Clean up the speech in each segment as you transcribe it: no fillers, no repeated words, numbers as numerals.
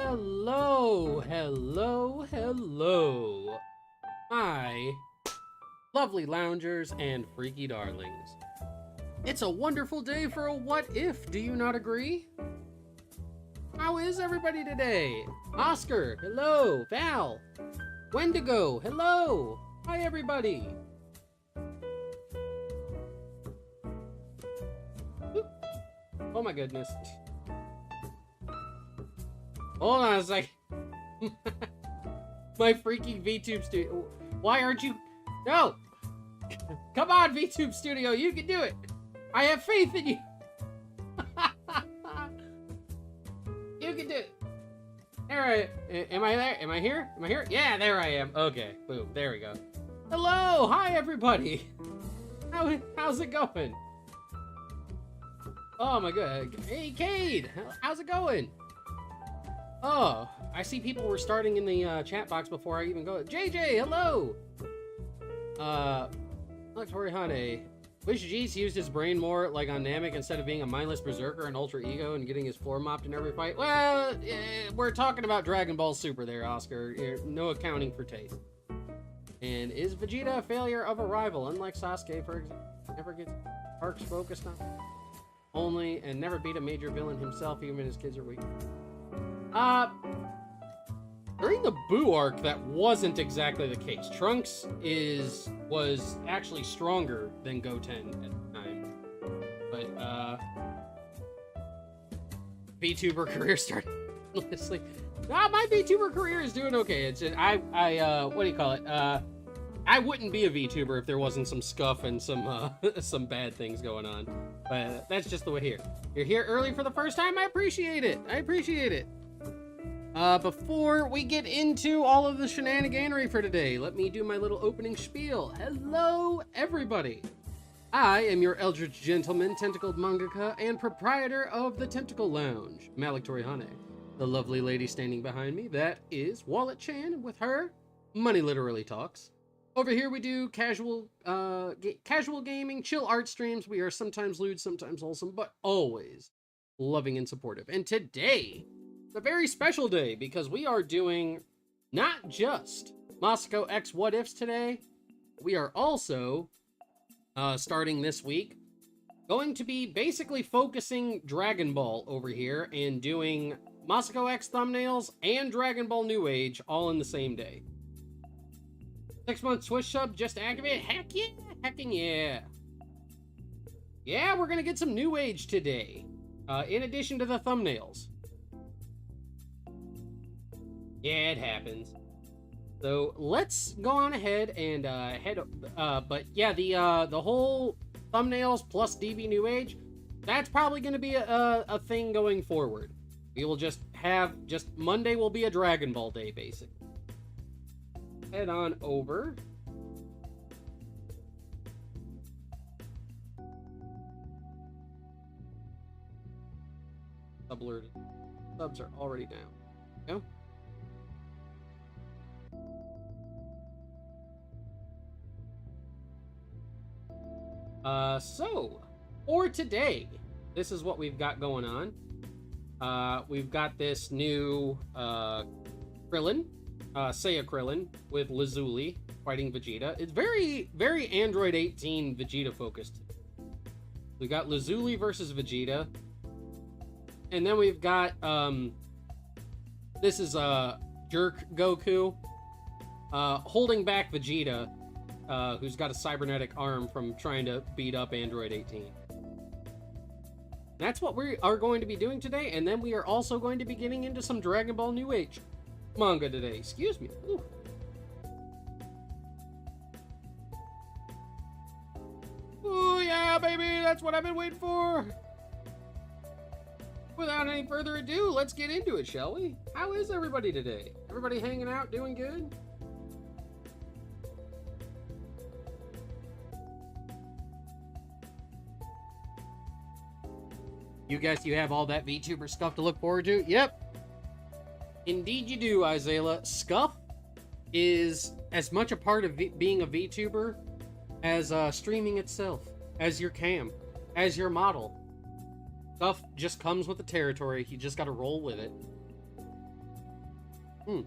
Hello, hello, hello, my lovely loungers and freaky darlings. It's a wonderful day for a what if, do you not agree? How is everybody today? Oscar, hello. Val, Wendigo, hello. Hi, everybody. Oop. Oh my goodness. Hold on a sec. My freaking VTube studio. Why aren't you? No! Come on, VTube studio, you can do it! I have faith in you! You can do it! There am I there? Am I here? Am I here? Yeah, there I am. Okay, boom, there we go. Hello! Hi, everybody! How's it going? Oh my god. Hey, Cade! How's it going? Oh, I see people were starting in the chat box before I even go. JJ, hello! Tori Hane. Wish Jeez used his brain more like on Namek instead of being a mindless berserker and ultra ego and getting his floor mopped in every fight. Well, we're talking about Dragon Ball Super there, Oscar. No accounting for taste. And is Vegeta a failure of a rival? Unlike Sasuke, for example, never gets arcs focused on only and never beat a major villain himself, even when his kids are weak. During the Boo arc, that wasn't exactly the case. Trunks was actually stronger than Goten at the time. But, VTuber career started, honestly. Nah, my VTuber career is doing okay. It's just, what do you call it? I wouldn't be a VTuber if there wasn't some scuff and some, some bad things going on. But that's just the way here. You're here early for the first time? I appreciate it. I appreciate it. Before we get into all of the shenaniganery for today, let me do my little opening spiel. Hello, everybody. I am your eldritch gentleman, tentacled mangaka, and proprietor of the Tentacle Lounge, Malik Torihane. The lovely lady standing behind me, that is Wallet Chan. With her, money literally talks. Over here we do casual gaming, chill art streams. We are sometimes lewd, sometimes wholesome, but always loving and supportive. And today, a very special day because we are doing not just MasakoX what ifs today, we are also starting this week going to be basically focusing Dragon Ball over here and doing MasakoX thumbnails and Dragon Ball New Age all in the same day. 6-month Twitch sub just activated. Heck yeah, heckin' yeah. Yeah, we're gonna get some New Age today, in addition to the thumbnails. Yeah, it happens. So let's go on ahead and but yeah, the whole thumbnails plus DB New Age, that's probably going to be a thing going forward. We will just Monday will be a Dragon Ball day, basically. Head on over. Subalerted. Subs are already down. Go. So, for today, this is what we've got going on. We've got this new, Krillin, Saiya Krillin, with Lazuli fighting Vegeta. It's very, very Android 18 Vegeta focused. We've got Lazuli versus Vegeta. And then we've got, this is, Jerk Goku, holding back Vegeta, who's got a cybernetic arm from trying to beat up Android 18. That's what we are going to be doing today, and then we are also going to be getting into some Dragon Ball New Age manga today. Excuse me. Ooh. Ooh, yeah, baby, that's what I've been waiting for. Without any further ado, let's get into it, shall we? How is everybody today? Everybody hanging out, doing good? You guys, you have all that VTuber stuff to look forward to? Yep. Indeed you do, Isaiah. Scuff is as much a part of being a VTuber as streaming itself, as your cam, as your model. Stuff just comes with the territory. You just gotta roll with it. Hmm.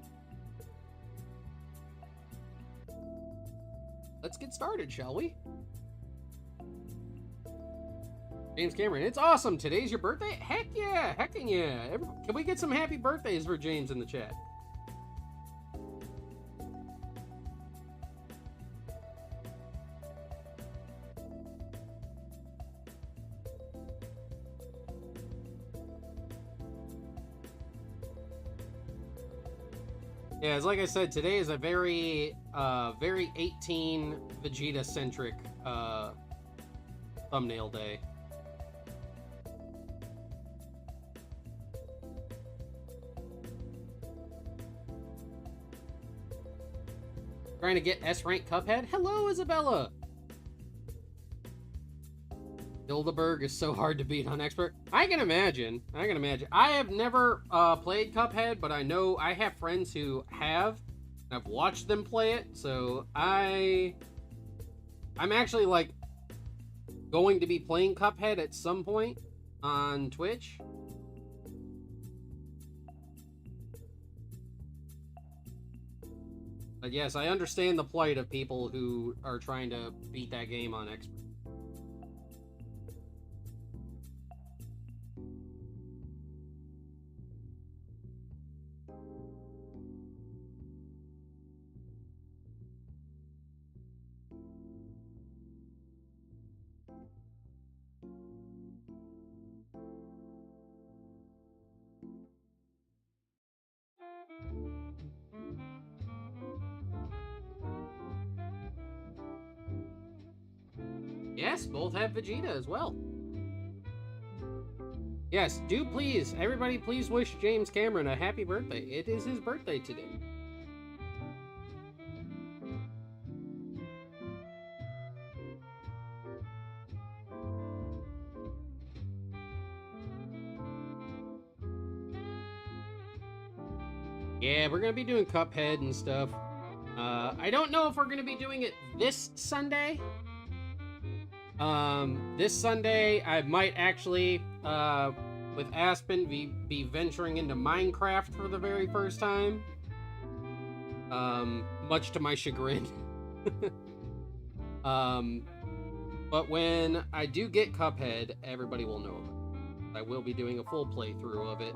Let's get started, shall we? James Cameron, it's awesome. Today's your birthday? Heck yeah. Hecking yeah. Can we get some happy birthdays for James in the chat? Yeah, it's like I said, today is a very 18 Vegeta-centric thumbnail day. Trying to get S-rank Cuphead? Hello, Isabella! Bilderberg is so hard to beat on expert. I can imagine. I have never played Cuphead, but I know I have friends who have. I've watched them play it, so I'm actually like going to be playing Cuphead at some point on Twitch. But yes, I understand the plight of people who are trying to beat that game on expert. Yes, both have Vegeta as well. Yes, do please, everybody please wish James Cameron a happy birthday. It is his birthday today. Yeah, we're gonna be doing Cuphead and stuff. I don't know if we're gonna be doing it this Sunday. This Sunday, I might actually, with Aspen, be venturing into Minecraft for the very first time. Much to my chagrin. But when I do get Cuphead, everybody will know about it. I will be doing a full playthrough of it.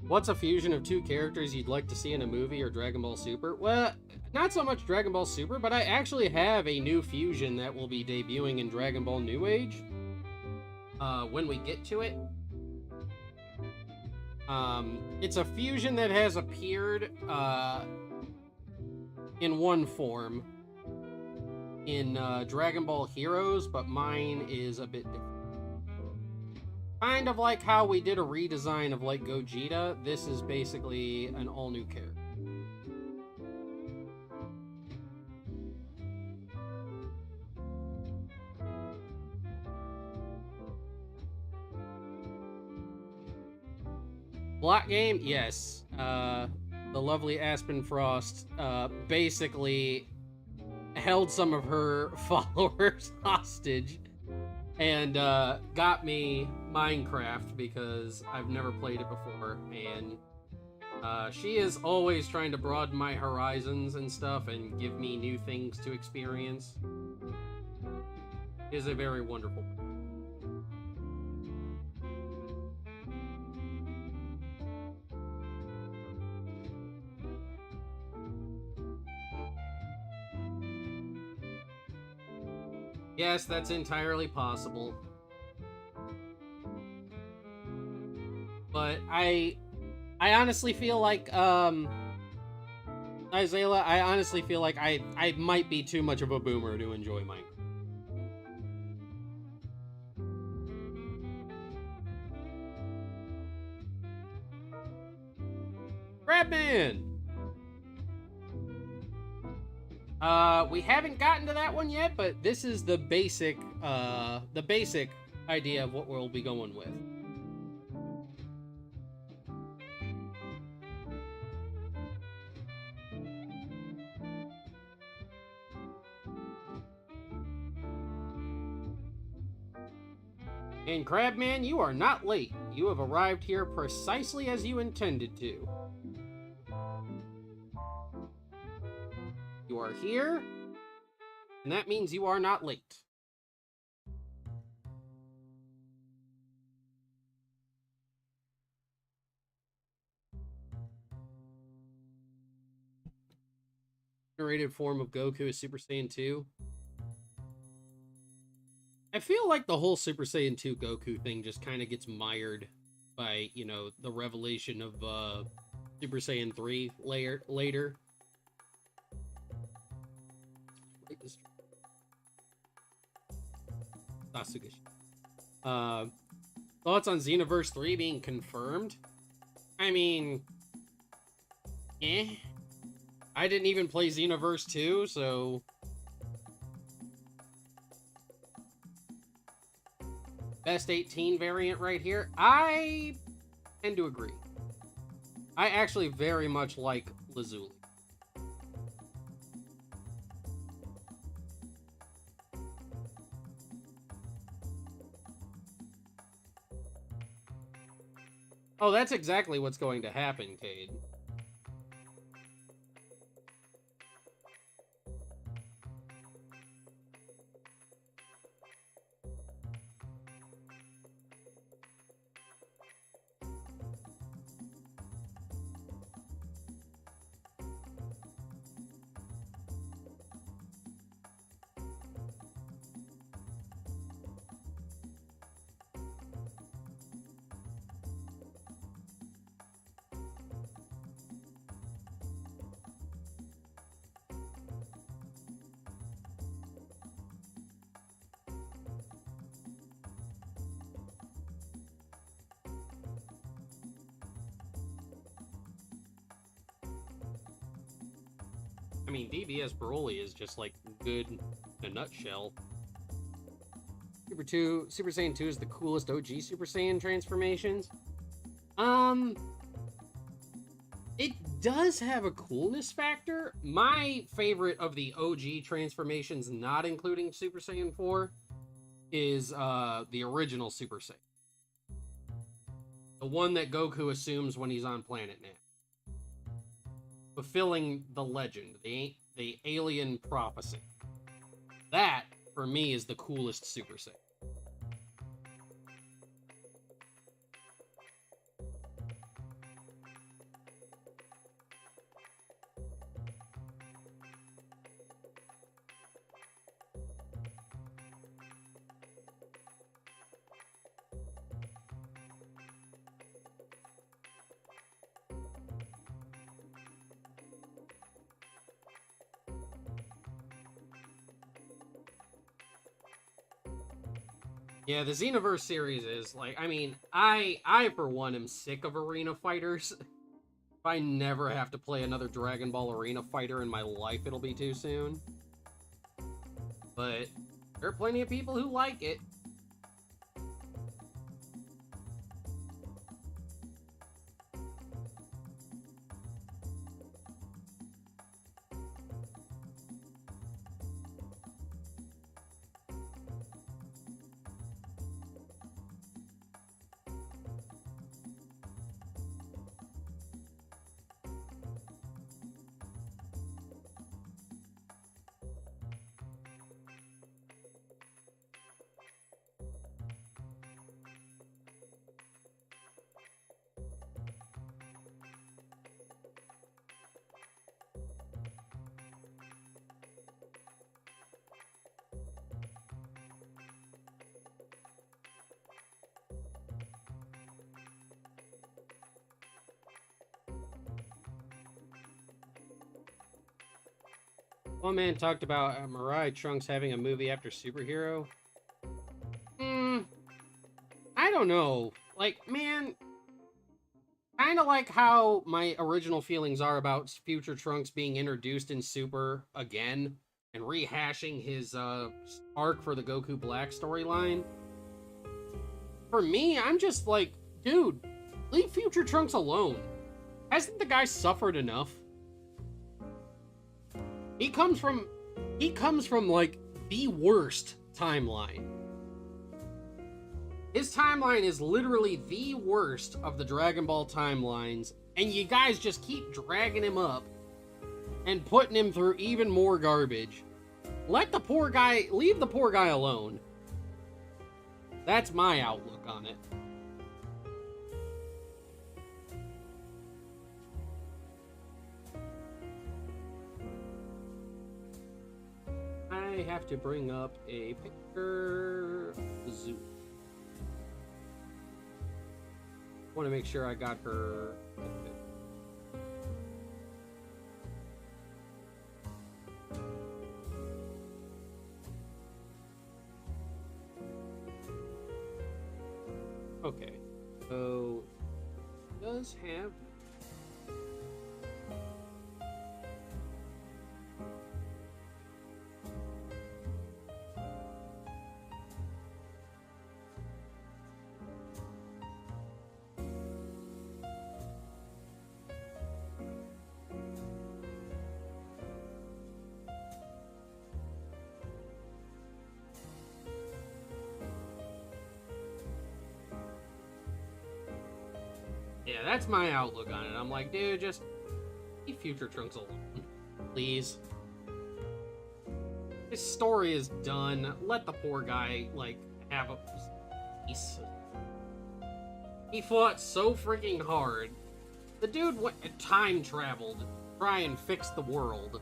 What's a fusion of two characters you'd like to see in a movie or Dragon Ball Super? Well, not so much Dragon Ball Super, but I actually have a new fusion that will be debuting in Dragon Ball New Age. When we get to it. It's a fusion that has appeared in one form in Dragon Ball Heroes, but mine is a bit different. Kind of like how we did a redesign of like Gogeta, this is basically an all-new character. Block game? Yes. The lovely Aspen Frost basically held some of her followers hostage and got me Minecraft because I've never played it before, and she is always trying to broaden my horizons and stuff and give me new things to experience. It is a very wonderful. Yes, that's entirely possible. But I honestly feel like, Isaiah, I honestly feel like I might be too much of a boomer to enjoy Minecraft. Crabman! We haven't gotten to that one yet, but this is the basic idea of what we'll be going with. And Crabman, you are not late. You have arrived here precisely as you intended to. You are here, and that means you are not late. Generated form of Goku is Super Saiyan 2. I feel like the whole Super Saiyan 2 Goku thing just kind of gets mired by, you know, the revelation of Super Saiyan 3 later. Thoughts on Xenoverse 3 being confirmed? I mean, I didn't even play Xenoverse 2, so... Best 18 variant right here. I tend to agree. I actually very much like Lazuli. Oh, that's exactly what's going to happen, Cade. I mean, DBS Broly is just, like, good in a nutshell. Super Saiyan 2 is the coolest OG Super Saiyan transformations. It does have a coolness factor. My favorite of the OG transformations, not including Super Saiyan 4, is the original Super Saiyan. The one that Goku assumes when he's on Planet Nap. Fulfilling the legend, the alien prophecy. That, for me, is the coolest Super Saiyan. Yeah, the Xenoverse series is, like, I mean, I for one, am sick of arena fighters. If I never have to play another Dragon Ball arena fighter in my life, it'll be too soon. But there are plenty of people who like it. One man talked about Mirai Trunks having a movie after superhero. I don't know. Like, man, kind of like how my original feelings are about future Trunks being introduced in Super again and rehashing his arc for the Goku Black storyline. For me, I'm just like, dude, leave future Trunks alone. Hasn't the guy suffered enough? He comes from like the worst timeline. His timeline is literally the worst of the Dragon Ball timelines, and you guys just keep dragging him up and putting him through even more garbage. Let the poor guy, leave the poor guy alone. That's my outlook on it. I have to bring up a picture of the zoo. Want to make sure I got her. Okay, so it does have. Yeah, that's my outlook on it. I'm like, dude, just leave Future Trunks alone, please. His story is done. Let the poor guy, like, have a peace. He fought so freaking hard. The dude went time traveled to try and fix the world.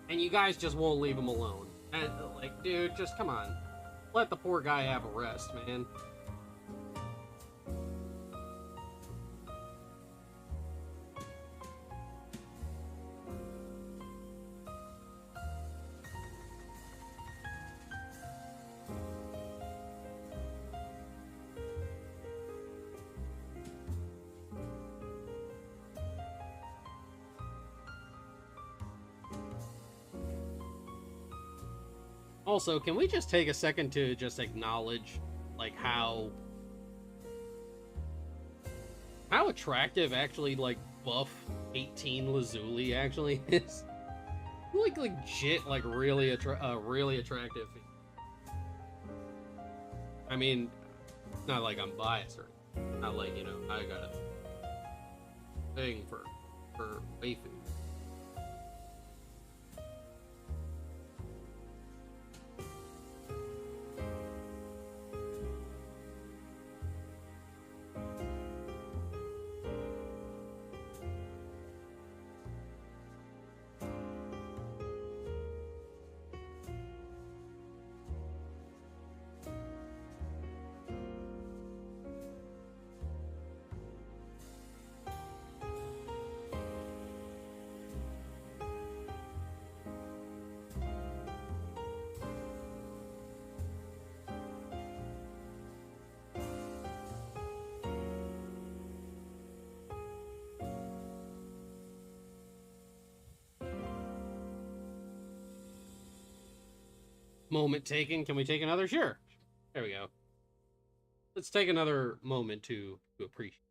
And you guys just won't leave him alone. And, like, dude, just come on. Let the poor guy have a rest, man. Also, can we just take a second to just acknowledge, like, how attractive actually, like, buff 18 Lazuli actually is? Like legit, like, really attractive. I mean, not like I'm biased or not like, you know, I got a thing for waifu. Moment taken. Can we take another? Sure. There we go. Let's take another moment to appreciate.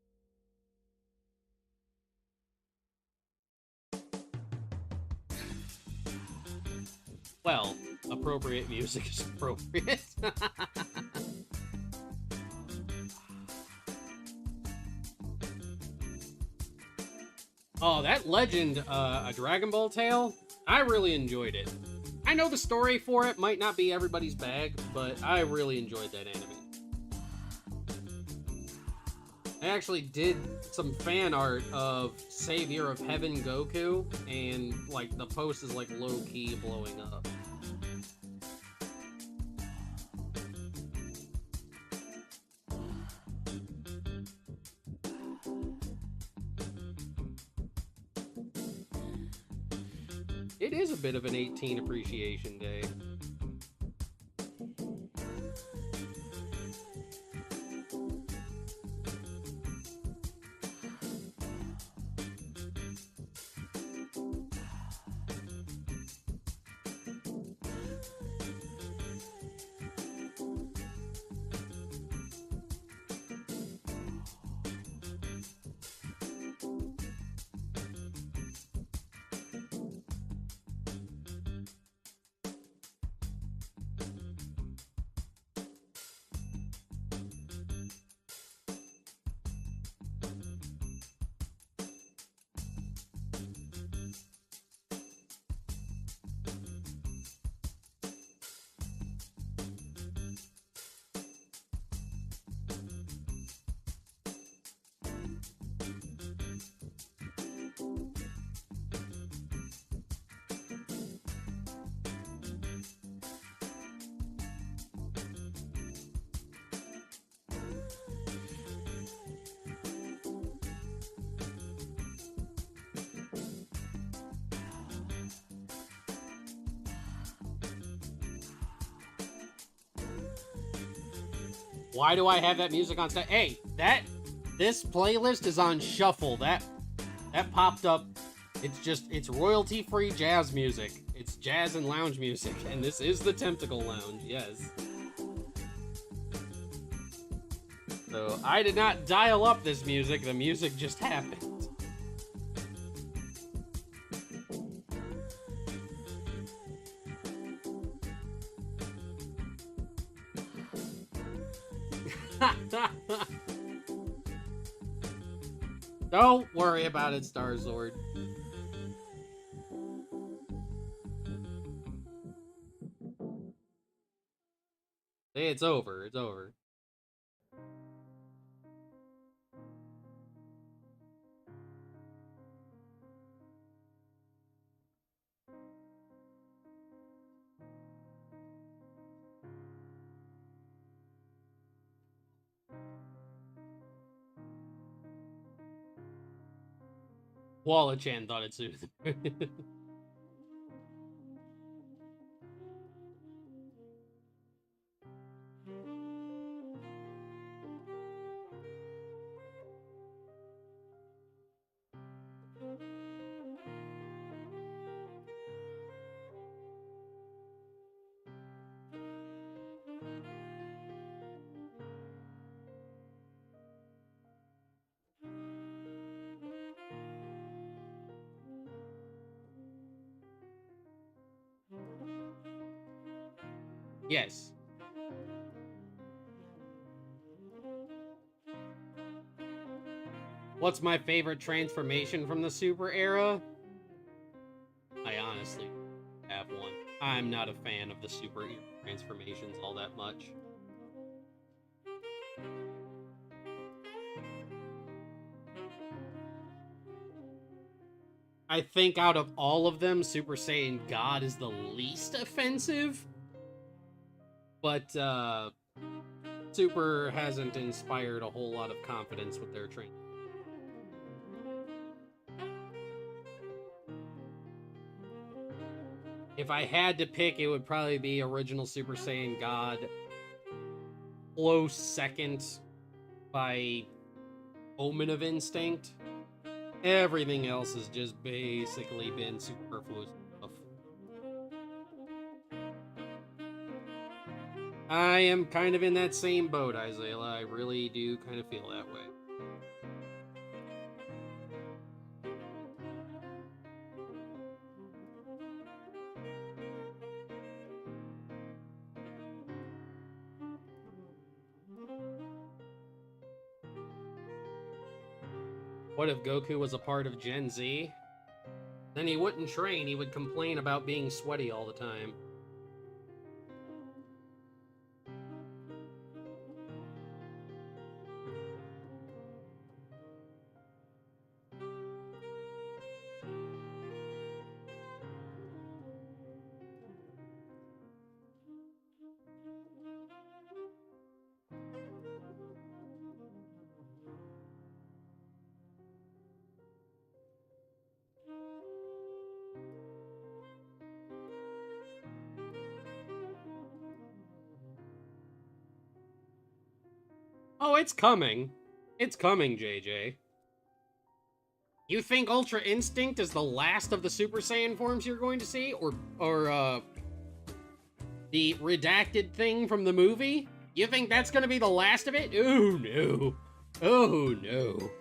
Well, appropriate music is appropriate. Oh, that Legend, a Dragon Ball tale, I really enjoyed it. I know the story for it might not be everybody's bag, but I really enjoyed that anime. I actually did some fan art of Savior of Heaven Goku, and, like, the post is, like, low-key blowing up. It is a bit of an 18 appreciation day. Why do I have that music on? Hey, this playlist is on shuffle. That popped up. It's royalty-free jazz music. It's jazz and lounge music, and this is the Tentacle Lounge, yes. So, I did not dial up this music, the music just happened. Don't worry about it, Starzord. Hey, it's over. It's over. Walla-chan thought it soothed. Yes. What's my favorite transformation from the Super era? I honestly have one. I'm not a fan of the Super era transformations all that much. I think out of all of them, Super Saiyan God is the least offensive. But, Super hasn't inspired a whole lot of confidence with their training. If I had to pick, it would probably be original Super Saiyan God. Close second by Omen of Instinct. Everything else has just basically been superfluous stuff. I am kind of in that same boat, Isaiah. I really do kind of feel that way. What if Goku was a part of Gen Z? Then he wouldn't train, he would complain about being sweaty all the time. Oh, it's coming. It's coming, JJ. You think Ultra Instinct is the last of the Super Saiyan forms you're going to see? Or the redacted thing from the movie? You think that's gonna be the last of it? Oh, no. Oh, no.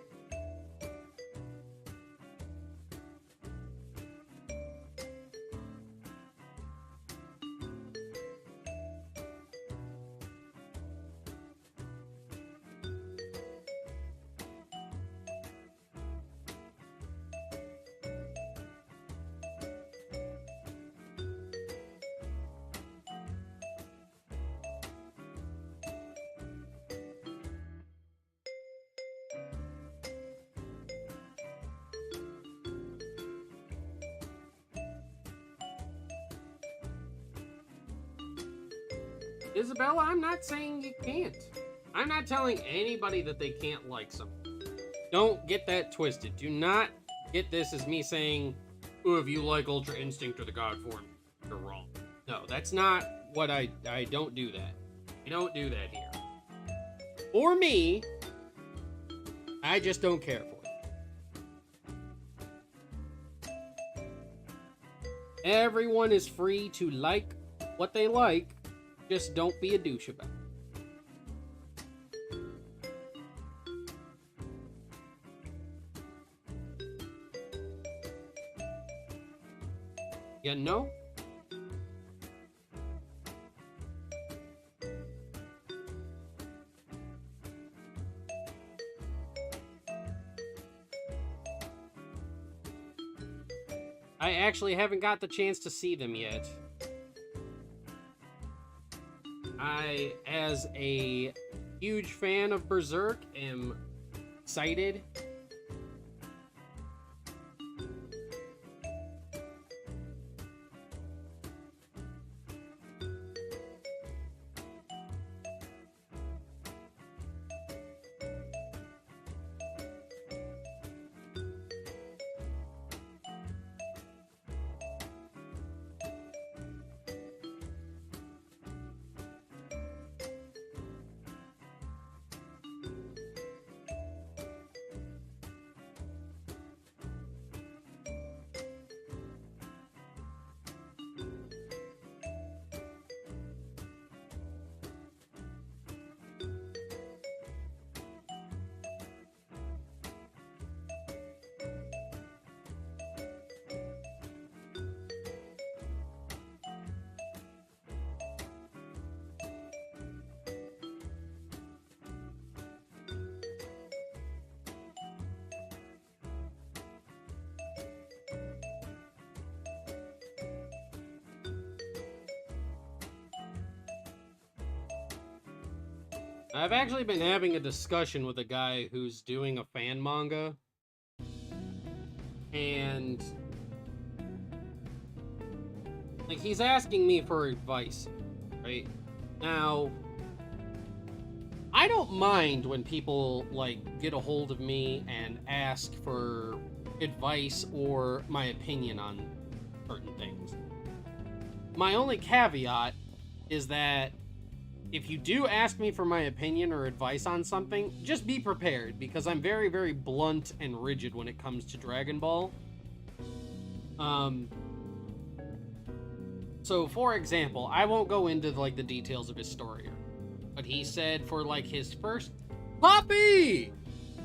Isabella, I'm not saying you can't. I'm not telling anybody that they can't like something. Don't get that twisted. Do not get this as me saying, oh, if you like Ultra Instinct or the God form, you're wrong. No, that's not what I don't do that. I don't do that here. or me. I just don't care for it. Everyone is free to like what they like, just don't be a douche about it. You know? I actually haven't got the chance to see them yet. I, as a huge fan of Berserk, am excited. I've actually been having a discussion with a guy who's doing a fan manga. And like, he's asking me for advice, right? Now, I don't mind when people like get a hold of me and ask for advice or my opinion on certain things. My only caveat is that if you do ask me for my opinion or advice on something, just be prepared, because I'm very, very blunt and rigid when it comes to Dragon Ball. So for example, I won't go into like the details of his story, but he said for like his first Poppy!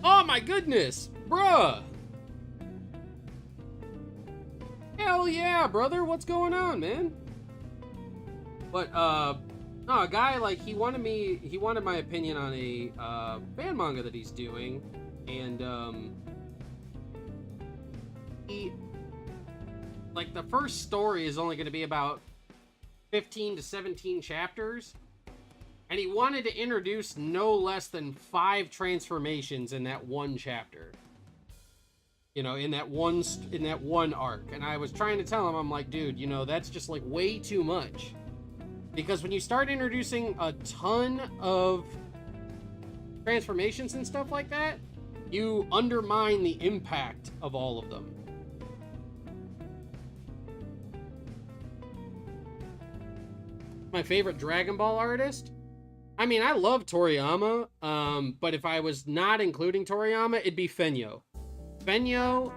Oh my goodness, bruh! Hell yeah, brother, what's going on, man? But no, a guy, like, he wanted my opinion on a fan manga that he's doing, and he, like, the first story is only going to be about 15 to 17 chapters, and he wanted to introduce no less than 5 transformations in that one chapter. You know, in that one arc. And I was trying to tell him, I'm like, dude, you know, that's just like way too much. Because when you start introducing a ton of transformations and stuff like that, you undermine the impact of all of them. My favorite Dragon Ball artist? I mean, I love Toriyama, but if I was not including Toriyama, it'd be Fenyo. Fenyo,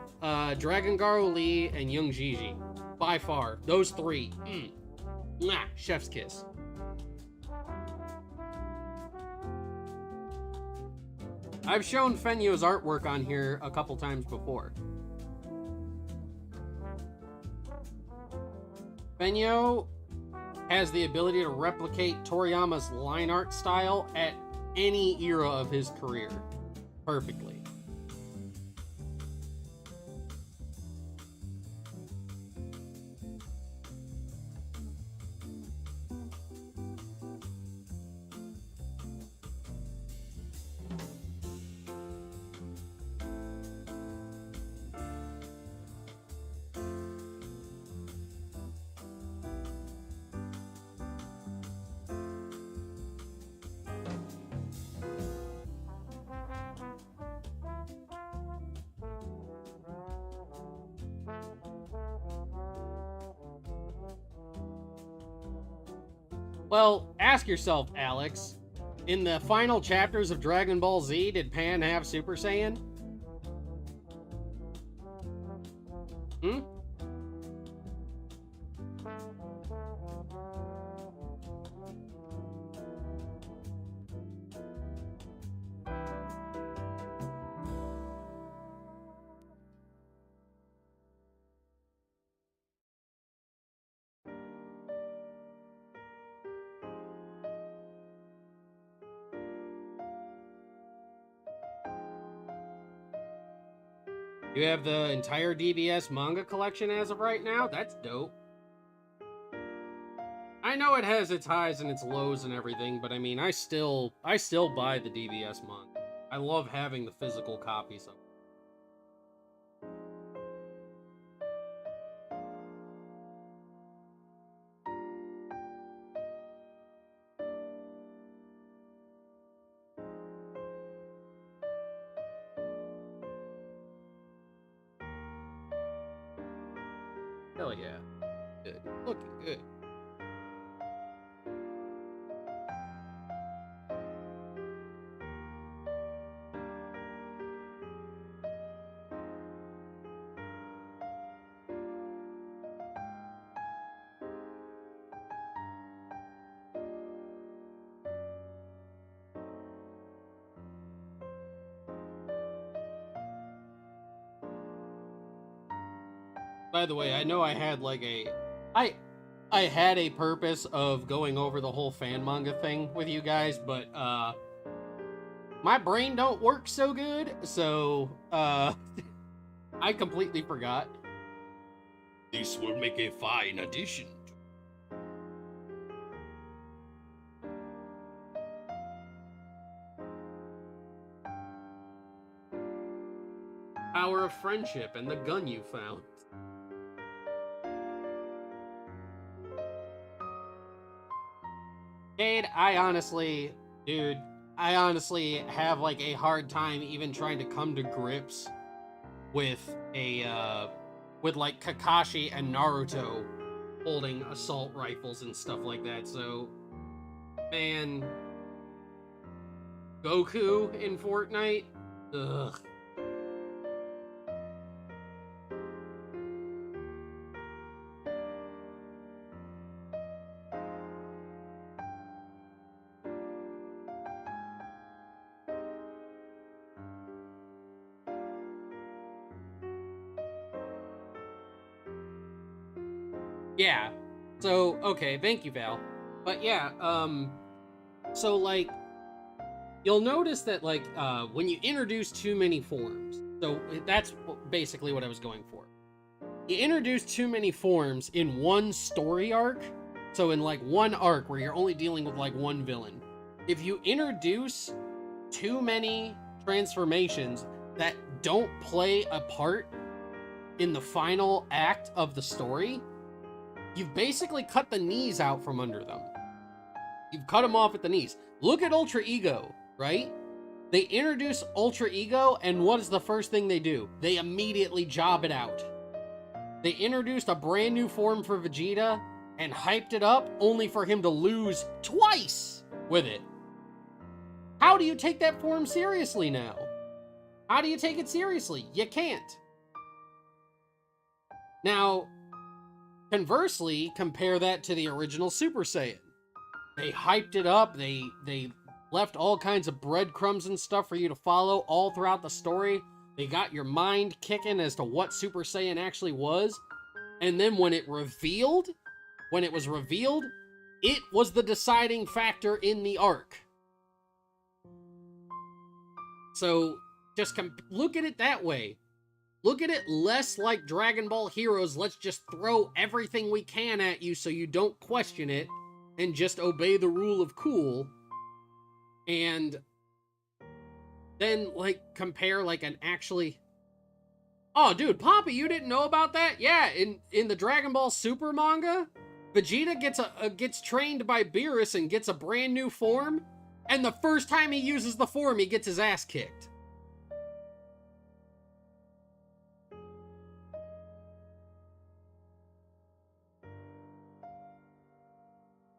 Dragon Garo Lee, and Young Gigi. By far. Those 3. Mwah, chef's kiss. I've shown Fenyo's artwork on here a couple times before. Fenyo has the ability to replicate Toriyama's line art style at any era of his career perfectly. Well, ask yourself, Alex, in the final chapters of Dragon Ball Z, did Pan have Super Saiyan? Hmm? You have the entire DBS manga collection as of right now? That's dope. I know it has its highs and its lows and everything, but I mean, I still buy the DBS manga. I love having the physical copies of it. Hell yeah. Good. Looking good. By the way, I know I had like I had a purpose of going over the whole fan manga thing with you guys, but my brain don't work so good, so I completely forgot. This will make a fine addition. Power of friendship and the gun you found. Cade, I honestly have like a hard time even trying to come to grips with with like Kakashi and Naruto holding assault rifles and stuff like that. So, man, Goku in Fortnite, ugh. Yeah. So, okay, thank you, Val. But yeah, so like you'll notice that like when you introduce too many forms. So that's basically what I was going for. You introduce too many forms in one story arc. So in like one arc where you're only dealing with like one villain. If you introduce too many transformations that don't play a part in the final act of the story, you've basically cut the knees out from under them. You've cut them off at the knees. Look at Ultra Ego, right? They introduce Ultra Ego, and what is the first thing they do? They immediately job it out. They introduced a brand new form for Vegeta and hyped it up, only for him to lose twice with it. How do you take that form seriously now? How do you take it seriously? You can't. Now, conversely, compare that to the original Super Saiyan. They hyped it up, they left all kinds of breadcrumbs and stuff for you to follow all throughout the story. They got your mind kicking as to what Super Saiyan actually was. And then when it was revealed, it was the deciding factor in the arc. So, just look at it that way. Look at it less like Dragon Ball Heroes, let's just throw everything we can at you so you don't question it, and just obey the rule of cool. And then, like, compare, like, an actually... Oh, dude, Poppy, you didn't know about that? Yeah, in the Dragon Ball Super manga, Vegeta gets trained by Beerus and gets a brand new form, and the first time he uses the form, he gets his ass kicked.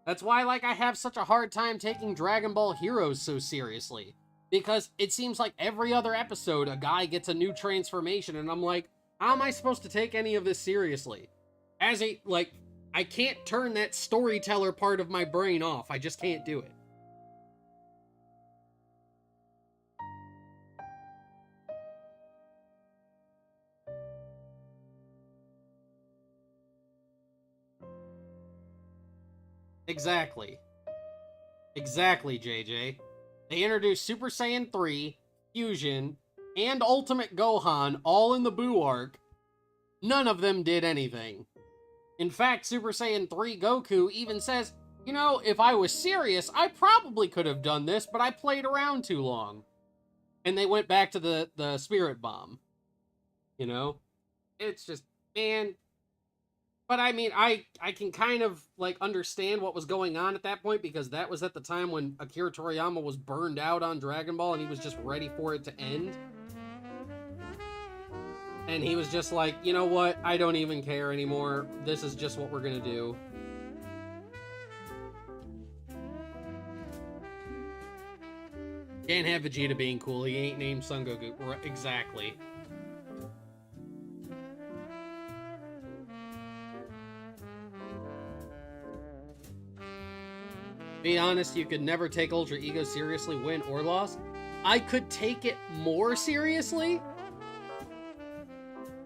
That's why, like, I have such a hard time taking Dragon Ball Heroes so seriously. Because it seems like every other episode, a guy gets a new transformation, and I'm like, how am I supposed to take any of this seriously? As a, like, I can't turn that storyteller part of my brain off. I just can't do it. Exactly. Exactly, JJ. They introduced Super Saiyan 3, Fusion, and Ultimate Gohan all in the Buu arc. None of them did anything. In fact, Super Saiyan 3 Goku even says, you know, if I was serious, I probably could have done this, but I played around too long. And they went back to the Spirit Bomb. You know? It's just, man. But I mean, I can kind of, like, understand what was going on at that point, because that was at the time when Akira Toriyama was burned out on Dragon Ball and he was just ready for it to end. And he was just like, you know what? I don't even care anymore. This is just what we're gonna do. Can't have Vegeta being cool. He ain't named Son Goku. Exactly. Be honest, you could never take Ultra Ego seriously, win or loss. I could take it more seriously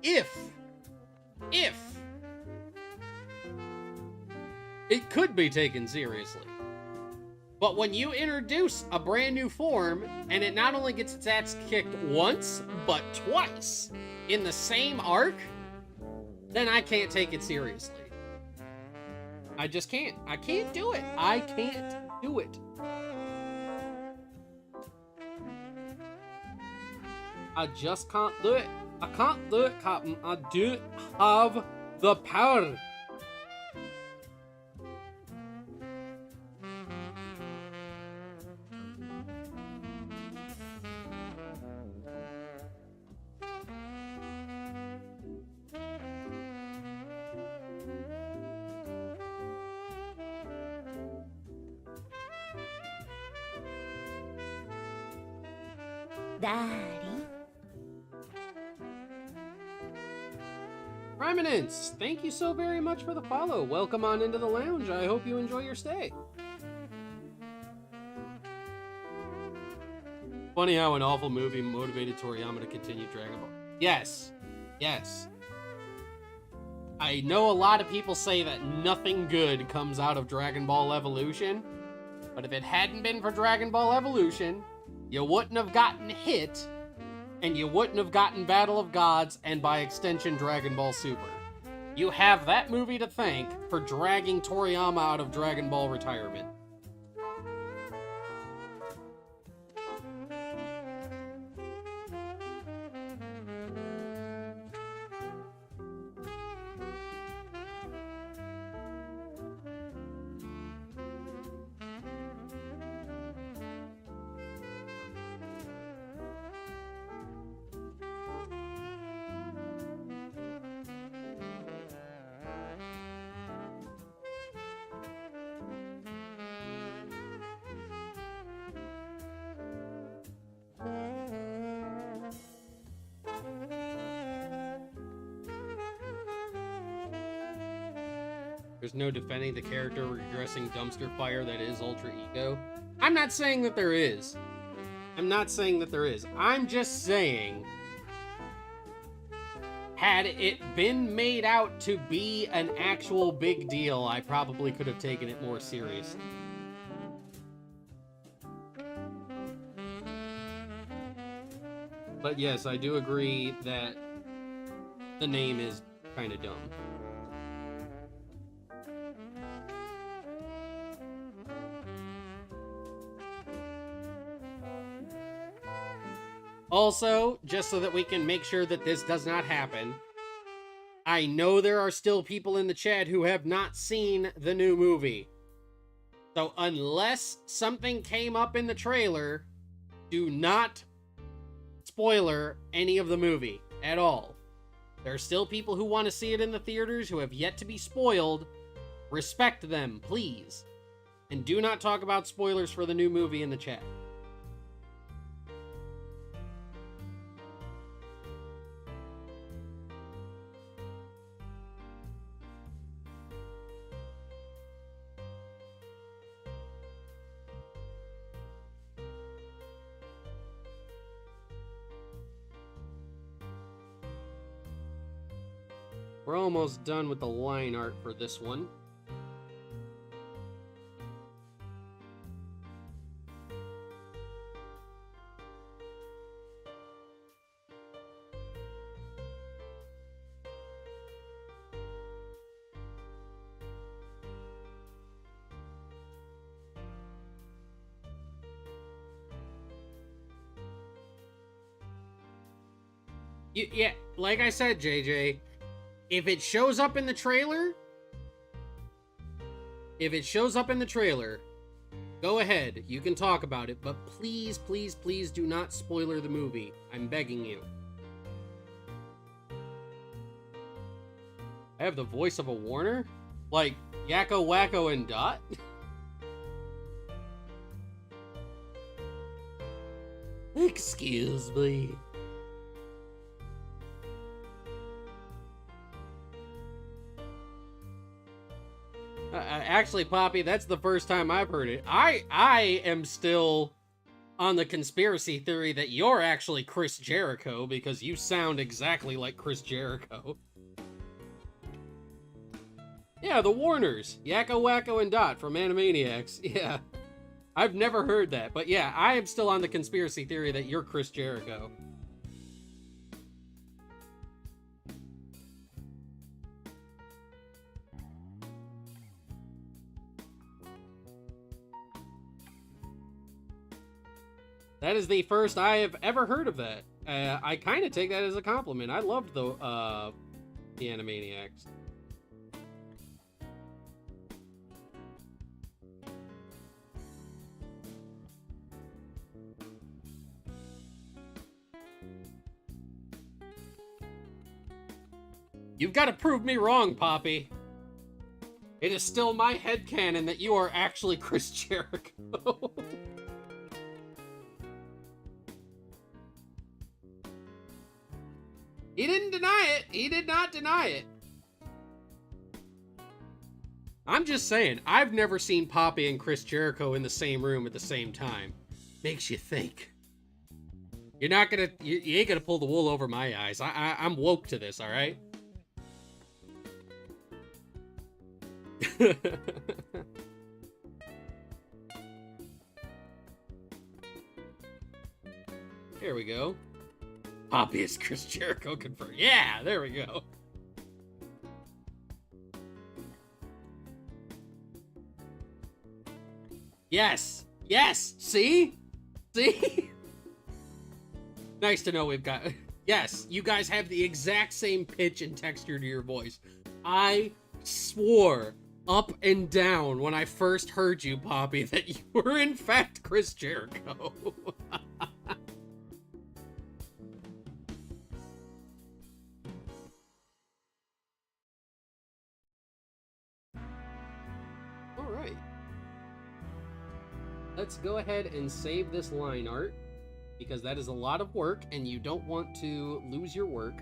if it could be taken seriously. But when you introduce a brand new form, and it not only gets its ass kicked once, but twice in the same arc, then I can't take it seriously. I just can't. I can't do it. I can't do it. I just can't do it. I can't do it, Captain. I don't have the power. Daddy. Prominence, thank you so very much for the follow. Welcome on into the lounge. I hope you enjoy your stay. Funny how an awful movie motivated Toriyama to continue Dragon Ball. Yes. Yes. I know a lot of people say that nothing good comes out of Dragon Ball Evolution, but if it hadn't been for Dragon Ball Evolution, you wouldn't have gotten Hit, and you wouldn't have gotten Battle of Gods, and by extension, Dragon Ball Super. You have that movie to thank for dragging Toriyama out of Dragon Ball retirement. There's no defending the character regressing dumpster fire that is Ultra Ego. I'm not saying that there is. I'm not saying that there is. I'm just saying, had it been made out to be an actual big deal, I probably could have taken it more seriously. But yes, I do agree that the name is kind of dumb. Also, just so that we can make sure that this does not happen, I know there are still people in the chat who have not seen the new movie. So unless something came up in the trailer, do not spoiler any of the movie at all. There are still people who want to see it in the theaters who have yet to be spoiled. Respect them, please. And do not talk about spoilers for the new movie in the chat. We're almost done with the line art for this one. Yeah, like I said, JJ, if it shows up in the trailer, go ahead, you can talk about it, but please, please, please do not spoiler the movie. I'm begging you. I have the voice of a Warner? Like, Yakko, Wacko, and Dot? Excuse me. Actually, Poppy, that's the first time I've heard it. I am still on the conspiracy theory that you're actually Chris Jericho because you sound exactly like Chris Jericho. Yeah, the Warners. Yakko, Wacko, and Dot from Animaniacs. Yeah. I've never heard that, but yeah, I am still on the conspiracy theory that you're Chris Jericho. That is the first I have ever heard of that. I kind of take that as a compliment. I loved the Animaniacs. You've got to prove me wrong, Poppy. It is still my headcanon that you are actually Chris Jericho. He didn't deny it. He did not deny it. I'm just saying, I've never seen Poppy and Chris Jericho in the same room at the same time. Makes you think. You're not gonna, you ain't gonna pull the wool over my eyes. I'm woke to this, all right? Here we go. Poppy is Chris Jericho confirmed. Yeah, there we go. Yes. Yes. See? See? Nice to know we've got... Yes, you guys have the exact same pitch and texture to your voice. I swore up and down when I first heard you, Poppy, that you were in fact Chris Jericho. Alright. Let's go ahead and save this line art, because that is a lot of work, and you don't want to lose your work.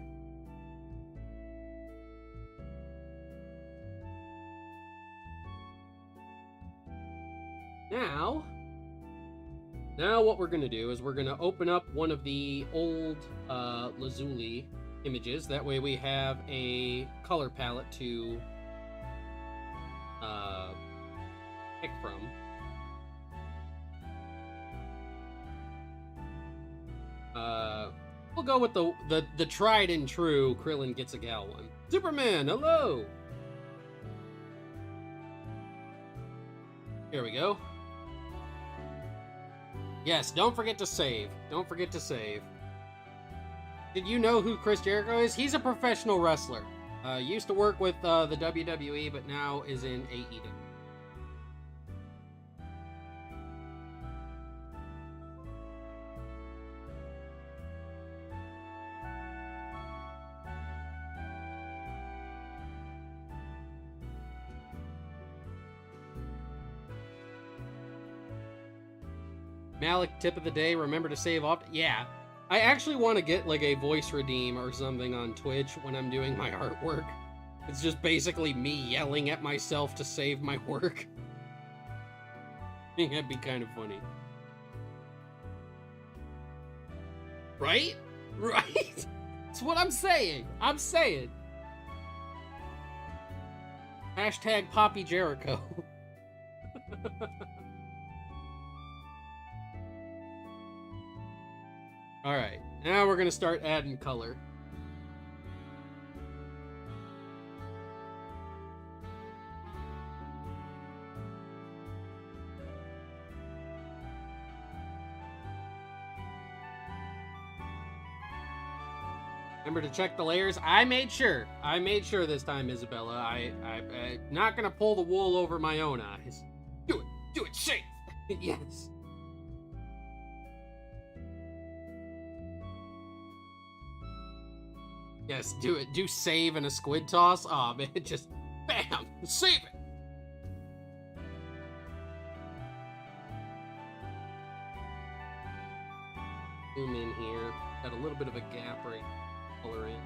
Now what we're going to do is we're going to open up one of the old Lazuli images. That way we have a color palette to pick from. We'll go with the tried and true Krillin Gets a Gal one. Superman, hello! Here we go. Yes, don't forget to save. Don't forget to save. Did you know who Chris Jericho is? He's a professional wrestler. Used to work with the WWE, but now is in AEW. Malik, tip of the day, remember to save off. Yeah, I actually want to get like a voice redeem or something on Twitch when I'm doing my artwork. It's just basically me yelling at myself to save my work. I think that'd be kind of funny. Right? Right? That's what I'm saying. I'm saying. Hashtag Poppy Jericho. Alright, now we're gonna start adding color. Remember to check the layers. I made sure this time, Isabella. I'm not gonna pull the wool over my own eyes. Do it safe. Yes. Yes, do it. Do save and a squid toss. Aw, man, just bam, save it. Zoom in here. Got a little bit of a gap right. Color in.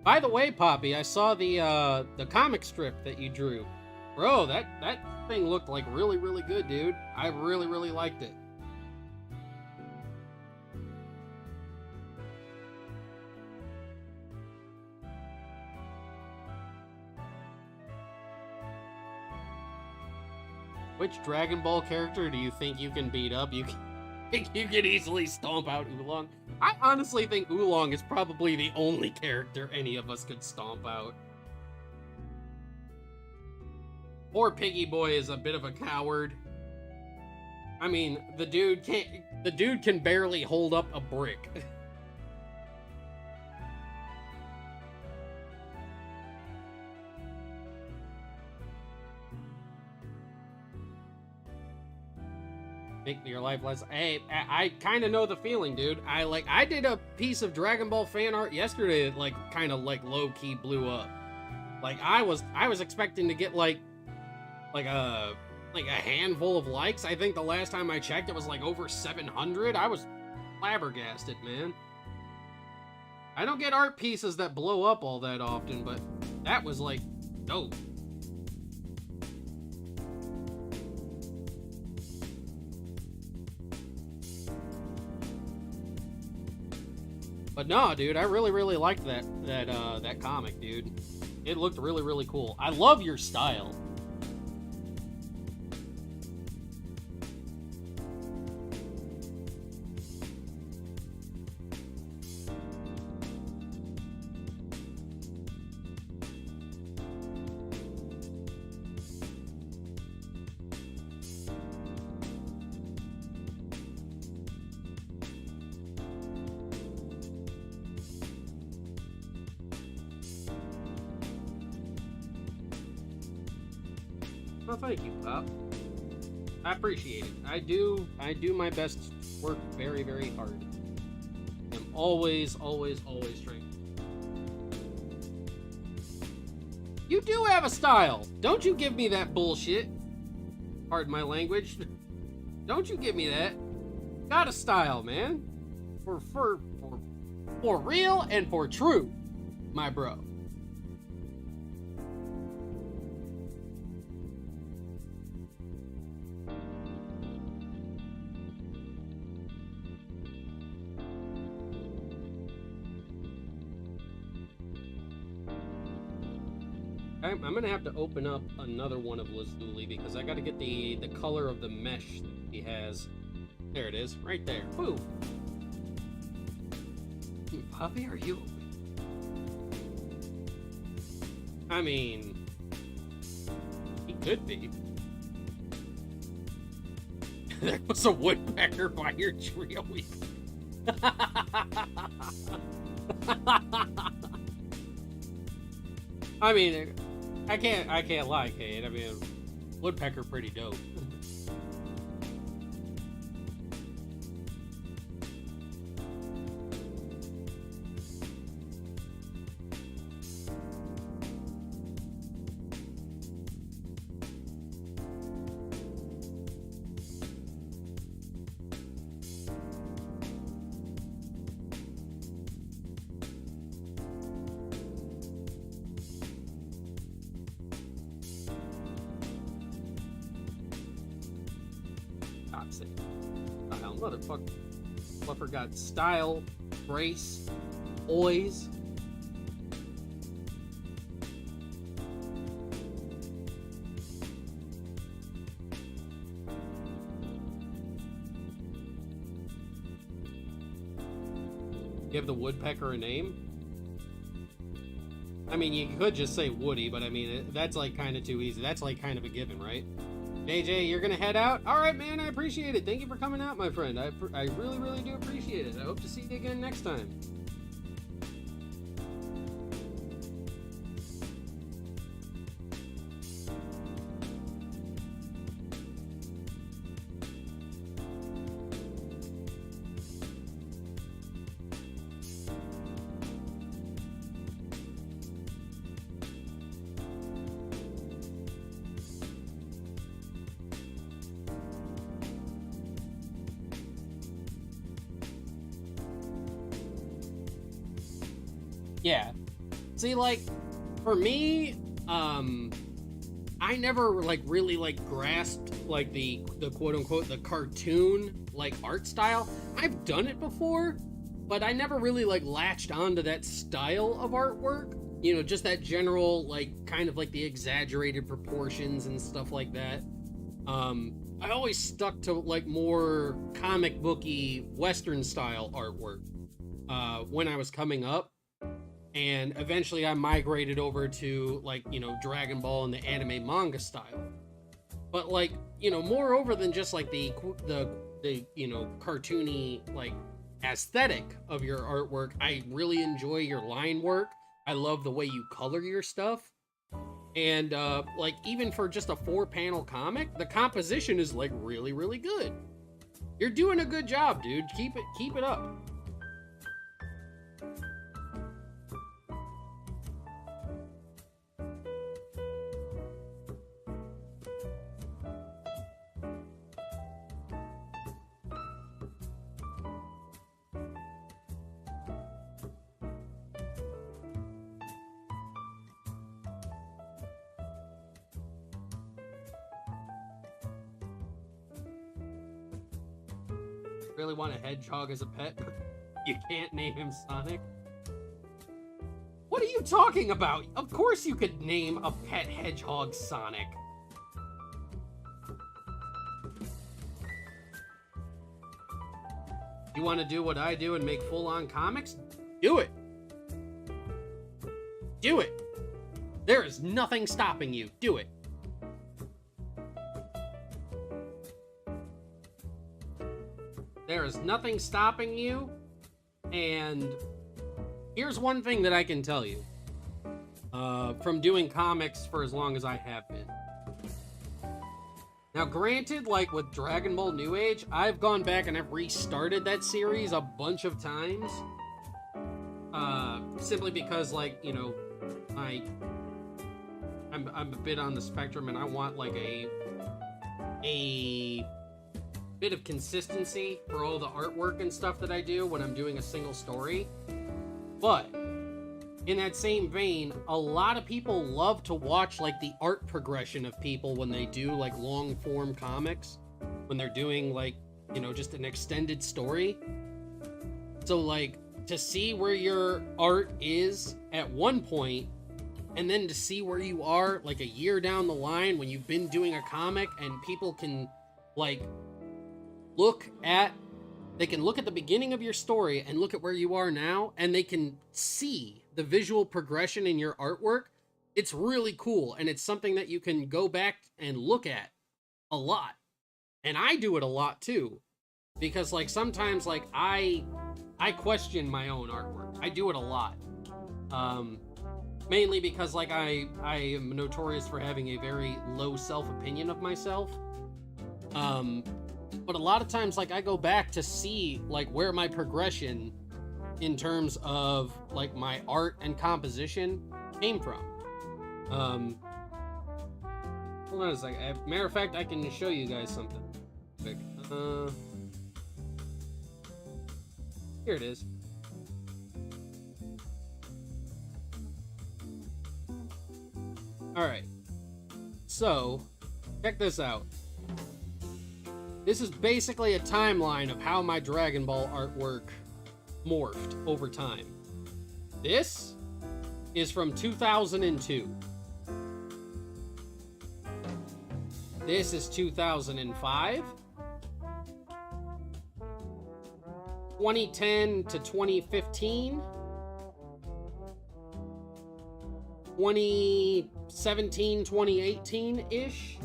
By the way, Poppy, I saw the comic strip that you drew. Bro, that thing looked like really, really good, dude. I really, really liked it. Which Dragon Ball character do you think you can beat up? You can easily stomp out Oolong. I honestly think Oolong is probably the only character any of us could stomp out. Poor Piggy Boy is a bit of a coward. I mean, the dude can barely hold up a brick. Make your life less. Hey, I kind of know the feeling, dude. I did a piece of Dragon Ball fan art yesterday that kind of low key blew up. Like I was expecting to get like a handful of likes. I think the last time I checked it was like over 700. I was flabbergasted, man. I don't get art pieces that blow up all that often, but that was like dope. But no, dude, I really, really liked that comic, dude. It looked really, really cool. I love your style. Well, thank you, Pop. I appreciate it. I do my best to work very, very hard. I'm always, always, always trying. You do have a style! Don't you give me that bullshit. Pardon my language. Don't you give me that. Got a style, man. For real and for true, my bro. I'm gonna have to open up another one of Lazuli because I gotta get the color of the mesh that he has. There it is, right there. Boom. Poppy, are you? I mean, he could be. There was a woodpecker by your tree a week. I mean, I can't lie, Kate. I mean, woodpecker pretty dope. Motherfucker. Fluffer got style, grace, poise. Give the woodpecker a name? I mean, you could just say Woody, but I mean, that's like kind of too easy. That's like kind of a given, right? JJ, you're gonna head out? All right, man, I appreciate it. Thank you for coming out, my friend. I really, really do appreciate it. I hope to see you again next time. Yeah. See, like, for me, I never, like, really, like, grasped, like, the quote-unquote, the cartoon, like, art style. I've done it before, but I never really, like, latched onto that style of artwork. You know, just that general, like, kind of, like, the exaggerated proportions and stuff like that. I always stuck to, like, more comic booky, Western-style artwork, when I was coming up. And eventually I migrated over to, like, you know, Dragon Ball and the anime manga style. But, like, you know, moreover than just, like, the you know, cartoony, like, aesthetic of your artwork, I really enjoy your line work. I love the way you color your stuff. And, like, even for just a 4-panel comic, the composition is, like, really, really good. You're doing a good job, dude. Keep it up. Really want a hedgehog as a pet? You can't name him Sonic? What are you talking about? Of course you could name a pet hedgehog Sonic. You want to do what I do and make full-on comics? Do it. Do it. There is nothing stopping you. Do it. There is nothing stopping you, and here's one thing that I can tell you, from doing comics for as long as I have been. Now, granted, like with Dragon Ball New Age, I've gone back and I've restarted that series a bunch of times, simply because, like, you know, I'm a bit on the spectrum, and I want, like, a bit of consistency for all the artwork and stuff that I do when I'm doing a single story. But in that same vein, a lot of people love to watch, like, the art progression of people when they do, like, long form comics, when they're doing, like, you know, just an extended story. So, like, to see where your art is at one point, and then to see where you are, like, a year down the line when you've been doing a comic, and people can, like, look at the beginning of your story and look at where you are now, and they can see the visual progression in your artwork. It's really cool, and it's something that you can go back and look at a lot. And I do it a lot too, because, like, sometimes, like, I question my own artwork. I do it a lot. Mainly because, like, I am notorious for having a very low self-opinion of myself. But a lot of times, like, I go back to see, like, where my progression in terms of, like, my art and composition came from. Hold on a second. Matter of fact, I can show you guys something. Quick. Here it is. Alright. So, check this out. This is basically a timeline of how my Dragon Ball artwork morphed over time. This is from 2002. This is 2005. 2010 to 2015. 2017, 2018-ish.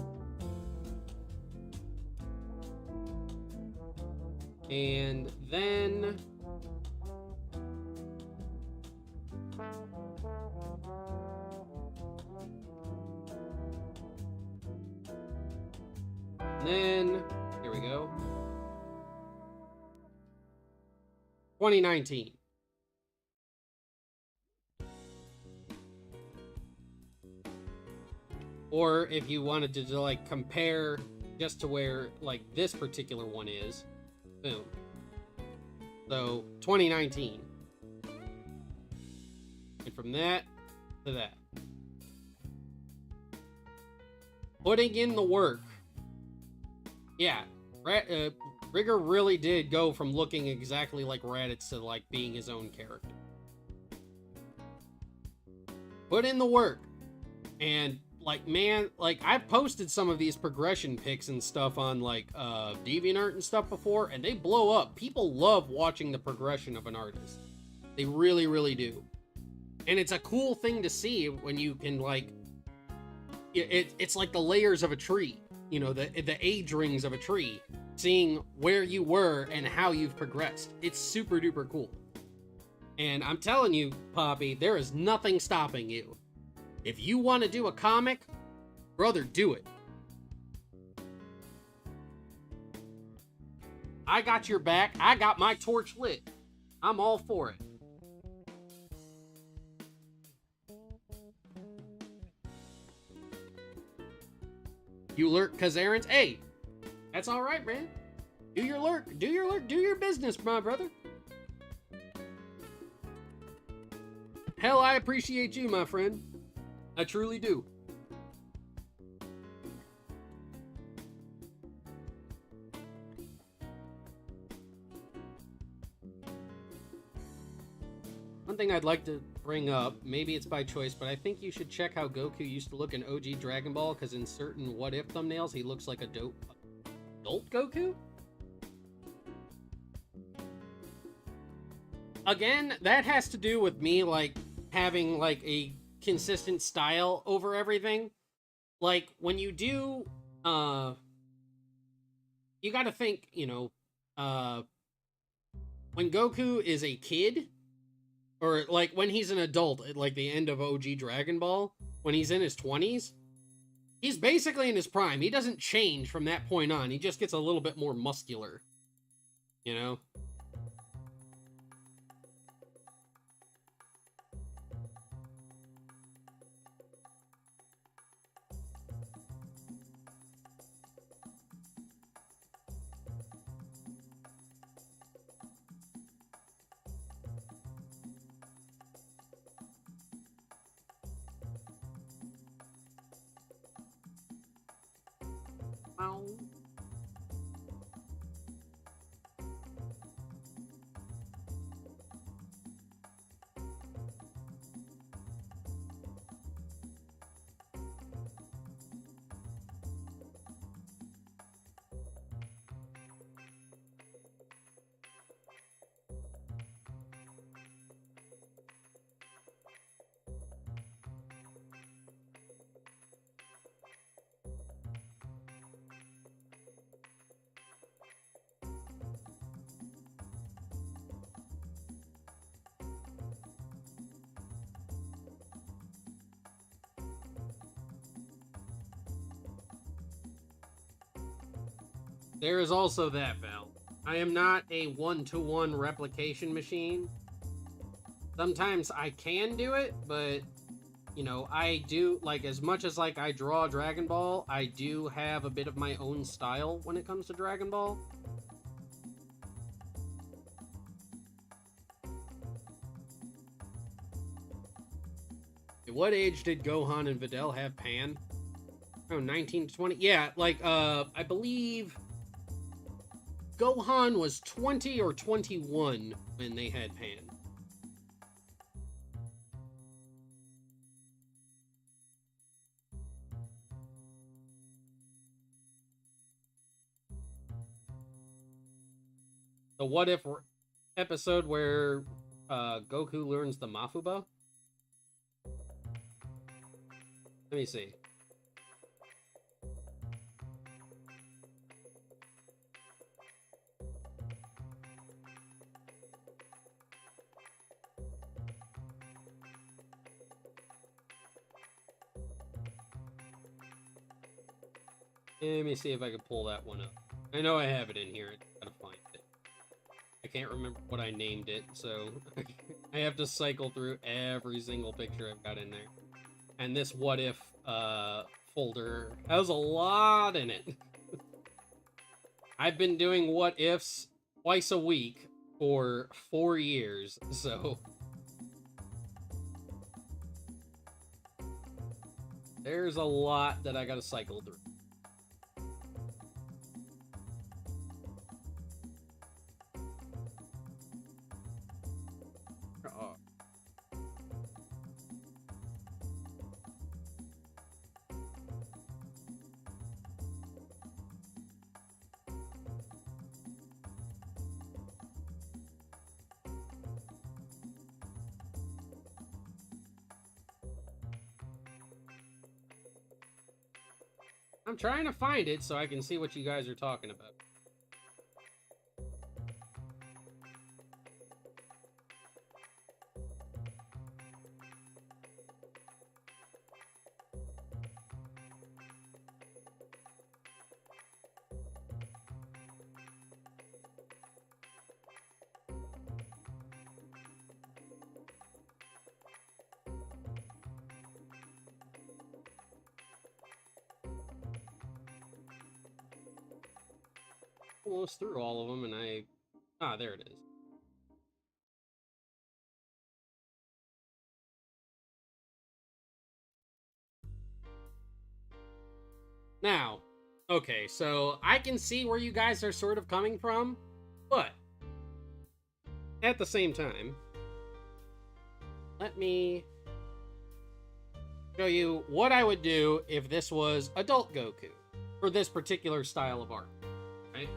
And then here we go. 2019. Or if you wanted to like compare just to where like this particular one is, boom. So 2019. And from that to that. Putting in the work. Yeah, Rigger really did go from looking exactly like Raditz to like being his own character. Put in the work. And like, man, like I've posted some of these progression pics and stuff on like DeviantArt and stuff before, and they blow up. People love watching the progression of an artist. They really, really do. And it's a cool thing to see when you can like, it's like the layers of a tree, you know, the age rings of a tree, seeing where you were and how you've progressed. It's super duper cool. And I'm telling you, Poppy, there is nothing stopping you. If you want to do a comic, brother, do it. I got your back. I got my torch lit. I'm all for it. You lurk cause errands? Hey, that's all right, man. Do your lurk. Do your lurk. Do your business, my brother. Hell, I appreciate you, my friend. I truly do. One thing I'd like to bring up, maybe it's by choice, but I think you should check how Goku used to look in OG Dragon Ball, because in certain What If thumbnails, he looks like a adult Goku? Again, that has to do with me, like, having, like, a consistent style over everything. Like, when you do, you gotta think, you know, when Goku is a kid, or, like, when he's an adult at, like, the end of OG Dragon Ball, when he's in his 20s, he's basically in his prime. He doesn't change from that point on. He just gets a little bit more muscular, you know? There is also that, Val. I am not a one-to-one replication machine. Sometimes I can do it, but, you know, I do, like, as much as, like, I draw Dragon Ball, I do have a bit of my own style when it comes to Dragon Ball. At what age did Gohan and Videl have Pan? Oh, 19 to 20? Yeah, like, I believe Gohan was 20 or 21 when they had Pan. The what if episode where Goku learns the Mafuba? Let me see. Let me see if I can pull that one up. I know I have it in here. I gotta find it. I can't remember what I named it, so I have to cycle through every single picture I've got in there. And this what if folder has a lot in it. I've been doing what ifs twice a week for 4 years, so there's a lot that I gotta cycle through. I'm trying to find it so I can see what you guys are talking about. Almost through all of them, and there it is. Now, okay, so I can see where you guys are sort of coming from, but at the same time, let me show you what I would do if this was adult Goku for this particular style of art, right?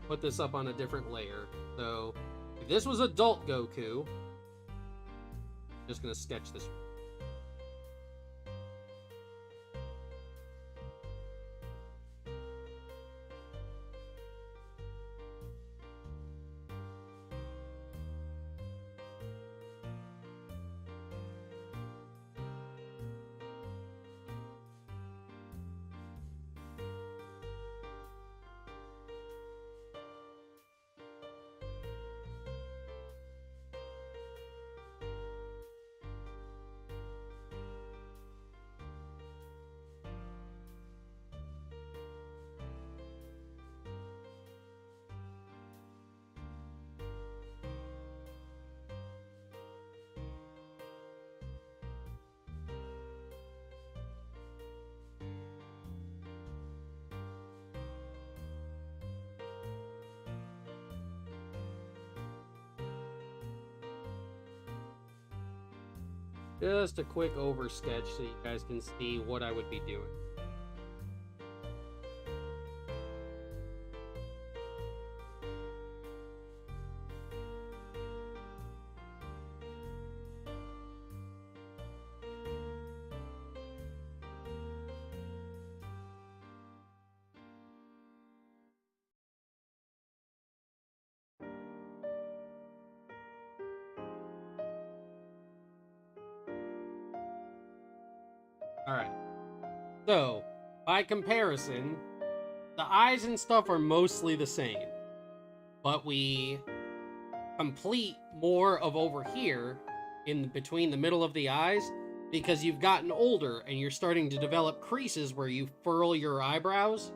Put this up on a different layer. So, if this was adult Goku, I'm just gonna sketch this. Just a quick over sketch so you guys can see what I would be doing. Alright. So, by comparison, the eyes and stuff are mostly the same. But we complete more of over here in between the middle of the eyes because you've gotten older and you're starting to develop creases where you furl your eyebrows.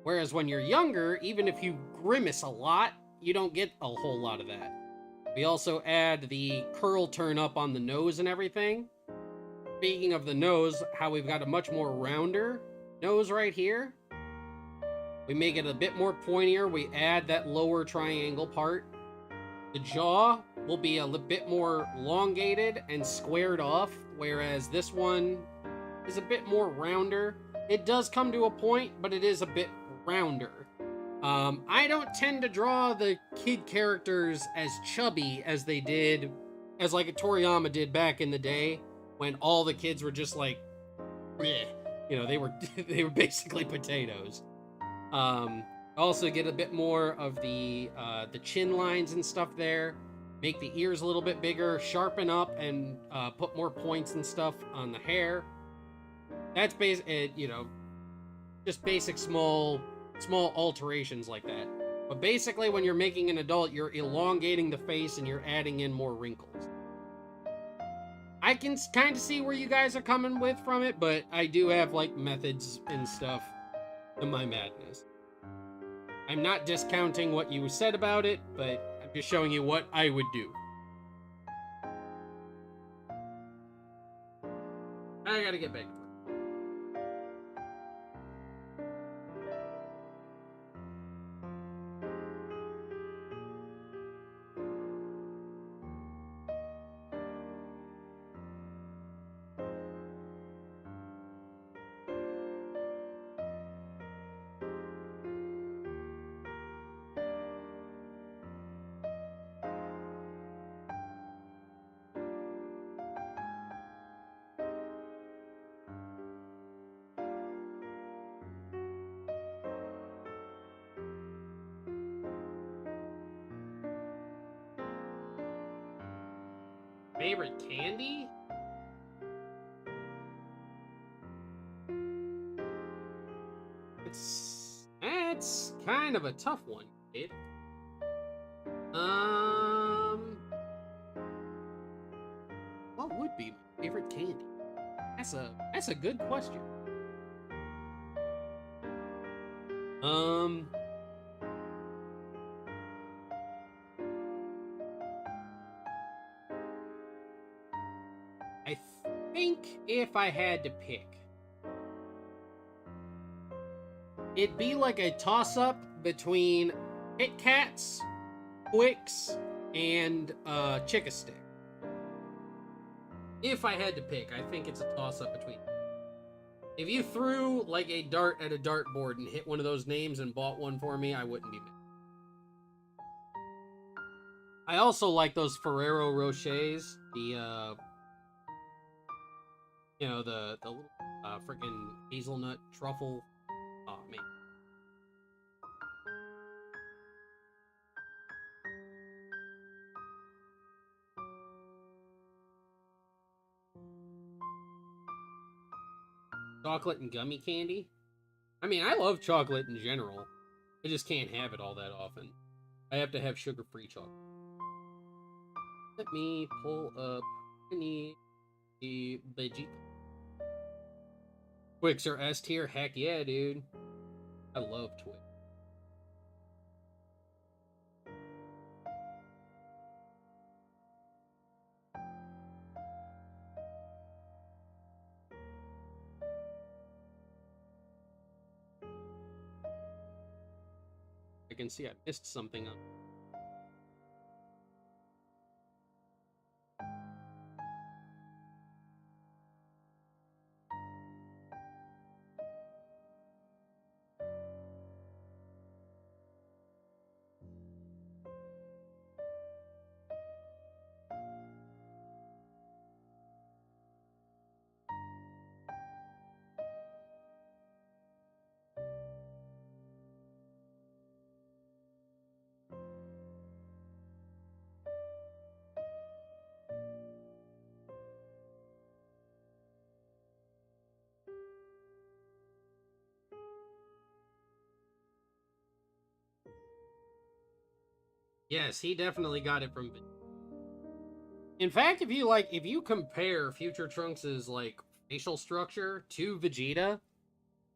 Whereas when you're younger, even if you grimace a lot, you don't get a whole lot of that. We also add the curl turn up on the nose and everything. Speaking of the nose, how we've got a much more rounder nose right here. We make it a bit more pointier. We add that lower triangle part. The jaw will be a bit more elongated and squared off, whereas this one is a bit more rounder. It does come to a point, but it is a bit rounder. I don't tend to draw the kid characters as chubby as they did, as like a Toriyama did back in the day, when all the kids were just like, bleh. You know, they were basically potatoes. Also get a bit more of the chin lines and stuff there. Make the ears a little bit bigger, sharpen up, and put more points and stuff on the hair. That's you know, just basic small alterations like that. But basically, when you're making an adult, you're elongating the face and you're adding in more wrinkles. I can kind of see where you guys are coming with from it, but I do have like methods and stuff to my madness. I'm not discounting what you said about it, but I'm just showing you what I would do. I gotta get back. Favorite candy? It's kind of a tough one, kid. What would be my favorite candy? That's a good question. I think if I had to pick, it'd be like a toss-up between Kit Kats, Twix, and Chick-a-Stick. If I had to pick, I think it's a toss-up between. If you threw like a dart at a dartboard and hit one of those names and bought one for me, I wouldn't be mad. I also like those Ferrero Rochers, the you know, the little freaking hazelnut truffle. Oh man. Chocolate and gummy candy. I mean, I love chocolate in general. I just can't have it all that often. I have to have sugar-free chocolate. Let me pull up. I need the Vegeta. Twix are S tier? Heck yeah, dude. I love Twix. I can see I missed something up. Yes, he definitely got it from Vegeta. In fact, if you compare Future Trunks' like facial structure to Vegeta,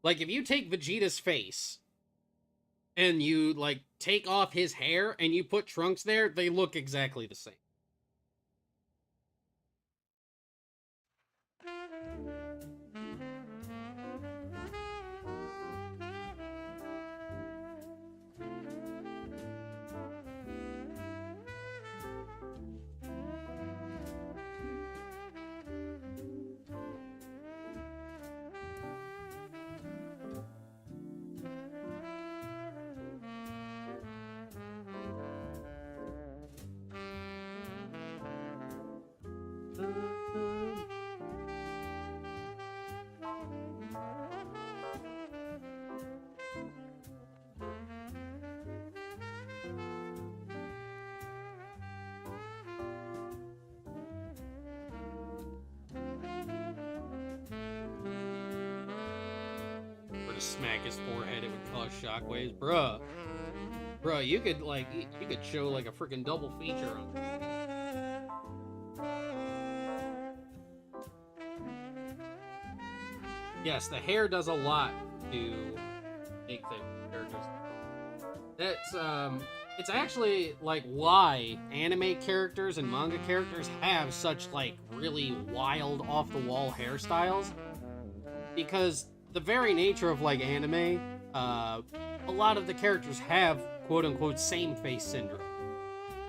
like if you take Vegeta's face and you like take off his hair and you put Trunks there, they look exactly the same. just smack his forehead, it would cause shockwaves. Bruh. Bruh, you could, like, you could show, like, a freaking double feature on it. Yes, the hair does a lot to make the characters. It's actually, like, why anime characters and manga characters have such, like, really wild, off-the-wall hairstyles. Because the very nature of, like, anime, a lot of the characters have, quote-unquote, same-face syndrome.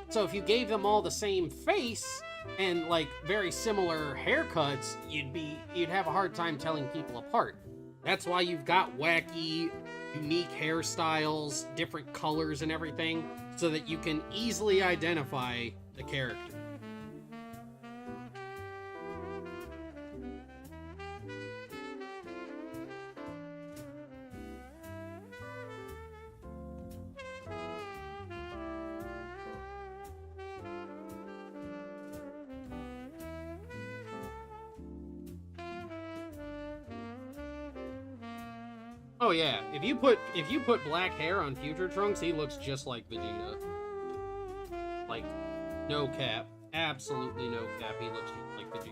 So if you gave them all the same face and, like, very similar haircuts, you'd have a hard time telling people apart. That's why you've got wacky, unique hairstyles, different colors and everything, so that you can easily identify the character. Oh yeah, if you put black hair on Future Trunks, he looks just like Vegeta. Like, no cap. Absolutely no cap, he looks just like Vegeta.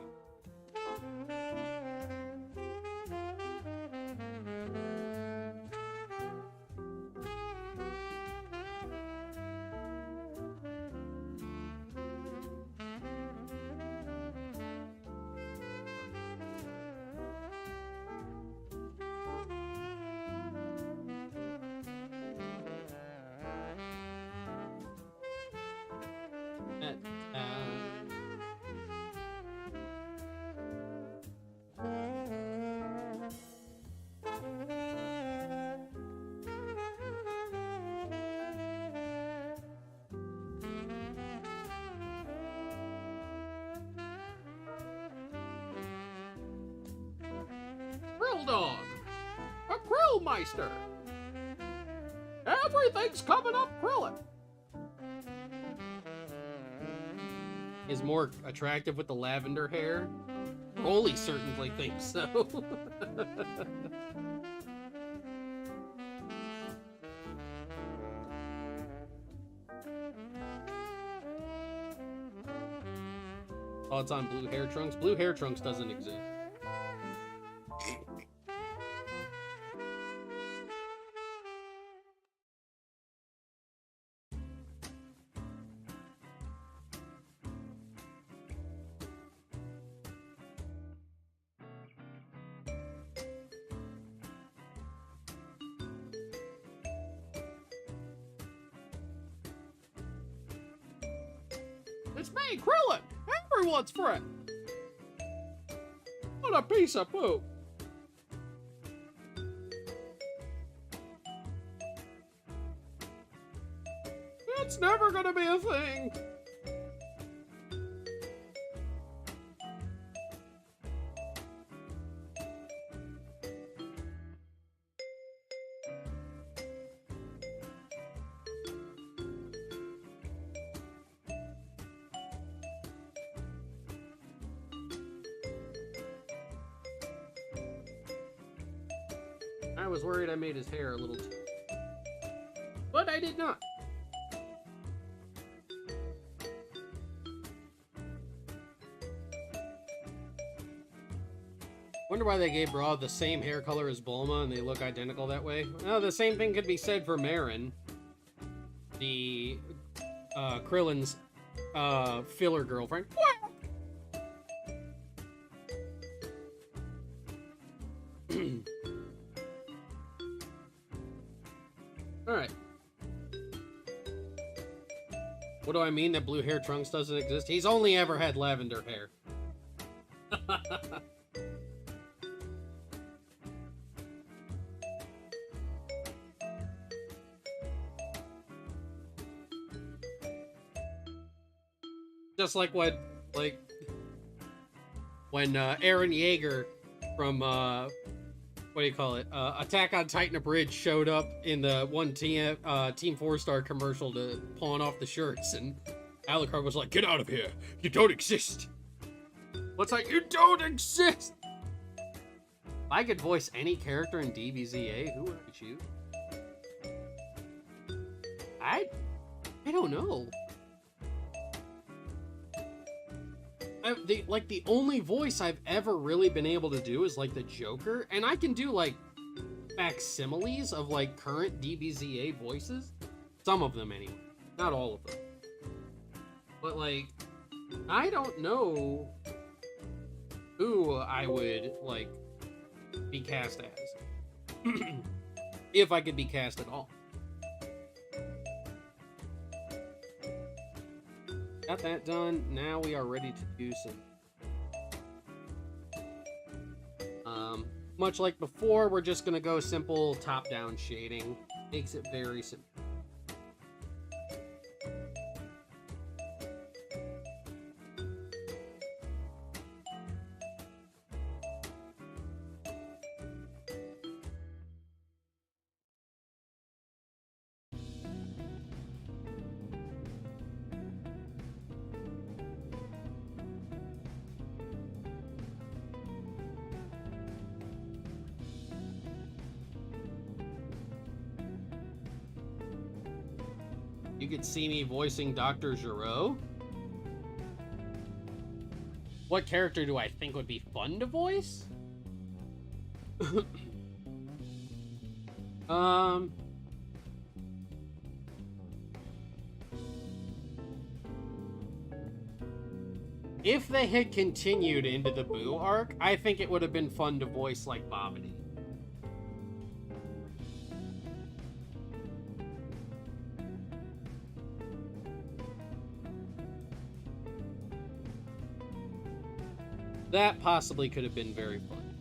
Krill Dog! A Krill Meister! Everything's coming up Krillin! Is more attractive with the lavender hair? Broly certainly thinks so. Thoughts on Blue Hair Trunks? Blue Hair Trunks doesn't exist. It's me, Krillin! Everyone's friend! What a piece of poop! It's never gonna be a thing! I was worried I made his hair a little too... But I did not. Wonder why they gave Raw the same hair color as Bulma and they look identical that way. Well, the same thing could be said for Marin. The, Krillin's, filler girlfriend. Alright. What do I mean that Blue Hair Trunks doesn't exist? He's only ever had lavender hair. Just like when Eren Yeager from, what do you call it? Attack on Titan Abridged showed up in the one Team 4-Star commercial to pawn off the shirts, and Alucard was like, "Get out of here! You don't exist!" What's like, you don't exist! I could voice any character in DBZA, who would I choose? I don't know. The only voice I've ever really been able to do is like the Joker, and I can do like facsimiles of like current DBZA voices. Some of them anyway, not all of them. But like, I don't know who I would like be cast as. If I could be cast at all. Got that done. Now we are ready to do some. Much like before, we're just gonna go simple top-down shading. Makes it very simple. You could see me voicing Dr. Gero. What character do I think would be fun to voice? If they had continued into the Boo arc, I think it would have been fun to voice like Bobbity. That possibly could have been very fun.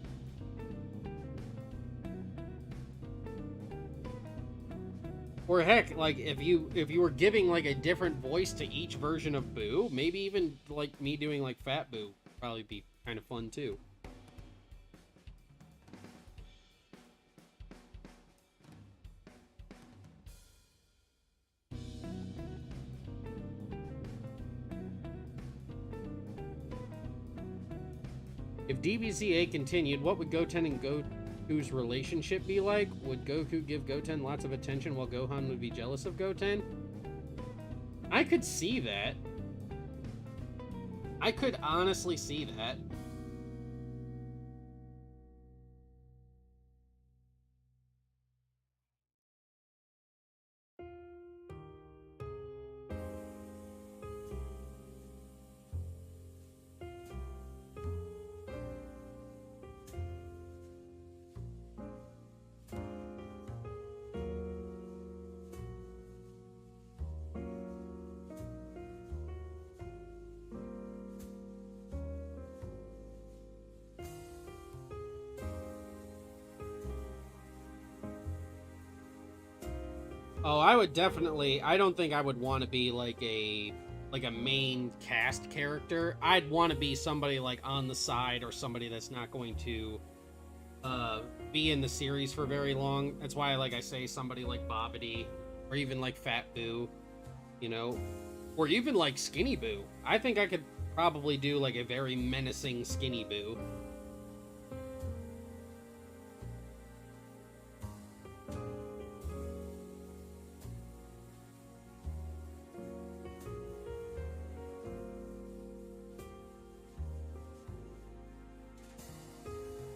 Or heck, like if you were giving like a different voice to each version of Boo, maybe even like me doing like Fat Boo would probably be kind of fun too. If DBZA continued, what would Goten and Goku's relationship be like? Would Goku give Goten lots of attention while Gohan would be jealous of Goten? I could see that. I could honestly see that. Oh, I would definitely. I don't think I would want to be like a main cast character. I'd want to be somebody like on the side or somebody that's not going to be in the series for very long. That's why, like I say, somebody like Bobbity or even like Fat Boo, you know, or even like Skinny Boo. I think I could probably do like a very menacing Skinny Boo.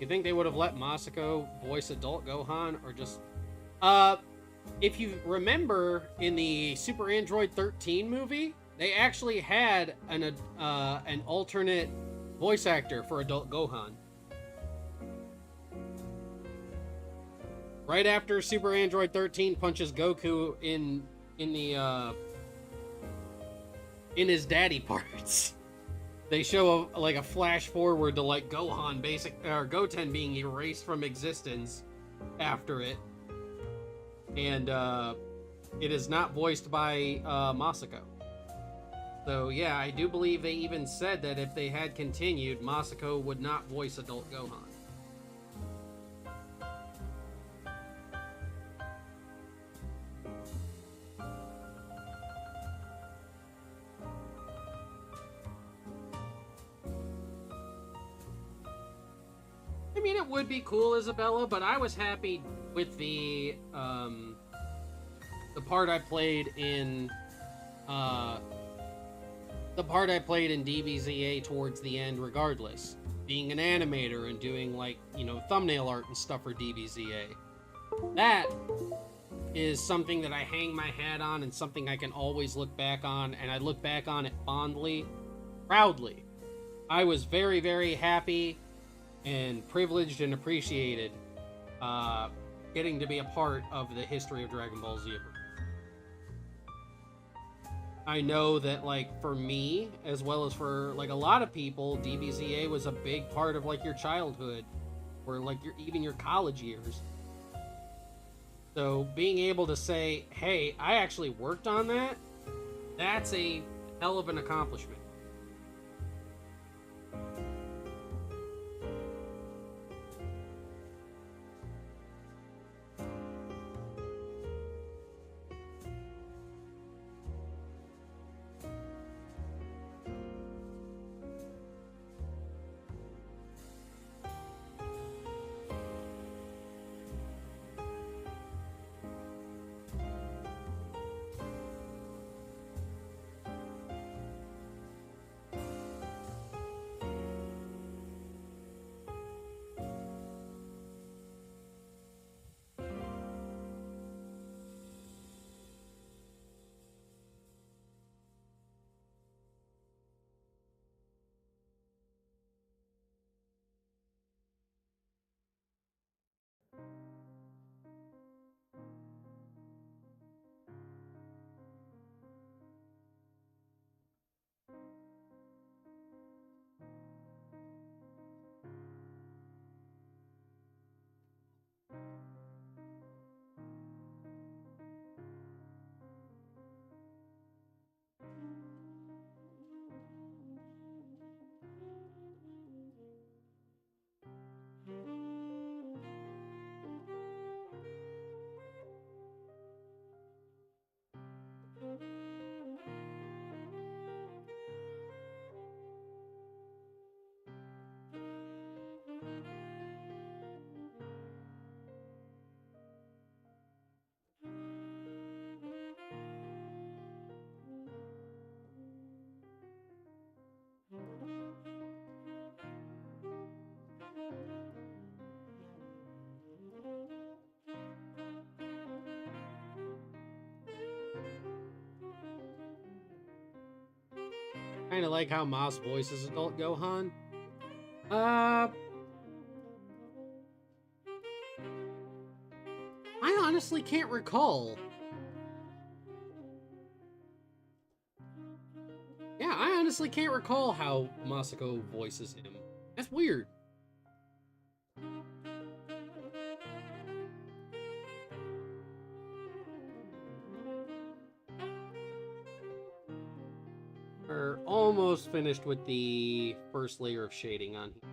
You think they would have let Masako voice adult Gohan, or just... if you remember, in the Super Android 13 movie, they actually had an alternate voice actor for adult Gohan. Right after Super Android 13 punches Goku in his daddy parts. They show a flash forward to like Goten being erased from existence after it, and it is not voiced by Masako. So yeah, I do believe they even said that if they had continued, Masako would not voice adult Gohan. it would be cool, Isabella, but I was happy with the part I played in DBZA towards the end, regardless. Being an animator and doing, like, you know, thumbnail art and stuff for DBZA. That is something that I hang my hat on and something I can always look back on, and I look back on it fondly, proudly. I was very, very happy and privileged and appreciated getting to be a part of the history of Dragon Ball Z. I know that, like, for me, as well as for, like, a lot of people, DBZA was a big part of, like, your childhood, or, like, even your college years. So, being able to say, hey, I actually worked on that, that's a hell of an accomplishment. Kind of like how Moss voices adult Gohan. I honestly can't recall. Yeah, I honestly can't recall how Masako voices him. That's weird. We're almost finished with the first layer of shading on here.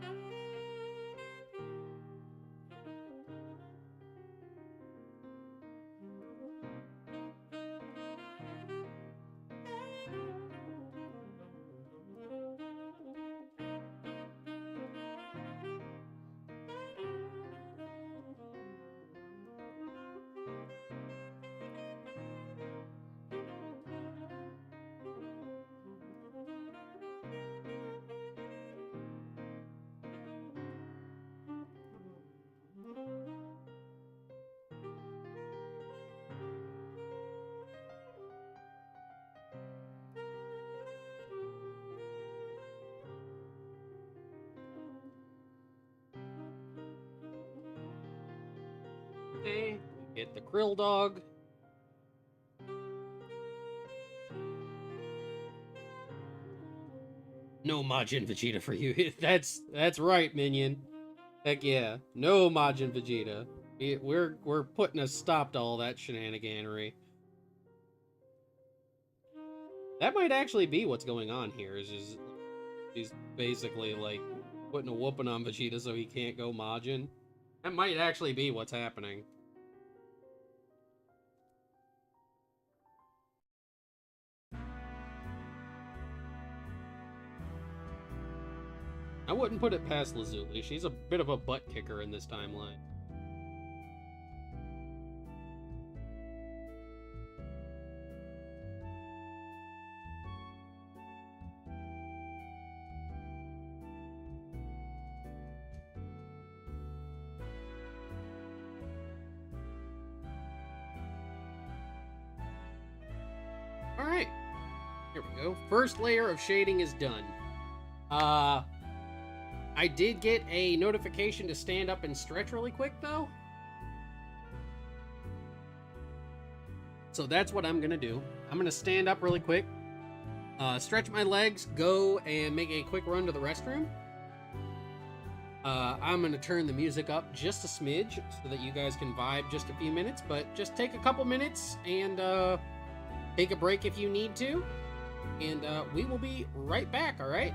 Okay, get the Krill dog. No Majin Vegeta for you. That's right, minion. Heck yeah, no Majin Vegeta. We're putting a stop to all that shenaniganery. That might actually be what's going on here. Is just he's basically like putting a whooping on Vegeta so he can't go Majin. That might actually be what's happening. I wouldn't put it past Lazuli. She's a bit of a butt kicker in this timeline. Alright. Here we go. First layer of shading is done. I did get a notification to stand up and stretch really quick, though. So that's what I'm going to do. I'm going to stand up really quick, stretch my legs, go and make a quick run to the restroom. I'm going to turn the music up just a smidge so that you guys can vibe just a few minutes, but just take a couple minutes and take a break if you need to. And we will be right back, all right?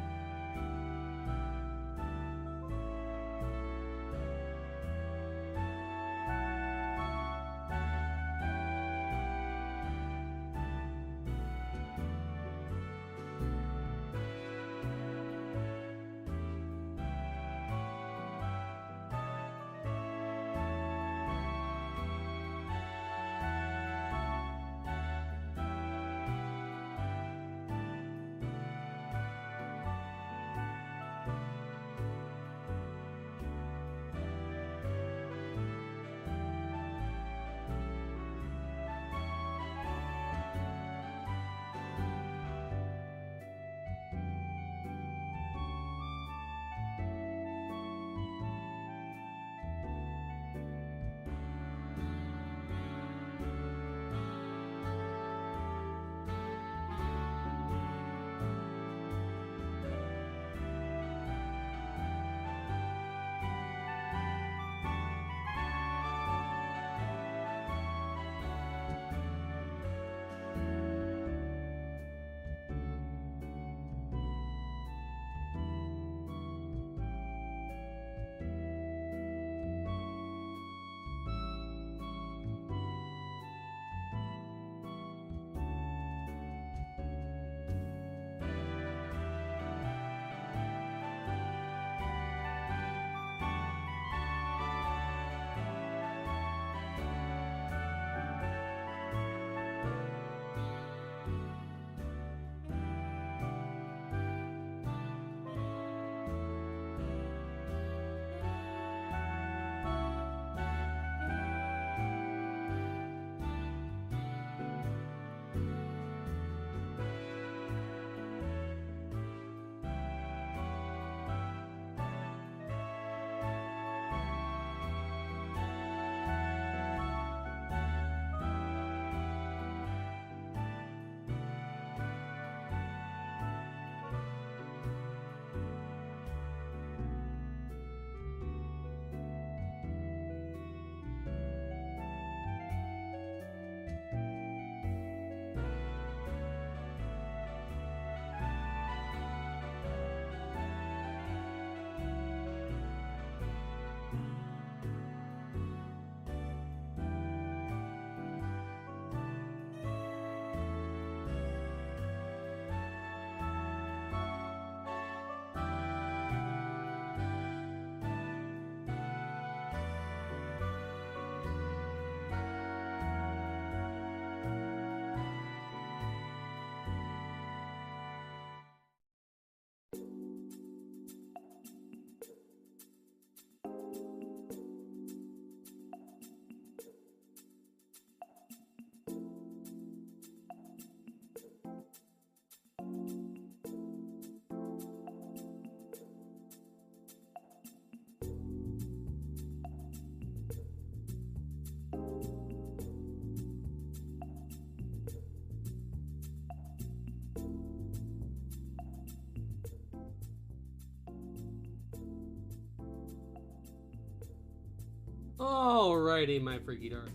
Alrighty, my freaky dark.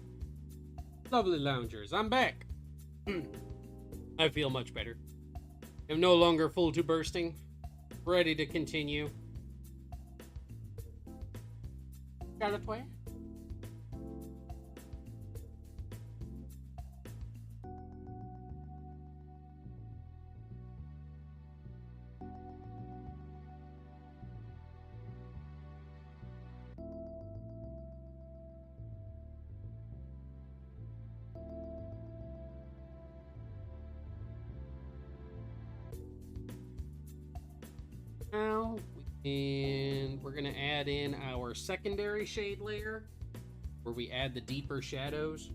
Lovely loungers, I'm back. I feel much better. I'm no longer full to bursting. Ready to continue. Got a toy? Now, and we're gonna add in our secondary shade layer, where we add the deeper shadows.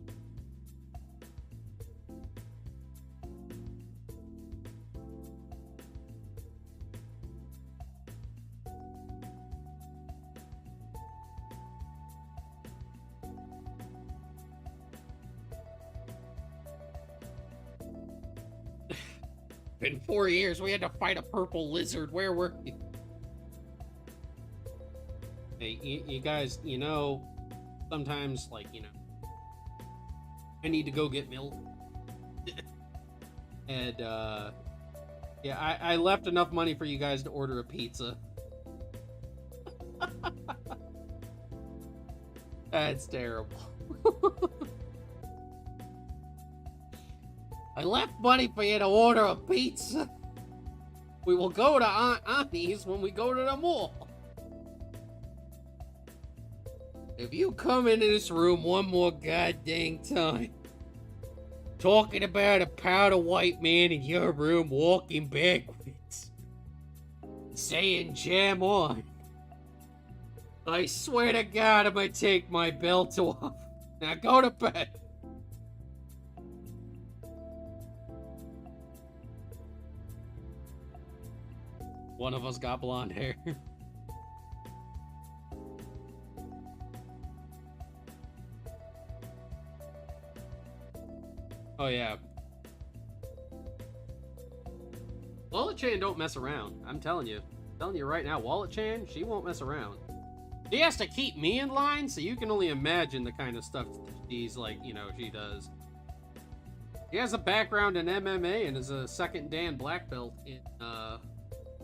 Been 4 years, we had to fight a purple lizard. Where were you? Hey, you guys, you know, sometimes, like, you know, I need to go get milk. And, yeah, I left enough money for you guys to order a pizza. That's terrible. I left money for you to order a pizza. We will go to Aunt Auntie's when we go to the mall. If you come into this room one more goddamn time, talking about a powder white man in your room walking backwards, saying jam on, I swear to God I'm gonna take my belt off. Now go to bed. One of us got blonde hair. Oh yeah. Wallet Chan don't mess around. I'm telling you. Right now, Wallet Chan, she won't mess around. She has to keep me in line, so you can only imagine the kind of stuff she's like, you know, she does. She has a background in MMA and is a second Dan black belt in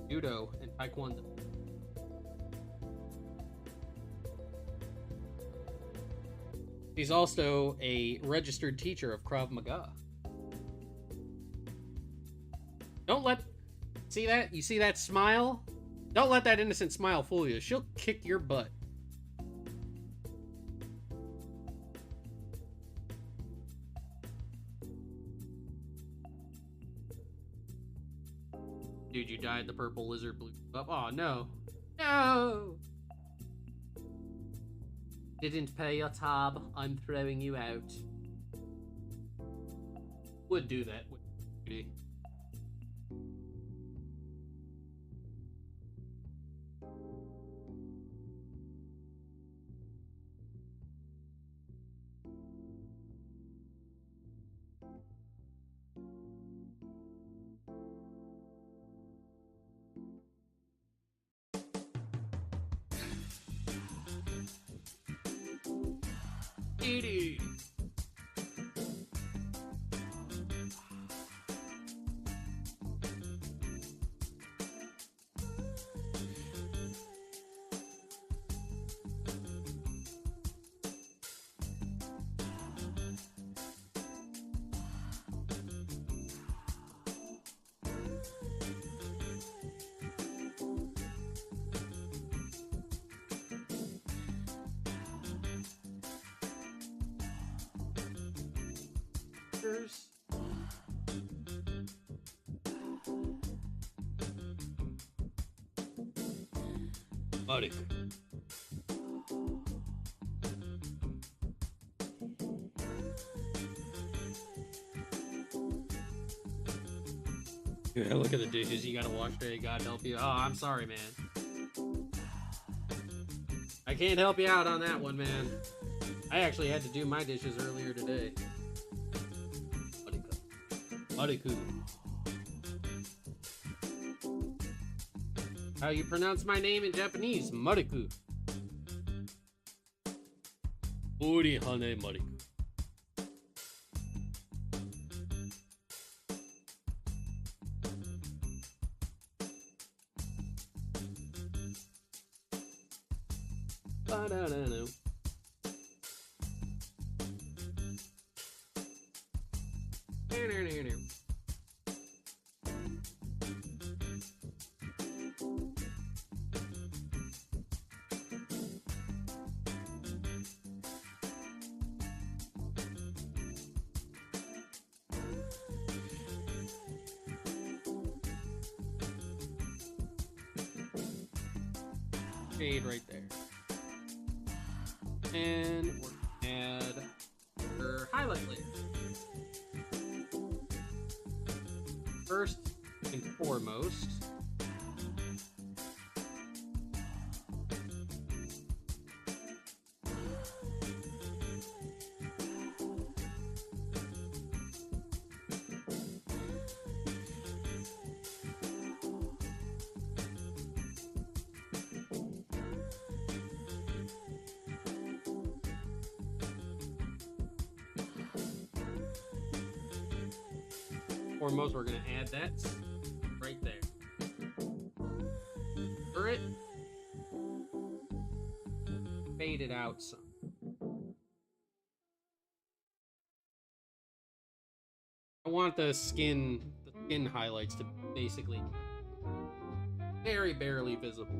Judo and Taekwondo. She's also a registered teacher of Krav Maga. Don't let... See that? You see that smile? Don't let that innocent smile fool you. She'll kick your butt. Dude, you died. The purple lizard blew up. Oh, no. No! Didn't pay your tab. I'm throwing you out. Would do that. Would. Buddy. Yeah, look at the dishes you gotta wash today. God help you. Oh, I'm sorry, man. I can't help you out on that one, man. I actually had to do my dishes earlier today. Mariku. How you pronounce my name in Japanese? Mariku. Ori hane Mariku. Ba-da-da-da. shade right there. And we're gonna add our highlight layer. First and foremost, we're going to add that right there. For it, fade it out some. I want the skin highlights to basically very barely visible.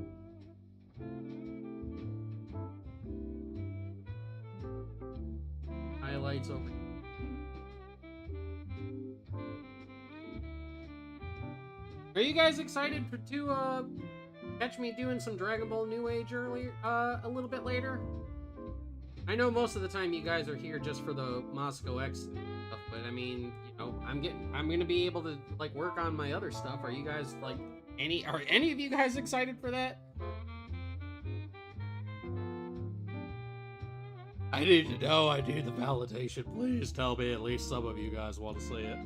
Highlights over. Are you guys excited to catch me doing some Dragon Ball New Age earlier, a little bit later? I know most of the time you guys are here just for the MasakoX stuff, but I mean, you know, I'm gonna be able to like work on my other stuff. Are you guys like are any of you guys excited for that? I need to know. I need the validation. Please tell me at least some of you guys want to see it.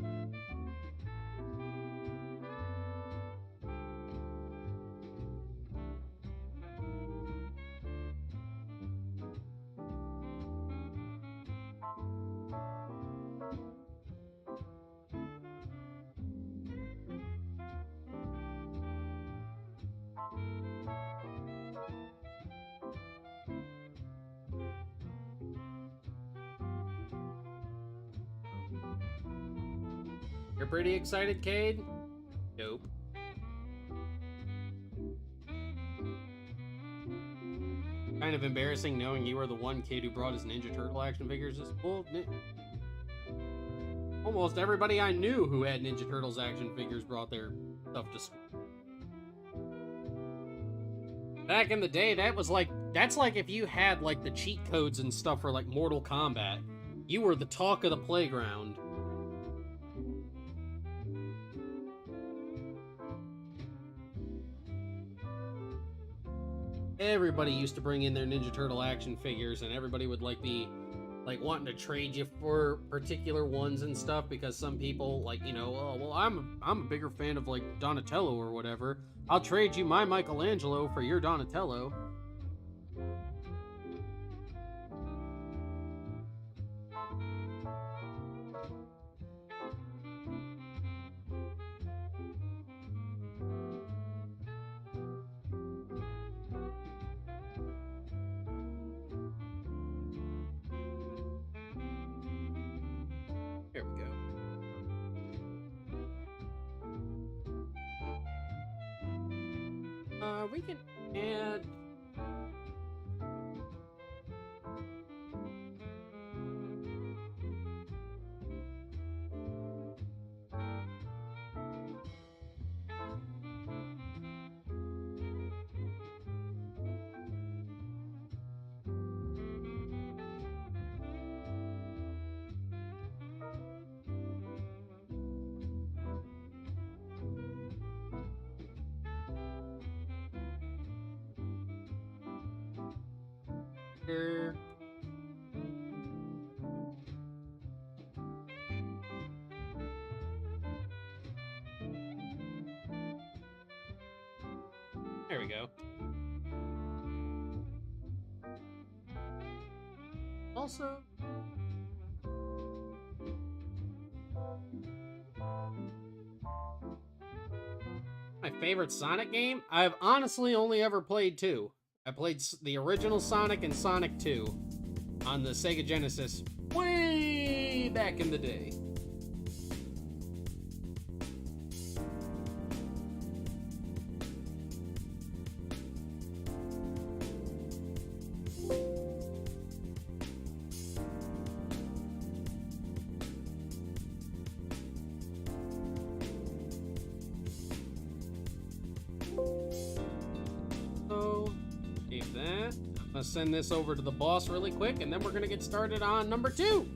You're pretty excited, Cade? Nope. Kind of embarrassing knowing you were the one kid who brought his Ninja Turtle action figures to school. Almost everybody I knew who had Ninja Turtles action figures brought their stuff to school. Back in the day, that's like if you had like the cheat codes and stuff for like Mortal Kombat. You were the talk of the playground. Everybody used to bring in their Ninja Turtle action figures, and everybody would like be like wanting to trade you for particular ones and stuff, because some people like, you know, oh well, I'm a bigger fan of like Donatello or whatever. I'll trade you my Michelangelo for your Donatello. There we go. We can add... Here. There we go. Also, my favorite Sonic game? I've honestly only ever played two. I played the original Sonic and Sonic 2 on the Sega Genesis way back in the day. I'm gonna send this over to the boss really quick, and then we're gonna get started on number 2.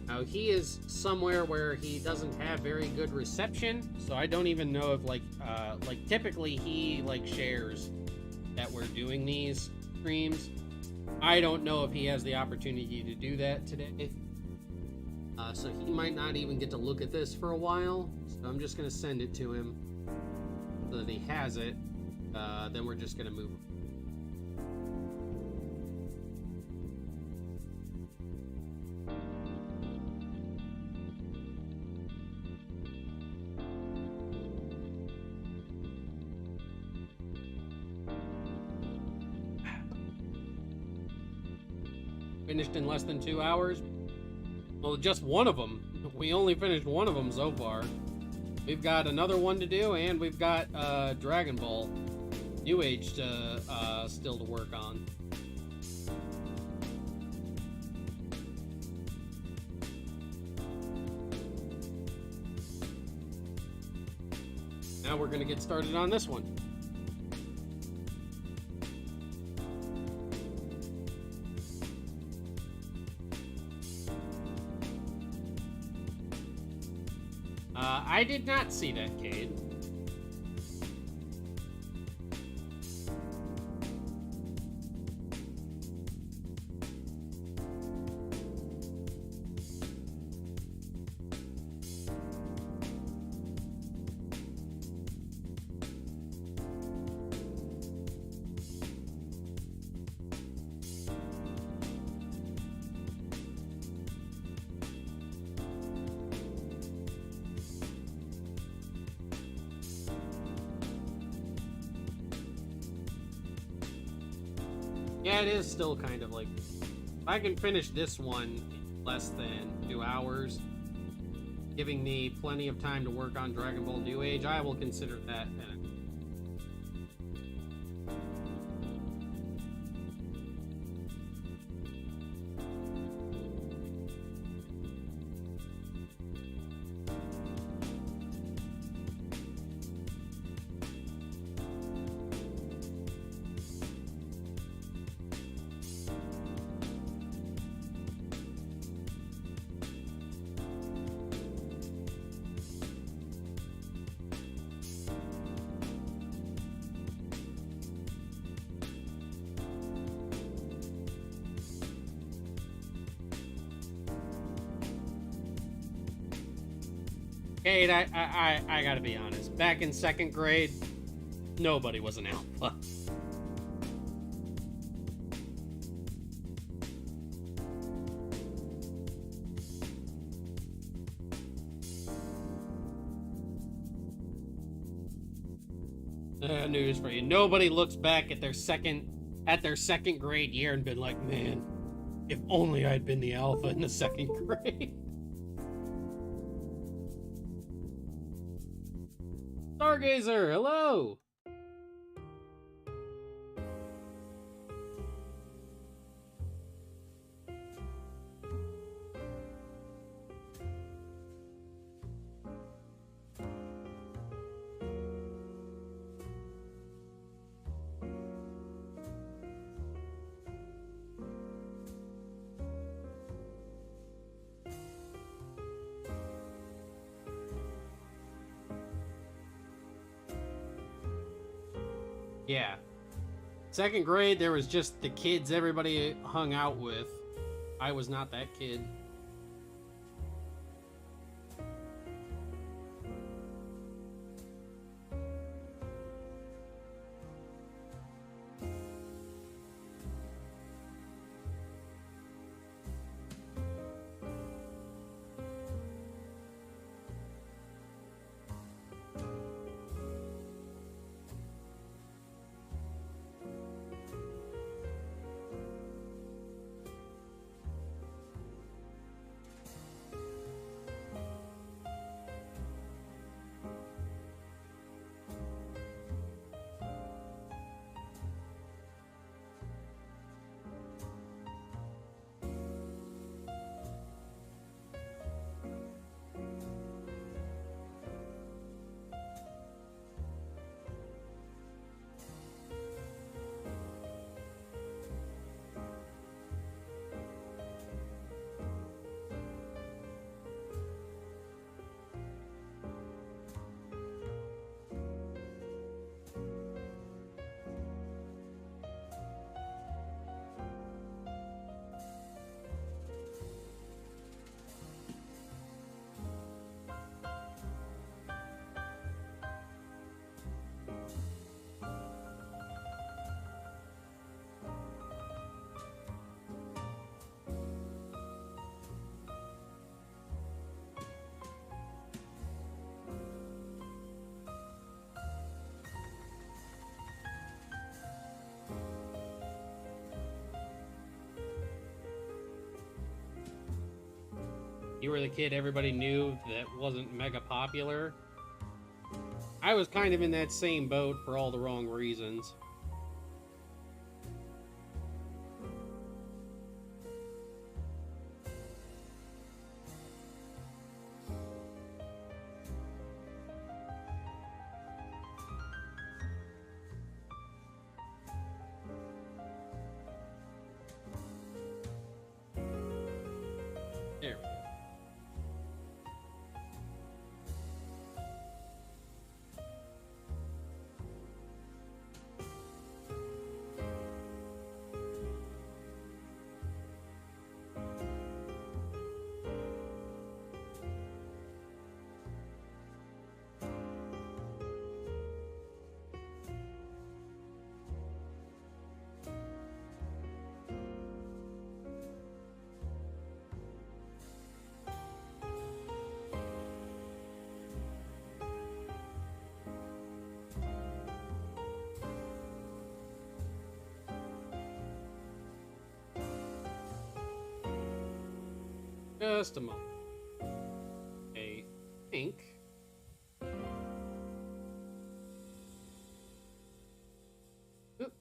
Now, he is somewhere where he doesn't have very good reception, so I don't even know if, like typically he, like, shares that we're doing these streams. I don't know if he has the opportunity to do that today. So he might not even get to look at this for a while, so I'm just going to send it to him so that he has it. Then we're just going to move. Finished in less than 2 hours. Well, just one of them. We only finished one of them so far. We've got another one to do, and we've got Dragon Ball New Age to, still to work on. Now we're going to get started on this one. I did not see that, Cade. Yeah, it is still kind of like, if I can finish this one in less than 2 hours, giving me plenty of time to work on Dragon Ball New Age, I will consider that an Cade, I gotta be honest. Back in 2nd grade, nobody was an alpha. News for you. Nobody looks back at their second grade year and been like, man, if only I'd been the alpha in the 2nd grade. Stargazer, hello! Yeah. 2nd grade, there was just the kids everybody hung out with. I was not that kid. You were the kid everybody knew that wasn't mega popular. I was kind of in that same boat for all the wrong reasons. There we go. Just a moment. I think. Oop.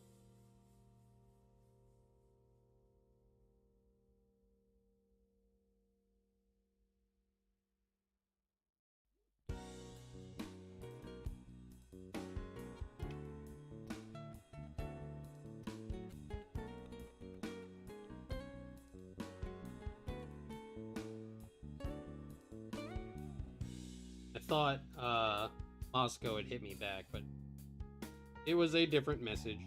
I thought Moscow had hit me back, but it was a different message.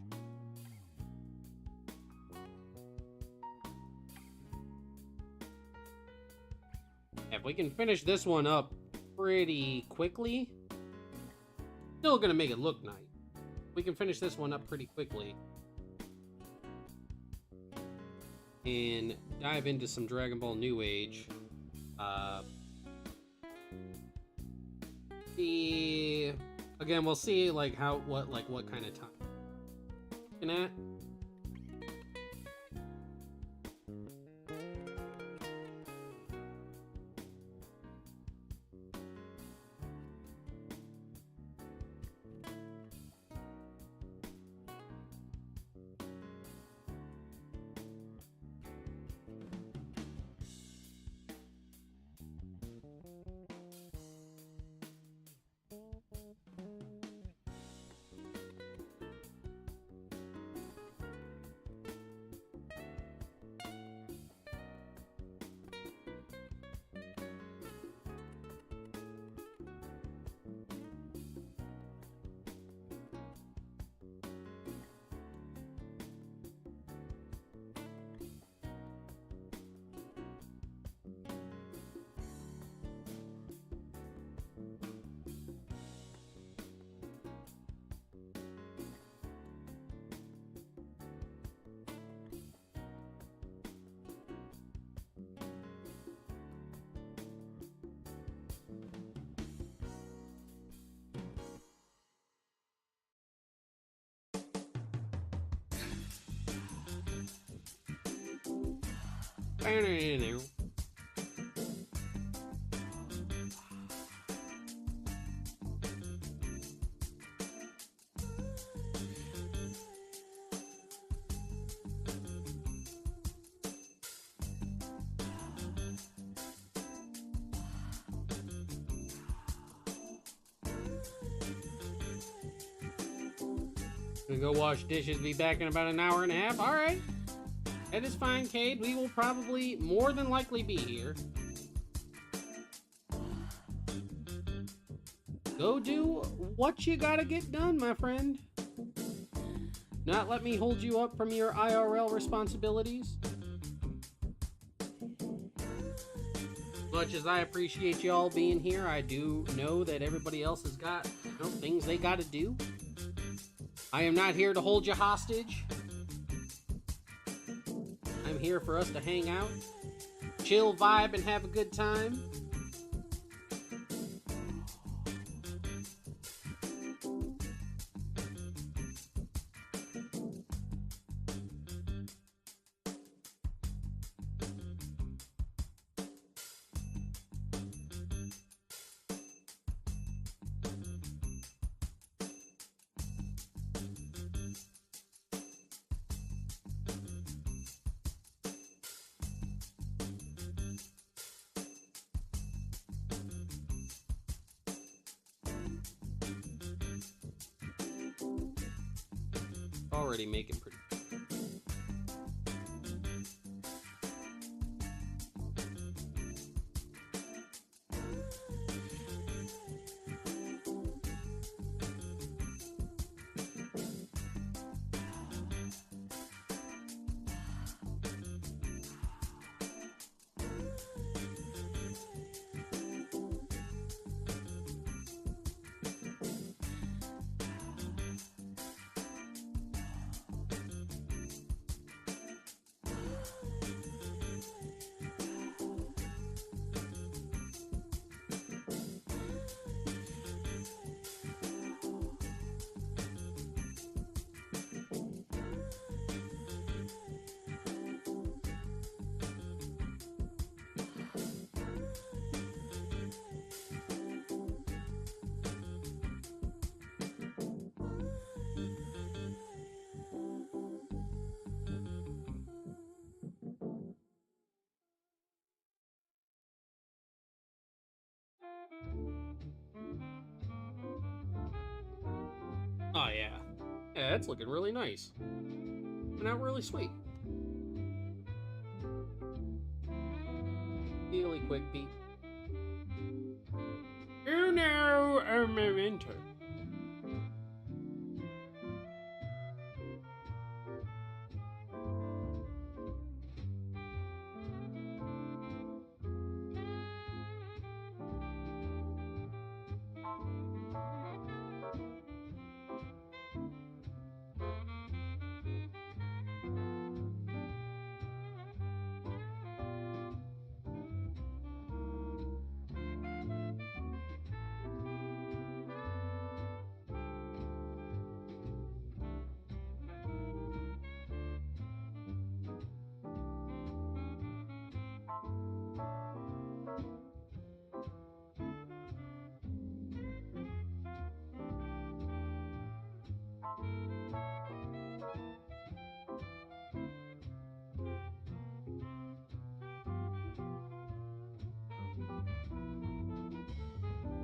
If we can finish this one up pretty quickly, still gonna make it look nice. We can finish this one up pretty quickly and dive into some Dragon Ball New Age. Again, we'll see like what kind of time. Looking at. Gonna go wash dishes, be back in about an hour and a half. All right. That is fine, Cade. We will probably more than likely be here. Go do what you gotta get done, my friend. Not let me hold you up from your IRL responsibilities. Much as I appreciate y'all being here, I do know that everybody else has got, things they gotta do. I am not here to hold you hostage. I'm here for us to hang out, chill, vibe, and have a good time. already making pretty. Oh yeah, yeah, that's looking really nice. And out really sweet. Really quick beat. Oh no, a memento.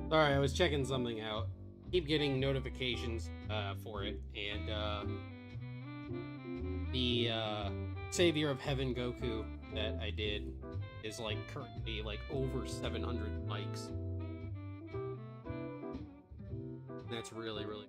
Sorry, I was checking something out. Keep getting notifications for it, and the Savior of Heaven Goku that I did is like currently like over 700 likes. That's really, really.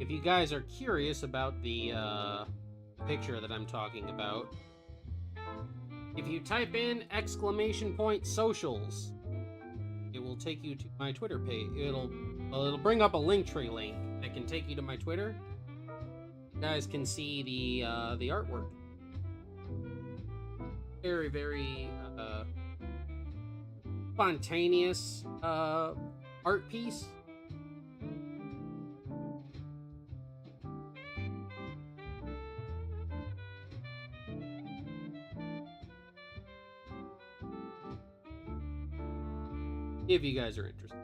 If you guys are curious about the picture that I'm talking about, if you type in !socials, it will take you to my Twitter page. It'll bring up a Linktree link that can take you to my Twitter. You guys can see the artwork. Very, very spontaneous art piece. If you guys are interested.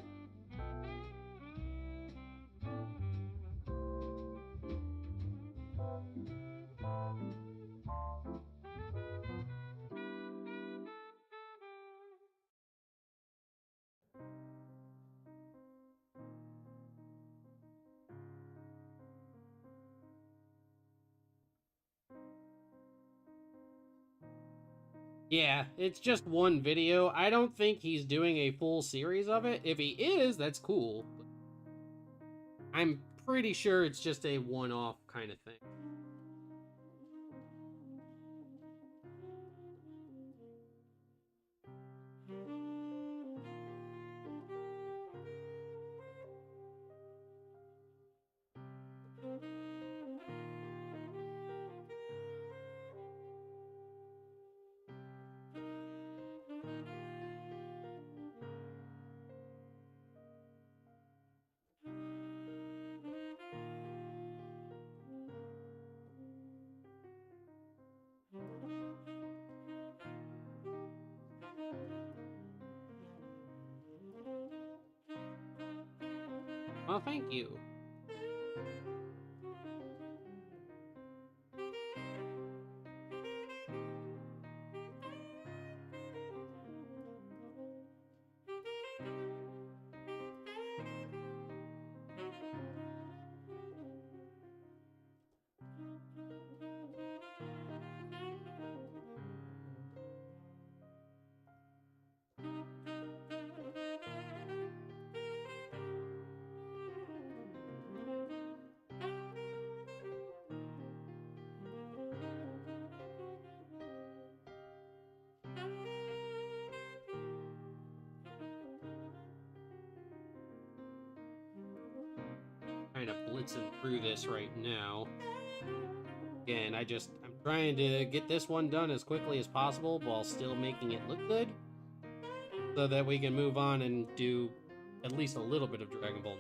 Yeah, it's just one video. I don't think he's doing a full series of it. If he is, that's cool. I'm pretty sure it's just a one-off kind of thing. Well, thank you. Kind of blitzing through this right now. Again, I'm trying to get this one done as quickly as possible while still making it look good, so that we can move on and do at least a little bit of Dragon Ball.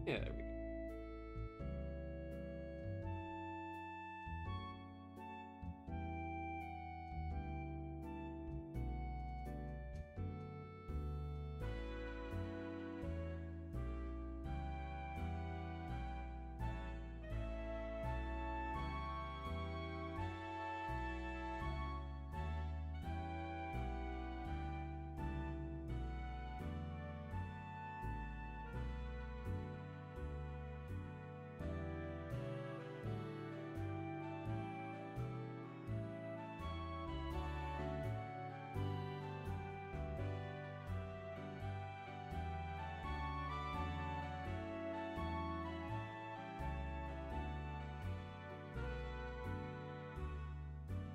Yeah, there we go.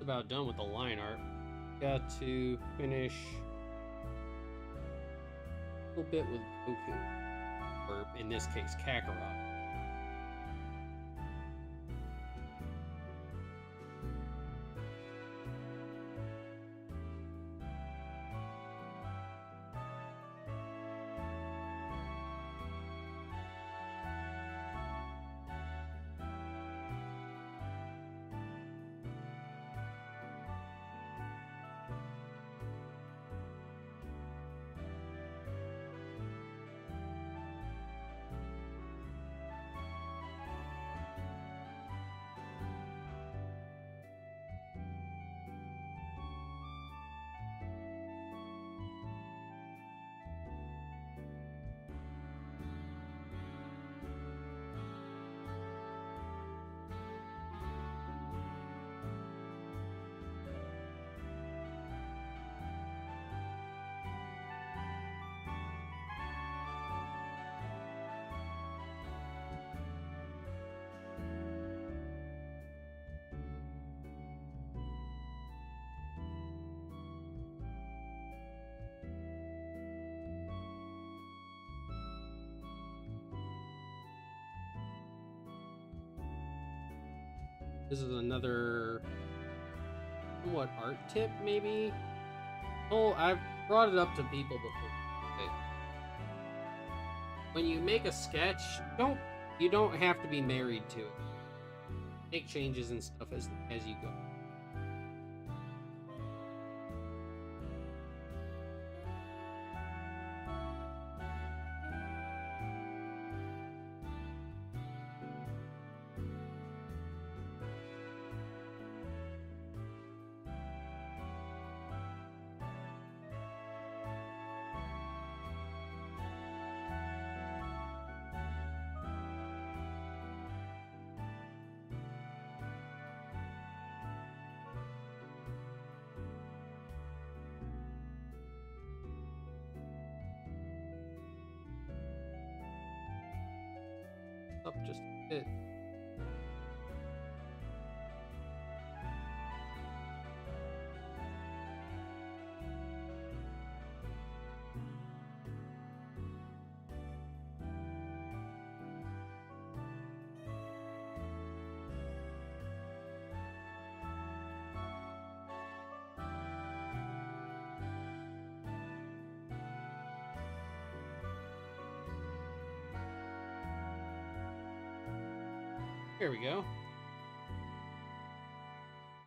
About done with the line art. Got to finish a little bit with Goku, or in this case, Kakarot. This is another somewhat art tip, maybe? Oh, I've brought it up to people before. Okay. When you make a sketch, you don't have to be married to it. Make changes and stuff as you go. Up just a bit. There we go.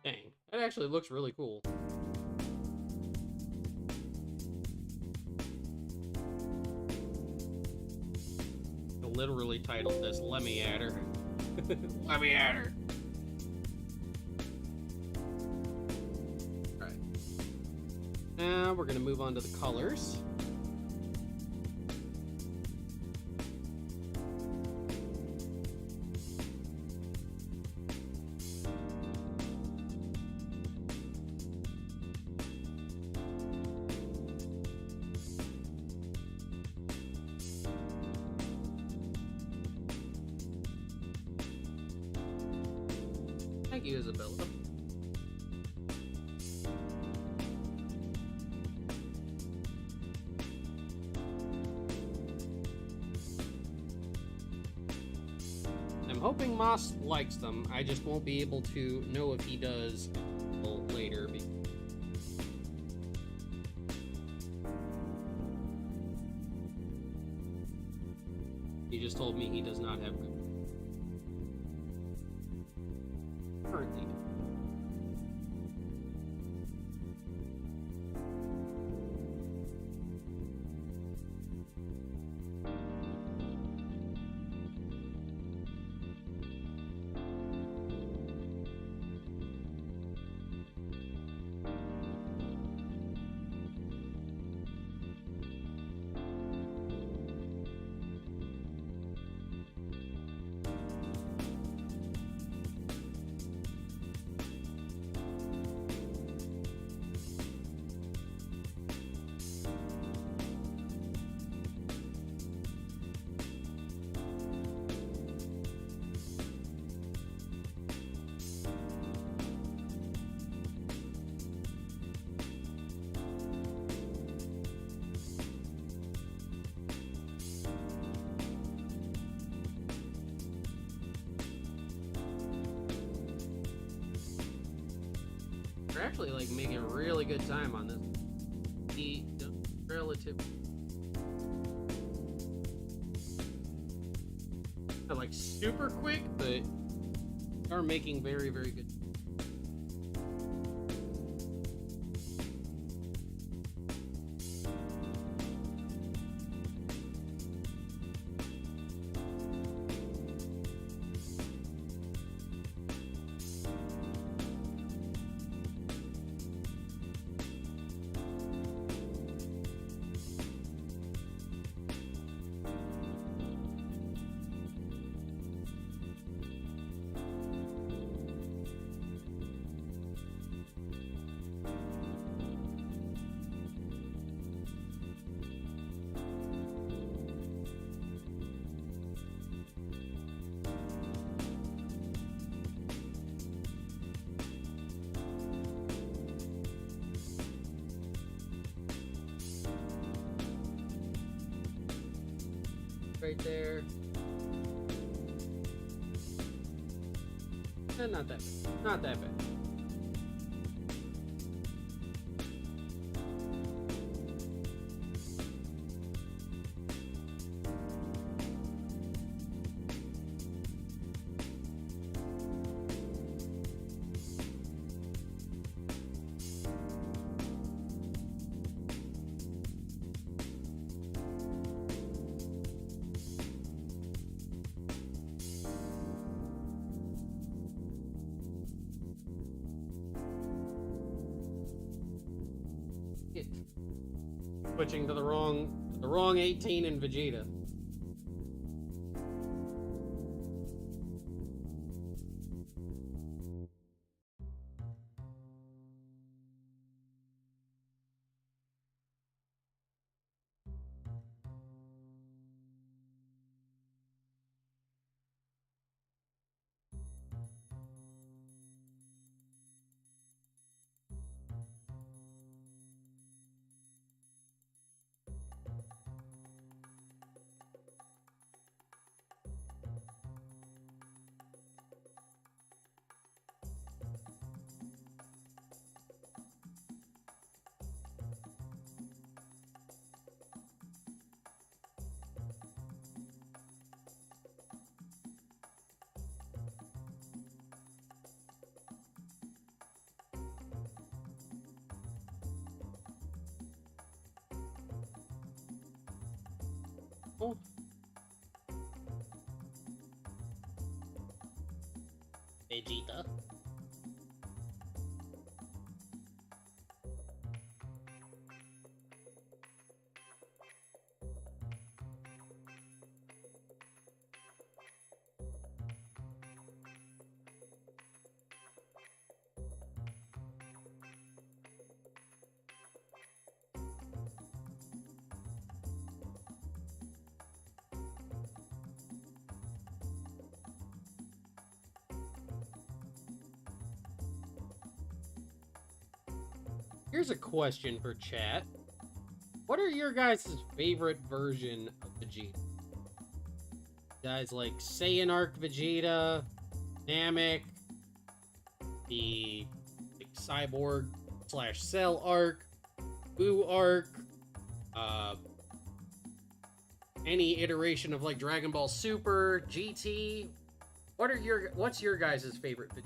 Dang, that actually looks really cool. I literally titled this "Lemmy Adder." Lemmy Adder. All right. Now we're gonna move on to the colors. Thank you, Isabella. I'm hoping Moss likes them. I just won't be able to know if he does until later. He just told me he does not have good currently. We're actually like making really good time on this. The relative, not like super quick, but are making very, very good. Right there. Not that bad. Not that bad. Switching to the wrong 18 in Vegeta. Oh. Vegeta. Here's a question for chat. What are your guys' favorite version of Vegeta? Guys like Saiyan Arc Vegeta, Namek, the Cyborg / Cell Arc, Buu Arc, any iteration of like Dragon Ball Super, GT. What's your guys' favorite Vegeta?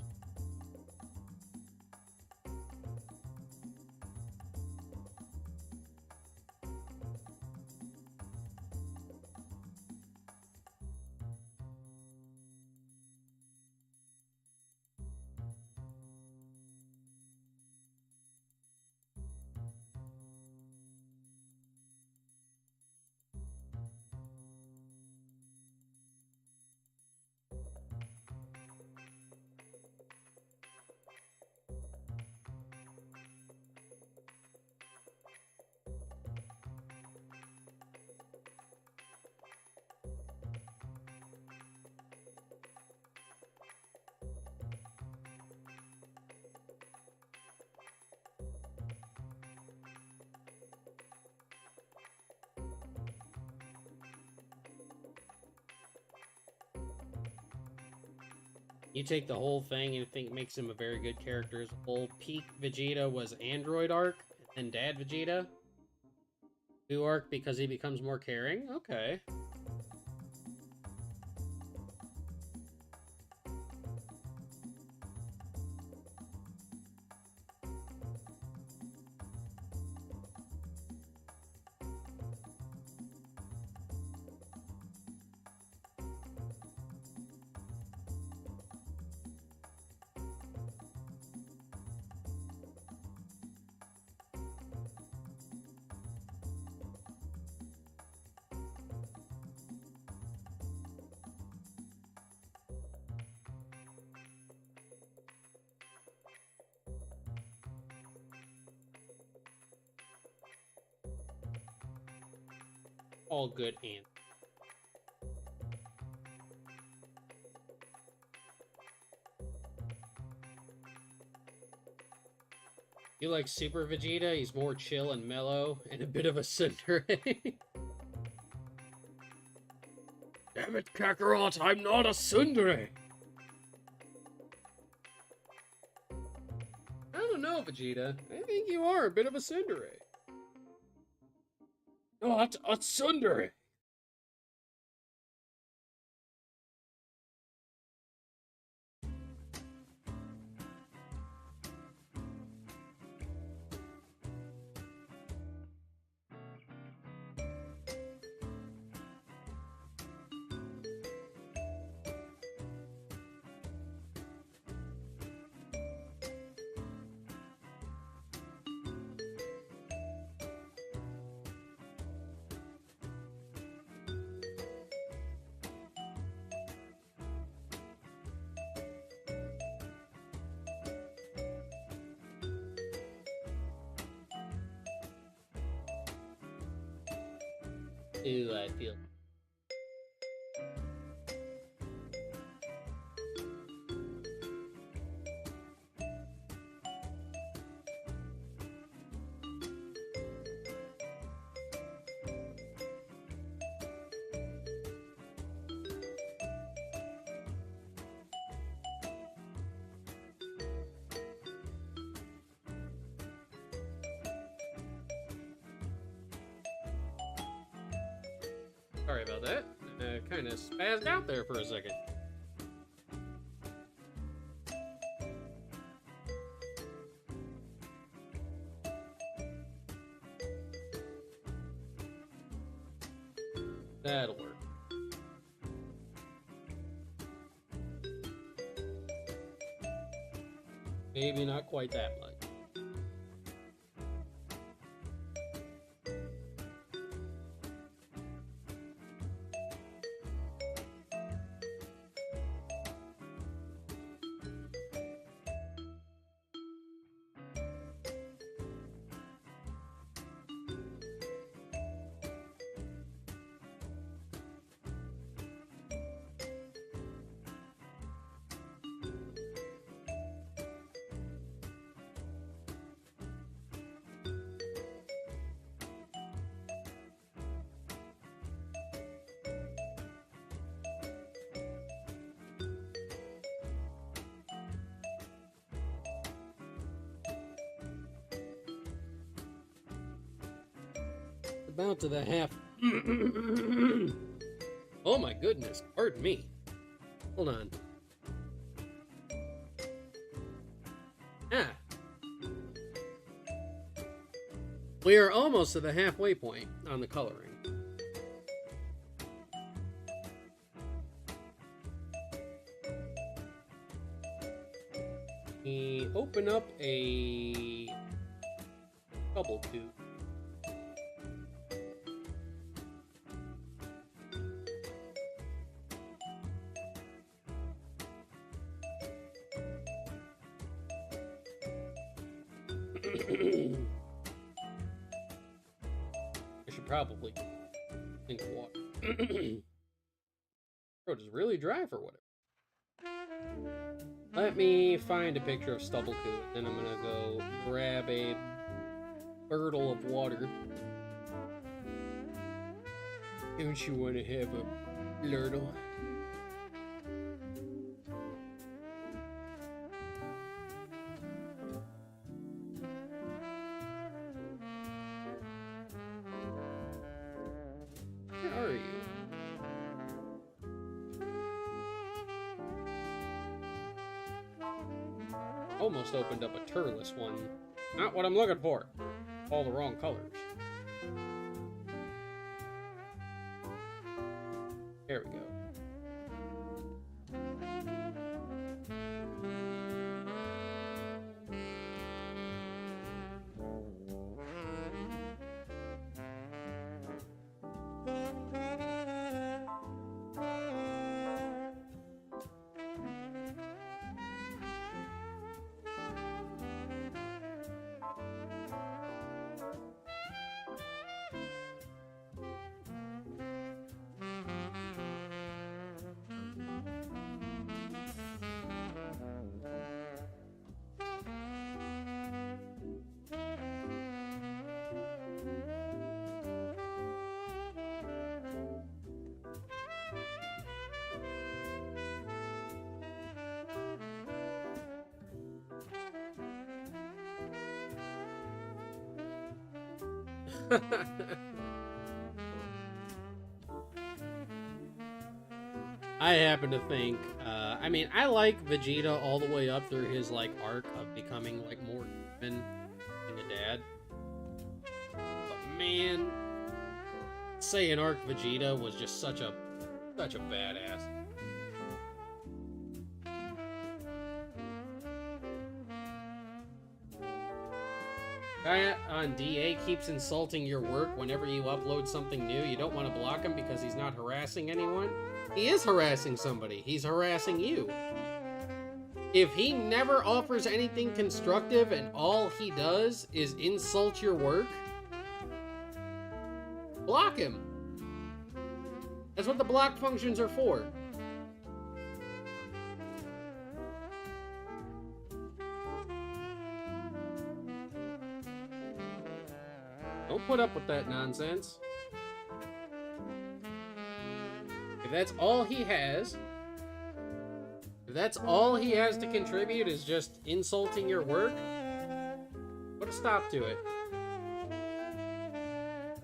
You take the whole thing and think it makes him a very good character as a whole. Peak Vegeta was Android Arc, and Dad Vegeta. Buu Arc because he becomes more caring? Okay. All good and you like Super Vegeta? He's more chill and mellow and a bit of a tsundere. Damn it, Kakarot, I'm not a tsundere! don't know, Vegeta. I think you are a bit of a tsundere. Not a tsundere. Ooh, I feel. Sorry about that. Kind of spazzed out there for a second. That'll work. Maybe not quite that much. About to the half. Oh my goodness, pardon me. Hold on. Ah. We are almost to the halfway point on the coloring. We open up a bubble tube. I should probably think of water. Throat is really dry for whatever. Let me find a picture of Stubblecoot, then I'm gonna go grab a birtle of water. Don't you want to have a blurtle? Where are you? Almost opened up a turless one. Not what I'm looking for. All the wrong colors. There we go. I happen to think, I mean, I like Vegeta all the way up through his, like, arc of becoming, like, more human, being a dad. But, man, saying Arc Vegeta was just such a badass. Guy on DA keeps insulting your work whenever you upload something new. You don't want to block him because he's not harassing anyone. He is harassing somebody. He's harassing you. If he never offers anything constructive and all he does is insult your work, block him. That's what the block functions are for. Don't put up with that nonsense. If that's all he has, if that's all he has to contribute is just insulting your work, put a stop to it.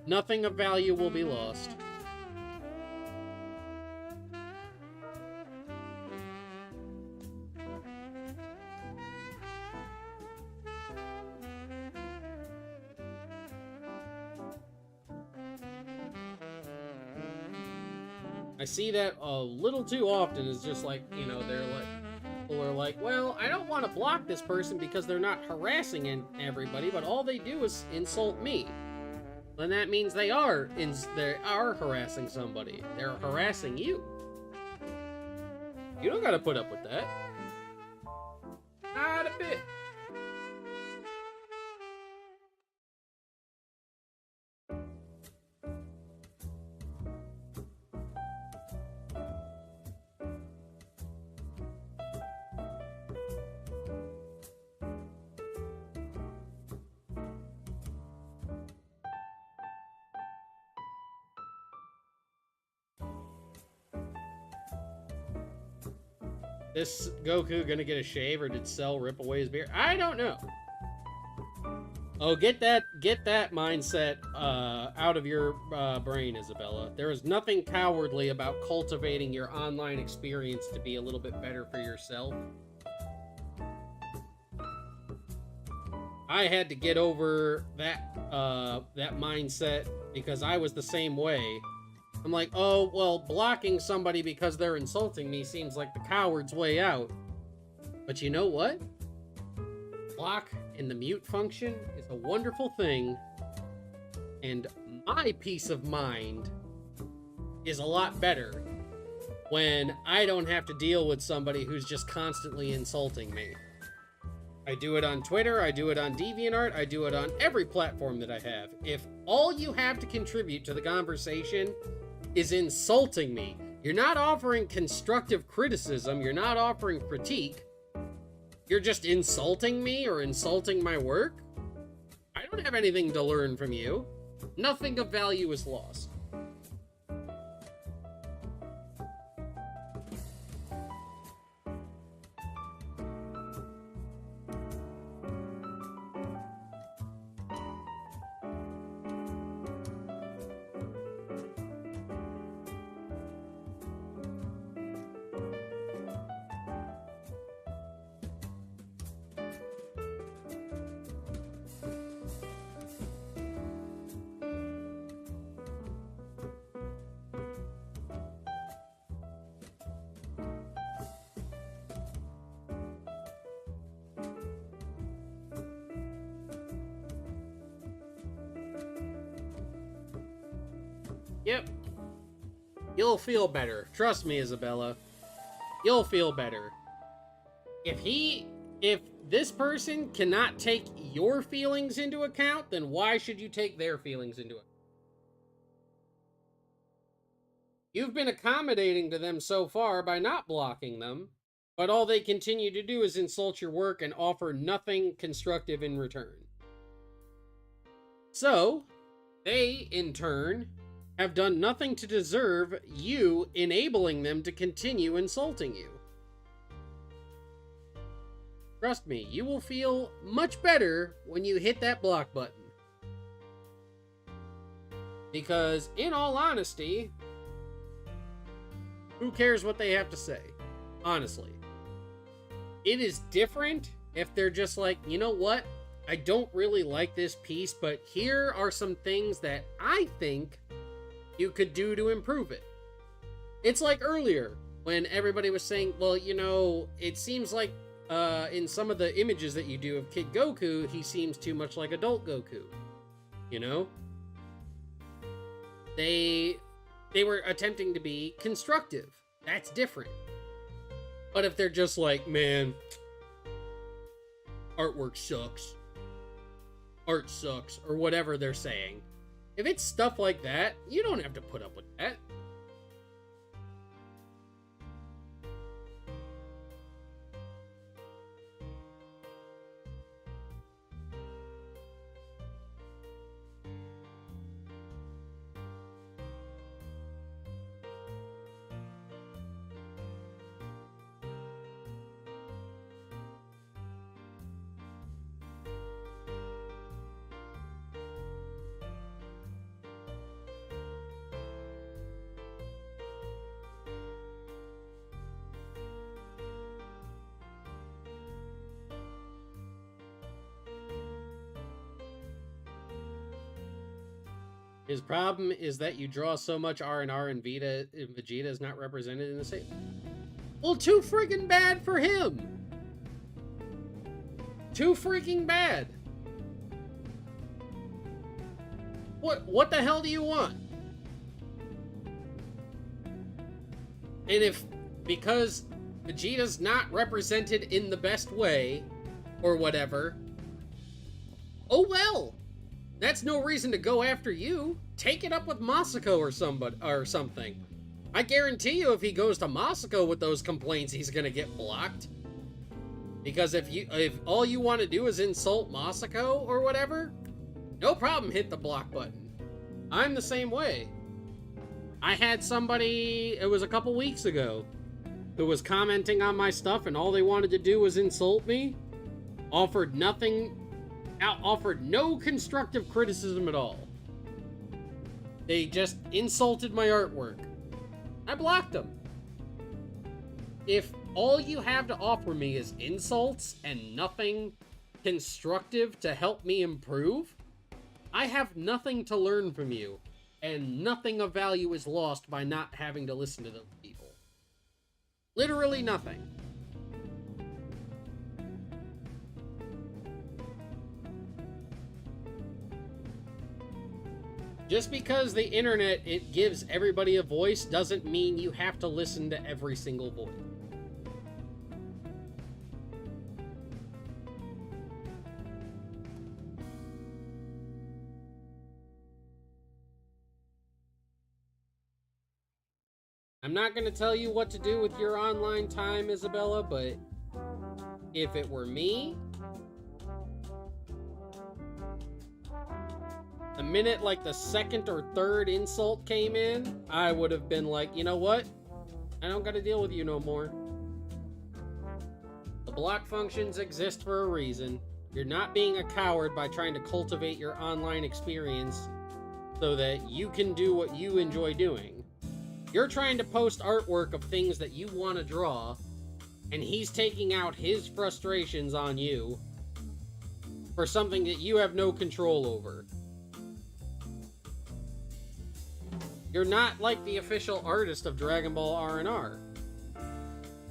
Nothing of value will be lost. I see that a little too often. Is just like, you know, they're like, people are like, well, I don't want to block this person because they're not harassing everybody, but all they do is insult me. Then that means they are harassing somebody. They're harassing you. You don't gotta put up with that. Not a bit. This Goku gonna get a shave, or did Cell rip away his beard? I don't know. Oh, get that mindset out of your brain, Isabella. There is nothing cowardly about cultivating your online experience to be a little bit better for yourself. I had to get over that that mindset because I was the same way. I'm like, oh, well, blocking somebody because they're insulting me seems like the coward's way out. But you know what? Block in the mute function is a wonderful thing. And my peace of mind is a lot better when I don't have to deal with somebody who's just constantly insulting me. I do it on Twitter, I do it on DeviantArt, I do it on every platform that I have. If all you have to contribute to the conversation is insulting me, you're not offering constructive criticism, you're not offering critique, you're just insulting me or insulting my work, I don't have anything to learn from you. Nothing of value is lost. Yep. You'll feel better. Trust me, Isabella. You'll feel better. If this person cannot take your feelings into account, then why should you take their feelings into account? You've been accommodating to them so far by not blocking them, but all they continue to do is insult your work and offer nothing constructive in return. So, they, in turn, have done nothing to deserve you enabling them to continue insulting you. Trust me, you will feel much better when you hit that block button. Because, in all honesty, who cares what they have to say? Honestly. It is different if they're just like, you know what? I don't really like this piece, but here are some things that I think you could do to improve it. It's like earlier when everybody was saying, well, you know, it seems like in some of the images that you do of Kid Goku, he seems too much like adult Goku. You know? They were attempting to be constructive. That's different. But if they're just like, man, artwork sucks. Art sucks, or whatever they're saying. If it's stuff like that, you don't have to put up with that. His problem is that you draw so much R&R and Vegeta is not represented in the same. Well, too freaking bad for him. Too freaking bad. What the hell do you want? And if, because Vegeta's not represented in the best way, or whatever, oh well. That's no reason to go after you. Take it up with Masako or somebody or something. I guarantee you if he goes to Masako with those complaints, he's gonna get blocked. Because if all you want to do is insult Masako or whatever, no problem, hit the block button. I'm the same way. I had somebody, it was a couple weeks ago, who was commenting on my stuff and all they wanted to do was insult me. Offered no constructive criticism at all. They just insulted my artwork. I blocked them. If all you have to offer me is insults and nothing constructive to help me improve, I have nothing to learn from you, and nothing of value is lost by not having to listen to those people. Literally nothing. Just because the internet, it gives everybody a voice doesn't mean you have to listen to every single voice. I'm not going to tell you what to do with your online time, Isabella, but if it were me, the minute, like, the second or third insult came in, I would have been like, you know what? I don't gotta deal with you no more. The block functions exist for a reason. You're not being a coward by trying to cultivate your online experience so that you can do what you enjoy doing. You're trying to post artwork of things that you want to draw, and he's taking out his frustrations on you for something that you have no control over. You're not like the official artist of Dragon Ball R&R.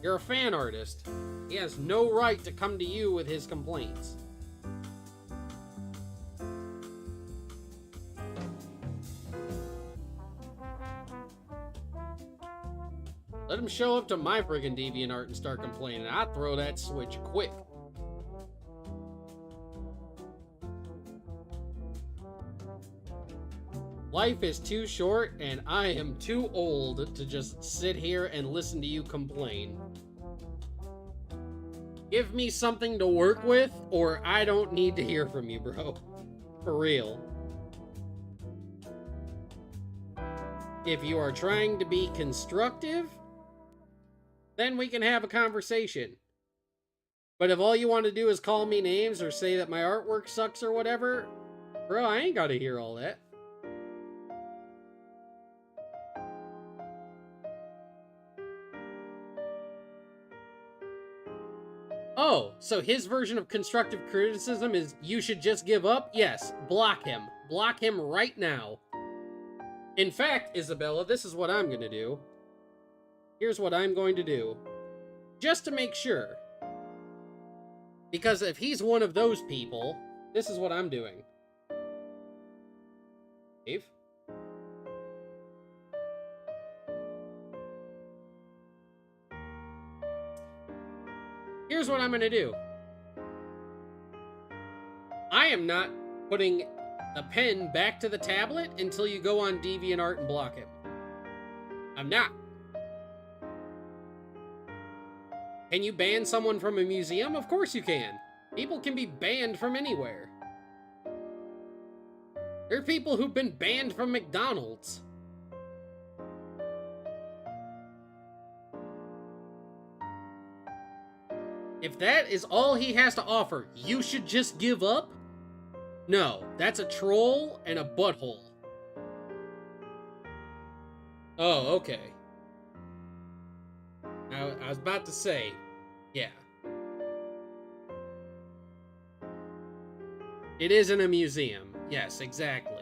You're a fan artist. He has no right to come to you with his complaints. Let him show up to my friggin' DeviantArt and start complaining. I'd throw that switch quick. Life is too short, and I am too old to just sit here and listen to you complain. Give me something to work with, or I don't need to hear from you, bro. For real. If you are trying to be constructive, then we can have a conversation. But if all you want to do is call me names or say that my artwork sucks or whatever, bro, I ain't gotta hear all that. Oh, so his version of constructive criticism is you should just give up? Yes, block him. Block him right now. In fact, Isabella, this is what I'm going to do. Here's what I'm going to do. Just to make sure. Because if he's one of those people, this is what I'm doing. Dave? Here's what I'm going to do. I am not putting the pen back to the tablet until you go on DeviantArt and block him. I'm not. Can you ban someone from a museum? Of course you can. People can be banned from anywhere. There are people who've been banned from McDonald's. If that is all he has to offer, you should just give up? No, that's a troll and a butthole. Oh, okay. I was about to say, yeah. It isn't a museum. Yes, exactly.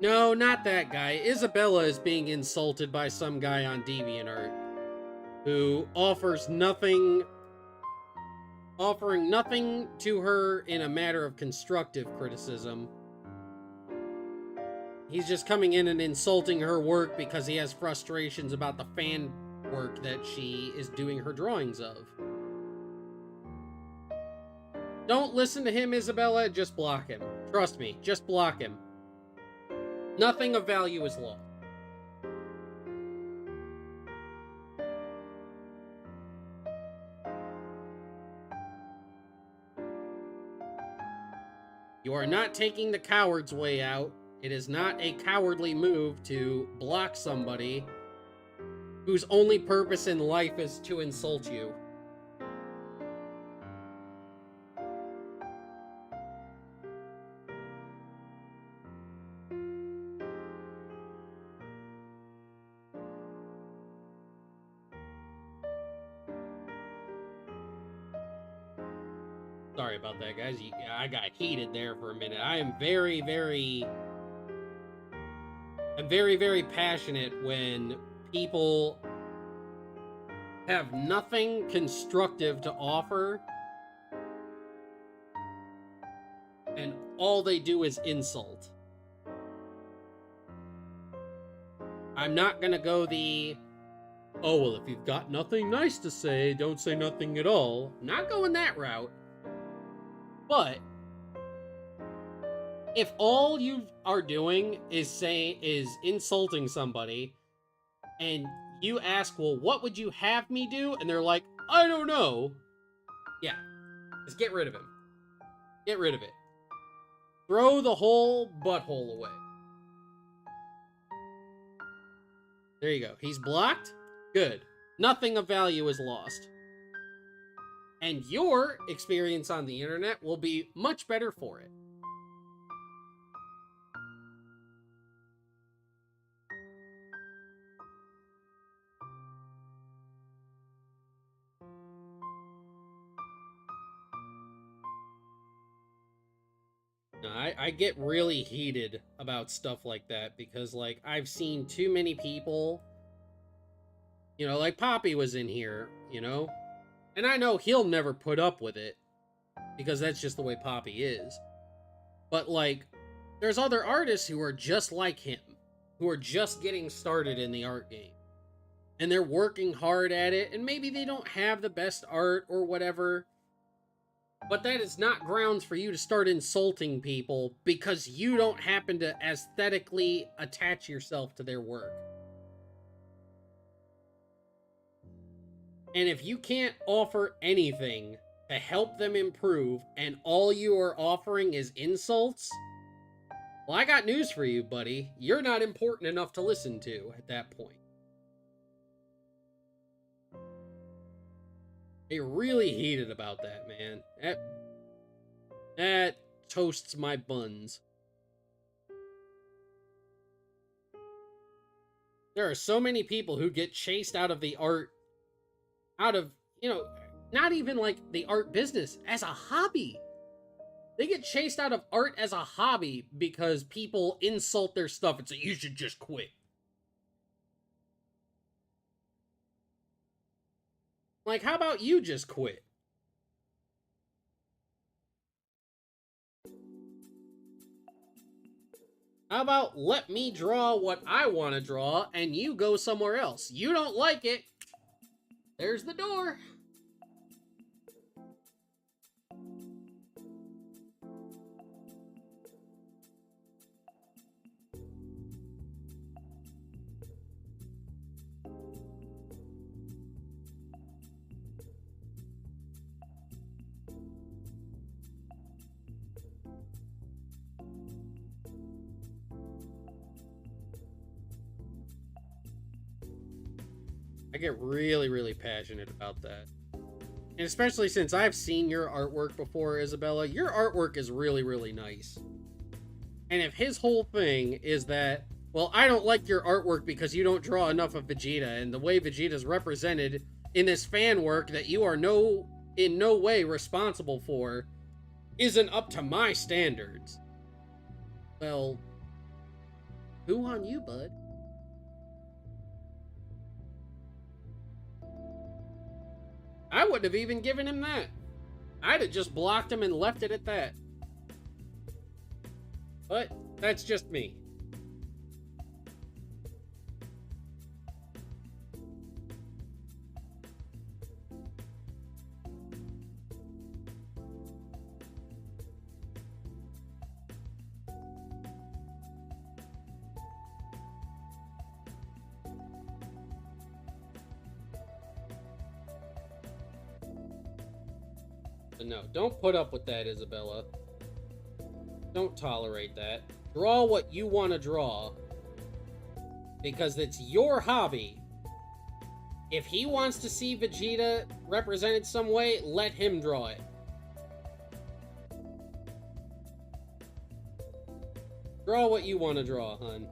No, not that guy. Isabella is being insulted by some guy on DeviantArt who offering nothing to her in a matter of constructive criticism. He's just coming in and insulting her work because he has frustrations about the fan work that she is doing her drawings of. Don't listen to him, Isabella. Just block him. Trust me, just block him. Nothing of value is lost. You are not taking the coward's way out. It is not a cowardly move to block somebody whose only purpose in life is to insult you. Sorry about that, guys. I got heated there for a minute. I am very, very passionate when people have nothing constructive to offer and all they do is insult. I'm not gonna go the, oh, well, if you've got nothing nice to say, don't say nothing at all. I'm not going that route. But if all you are doing is insulting somebody, and you ask, well, what would you have me do? And they're like, I don't know. Yeah, just get rid of him. Get rid of it. Throw the whole butthole away. There you go. He's blocked? Good. Nothing of value is lost. And your experience on the internet will be much better for it. I get really heated about stuff like that because, like, I've seen too many people, you know, like Poppy was in here, you know, and I know he'll never put up with it because that's just the way Poppy is. But, like, there's other artists who are just like him, who are just getting started in the art game, and they're working hard at it, and maybe they don't have the best art or whatever. But that is not grounds for you to start insulting people because you don't happen to aesthetically attach yourself to their work. And if you can't offer anything to help them improve and all you are offering is insults, well, I got news for you, buddy. You're not important enough to listen to at that point. They really heated about that, man. That toasts my buns. There are so many people who get chased out of the art, out of, you know, not even like the art business, as a hobby. They get chased out of art as a hobby because people insult their stuff and say, you should just quit. Like, how about you just quit? How about let me draw what I want to draw and you go somewhere else? You don't like it. There's the door. I get really, really passionate about that. And especially since I've seen your artwork before, Isabella, your artwork is really, really nice. And if his whole thing is that, well, I don't like your artwork because you don't draw enough of Vegeta, and the way Vegeta's represented in this fan work that you are in no way responsible for isn't up to my standards. Well, who on you, bud? I wouldn't have even given him that. I'd have just blocked him and left it at that. But that's just me. But no, don't put up with that, Isabella. Don't tolerate that. Draw what you want to draw. Because it's your hobby. If he wants to see Vegeta represented some way, let him draw it. Draw what you want to draw, hun.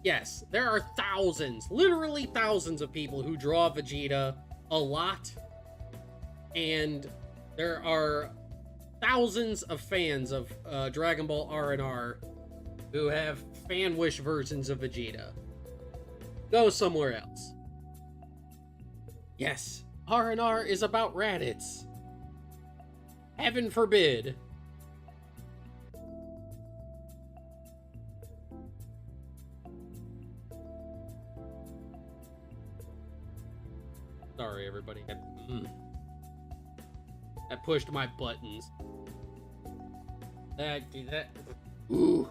Yes, there are thousands, literally thousands of people who draw Vegeta a lot. And there are thousands of fans of Dragon Ball R&R who have fan wish versions of Vegeta. Go somewhere else. Yes, R&R is about Raditz. Heaven forbid. Sorry, everybody. I pushed my buttons. That. Ooh.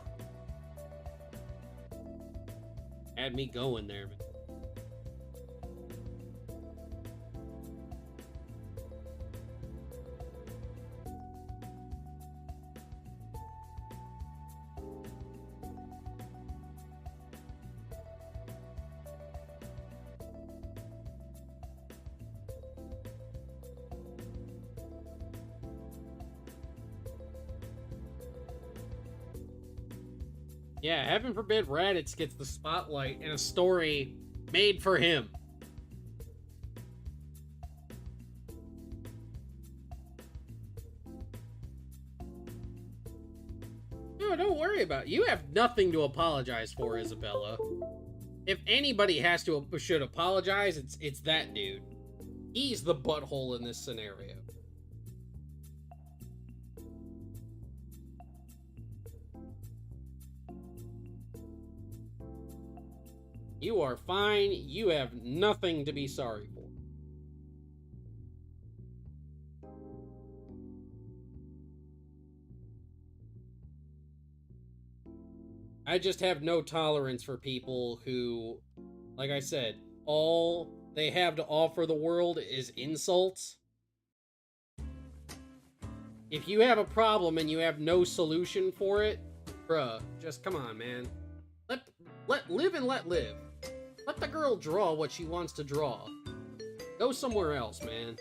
Had me going there, man. Yeah, heaven forbid Raditz gets the spotlight in a story made for him. No, don't worry about it. You have nothing to apologize for, Isabella. If anybody should apologize, it's that dude. He's the butthole in this scenario. You are fine. You have nothing to be sorry for. I just have no tolerance for people who, like I said, all they have to offer the world is insults. If you have a problem and you have no solution for it, bruh, just come on, man. Let live and let live. Let the girl draw what she wants to draw. Go somewhere else, man.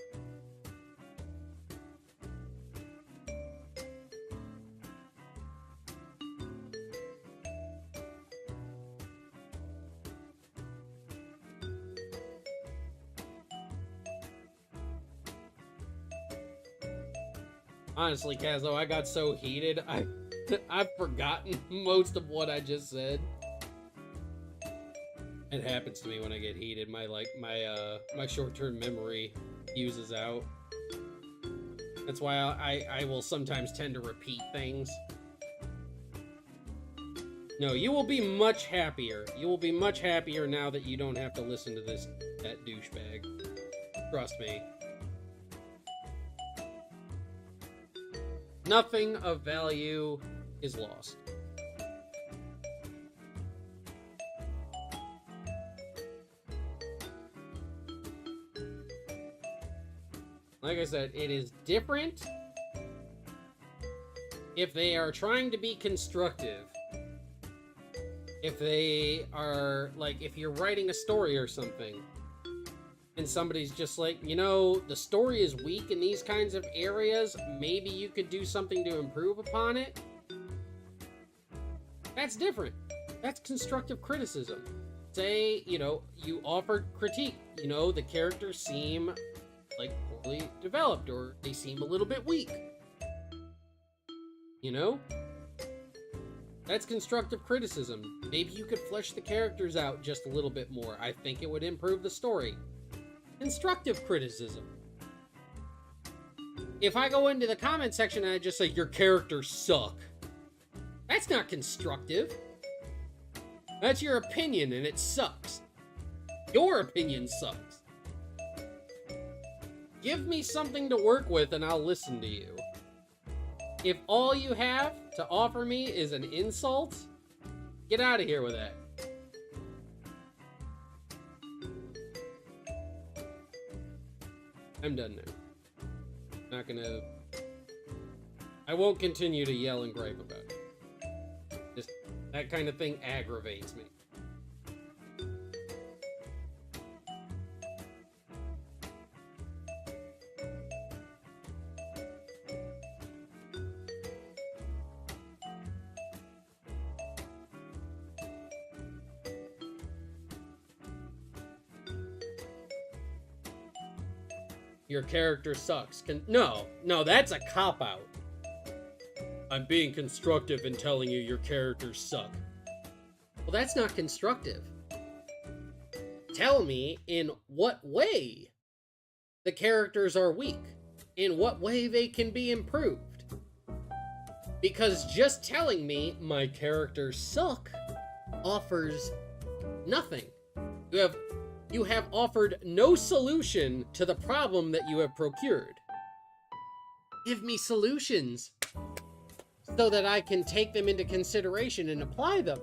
Honestly, Kazo, I got so heated, I've forgotten most of what I just said. It happens to me when I get heated. My short-term memory uses out. That's why I will sometimes tend to repeat things. No, you will be much happier. You will be much happier now that you don't have to listen to that douchebag. Trust me. Nothing of value is lost. Like I said, it is different if they are trying to be constructive. If they are, like, if you're writing a story or something, and somebody's just like, you know, the story is weak in these kinds of areas, maybe you could do something to improve upon it. That's different. That's constructive criticism. Say, you know, you offered critique. You know, the characters seem, like, poorly developed, or they seem a little bit weak. You know? That's constructive criticism. Maybe you could flesh the characters out just a little bit more. I think it would improve the story. Constructive criticism. If I go into the comment section and I just say, your characters suck, that's not constructive. That's your opinion and it sucks. Your opinion sucks. Give me something to work with and I'll listen to you. If all you have to offer me is an insult, get out of here with that. I'm done now. I won't continue to yell and gripe about it. Just, that kind of thing aggravates me. Your character sucks. No, that's a cop-out. I'm being constructive in telling you your characters suck. Well, that's not constructive. Tell me in what way the characters are weak. In what way they can be improved. Because just telling me my characters suck offers nothing. You have offered no solution to the problem that you have procured. Give me solutions so that I can take them into consideration and apply them.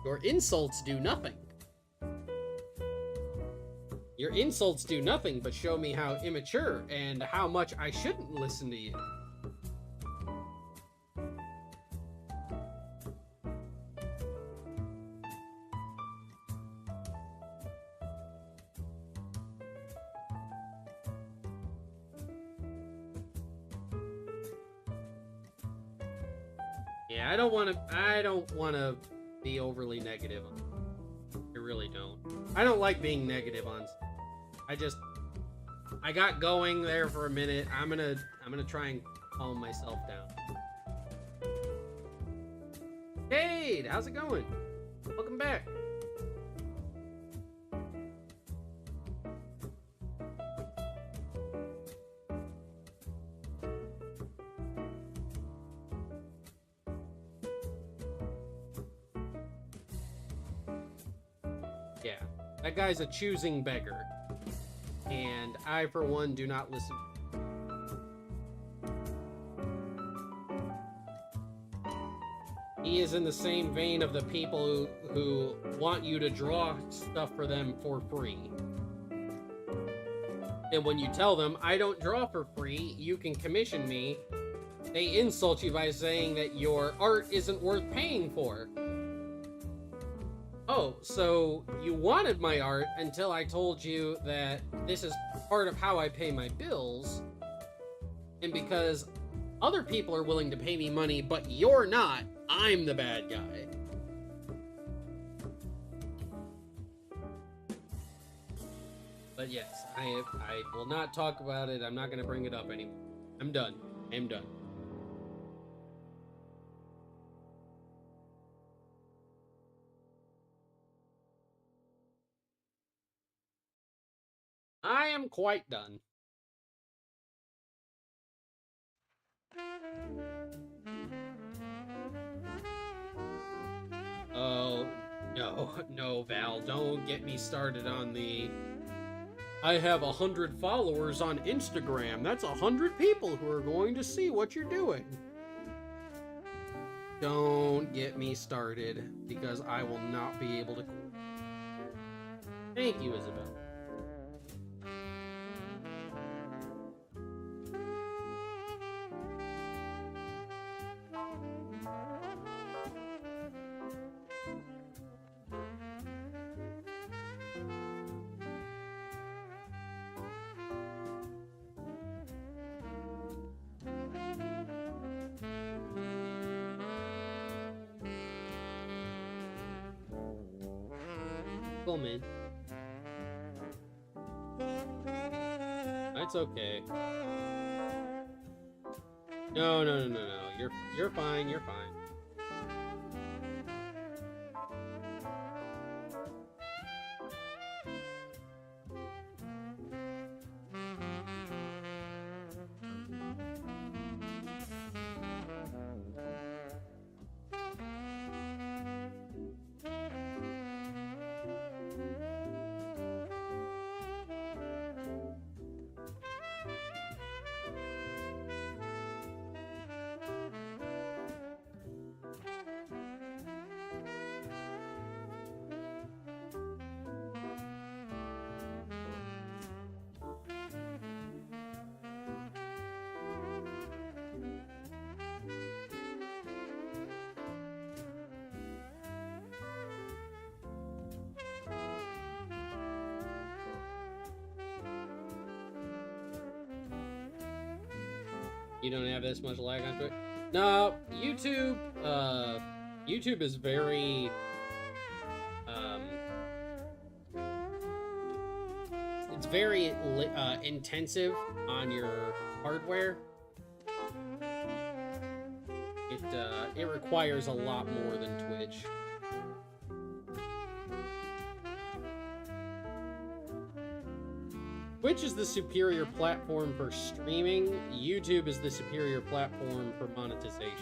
Your insults do nothing. Your insults do nothing but show me how immature and how much I shouldn't listen to you. Yeah, I don't want to be overly negative. I really don't. I don't like being negative on. I got going there for a minute. I'm gonna try and calm myself down. Cade, how's it going? Welcome back. Yeah, that guy's a choosing beggar. And I, for one, do not listen. He is in the same vein of the people who want you to draw stuff for them for free. And when you tell them, I don't draw for free, you can commission me, they insult you by saying that your art isn't worth paying for. Oh, so you wanted my art until I told you that this is part of how I pay my bills, and because other people are willing to pay me money, but you're not, I'm the bad guy. But yes, I will not talk about it. I'm not going to bring it up anymore. I'm done. I'm done. I am quite done. Oh, no, no, Val, don't get me started on the... I have 100 followers on Instagram. That's 100 people who are going to see what you're doing. Don't get me started, because I will not be able to... Thank you, Isabel. Cool, man. That's okay. No. You're fine. You're fine. You don't have this much lag on Twitch? No, YouTube, YouTube is very, it's very intensive on your hardware. It requires a lot more than Twitch. Twitch is the superior platform for streaming. YouTube is the superior platform for monetization.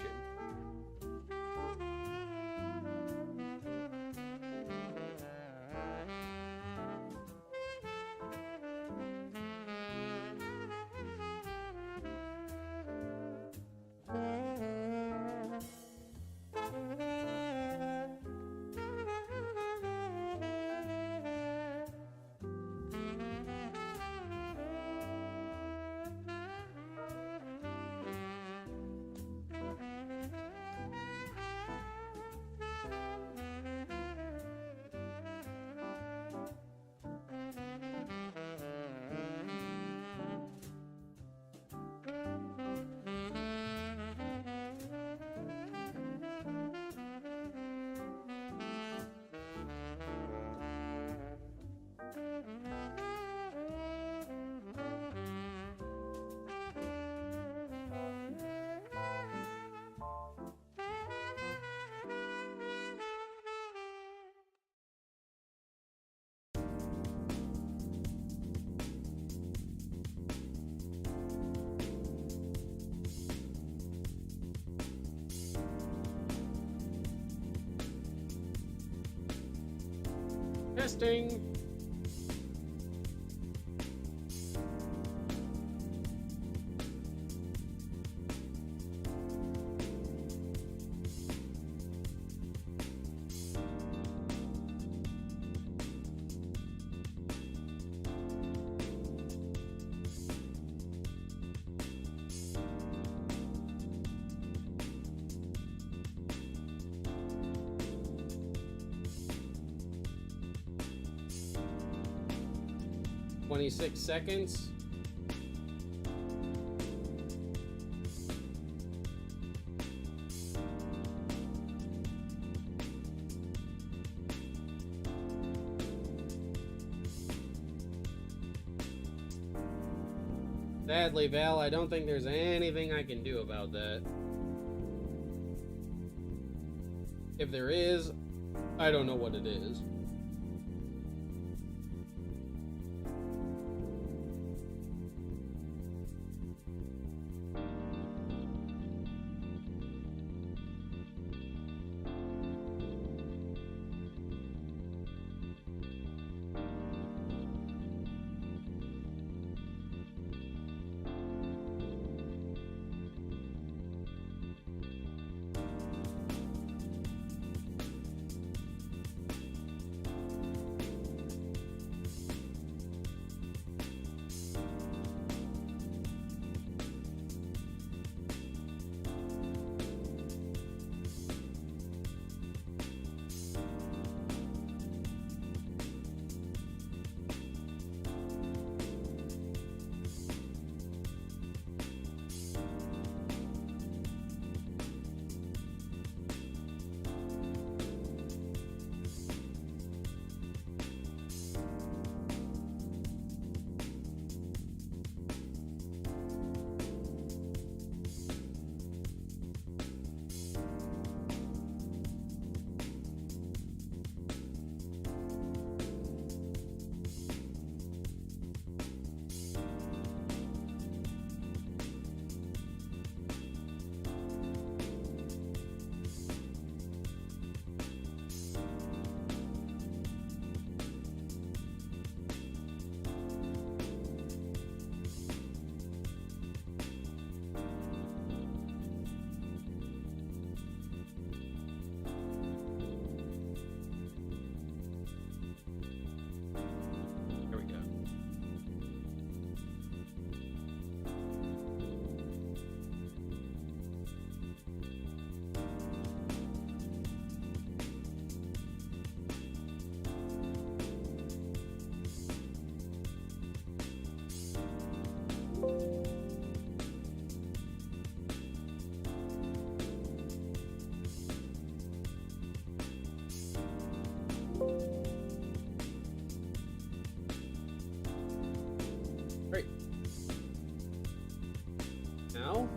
Testing. Six seconds. Sadly, Val, I don't think there's anything I can do about that. If there is, I don't know what it is. There we go. Great. Now,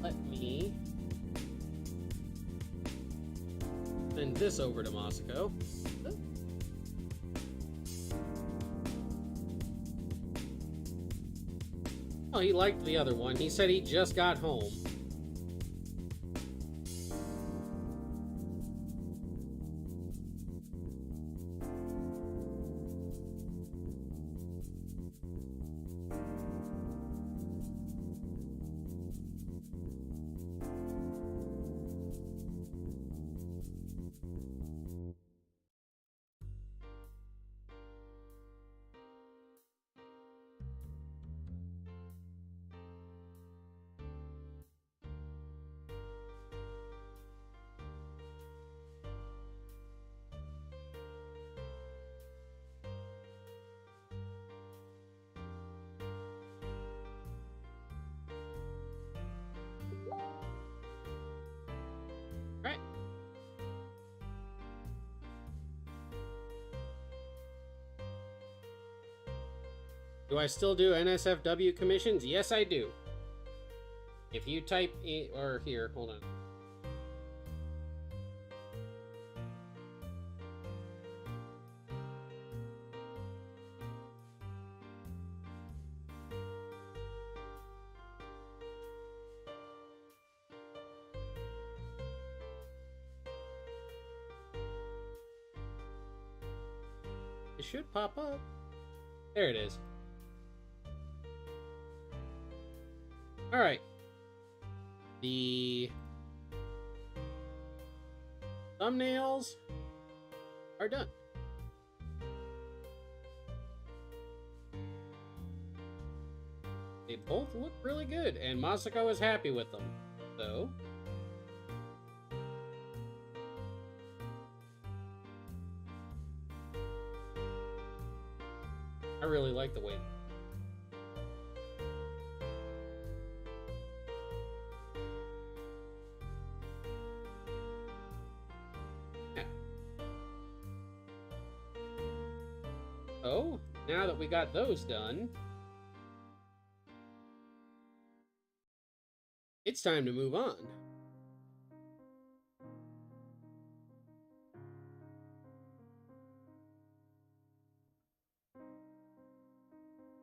let me send this over to Masako. Oh, he liked the other one. He said he just got home. Right. Do I still do NSFW commissions? Yes, I do. If you type or here, hold on. It should pop up. There it is. All right. The thumbnails are done. They both look really good, and Masako is happy with them. So, I really like the way. Yeah. So, now that we got those done, It's time to move on.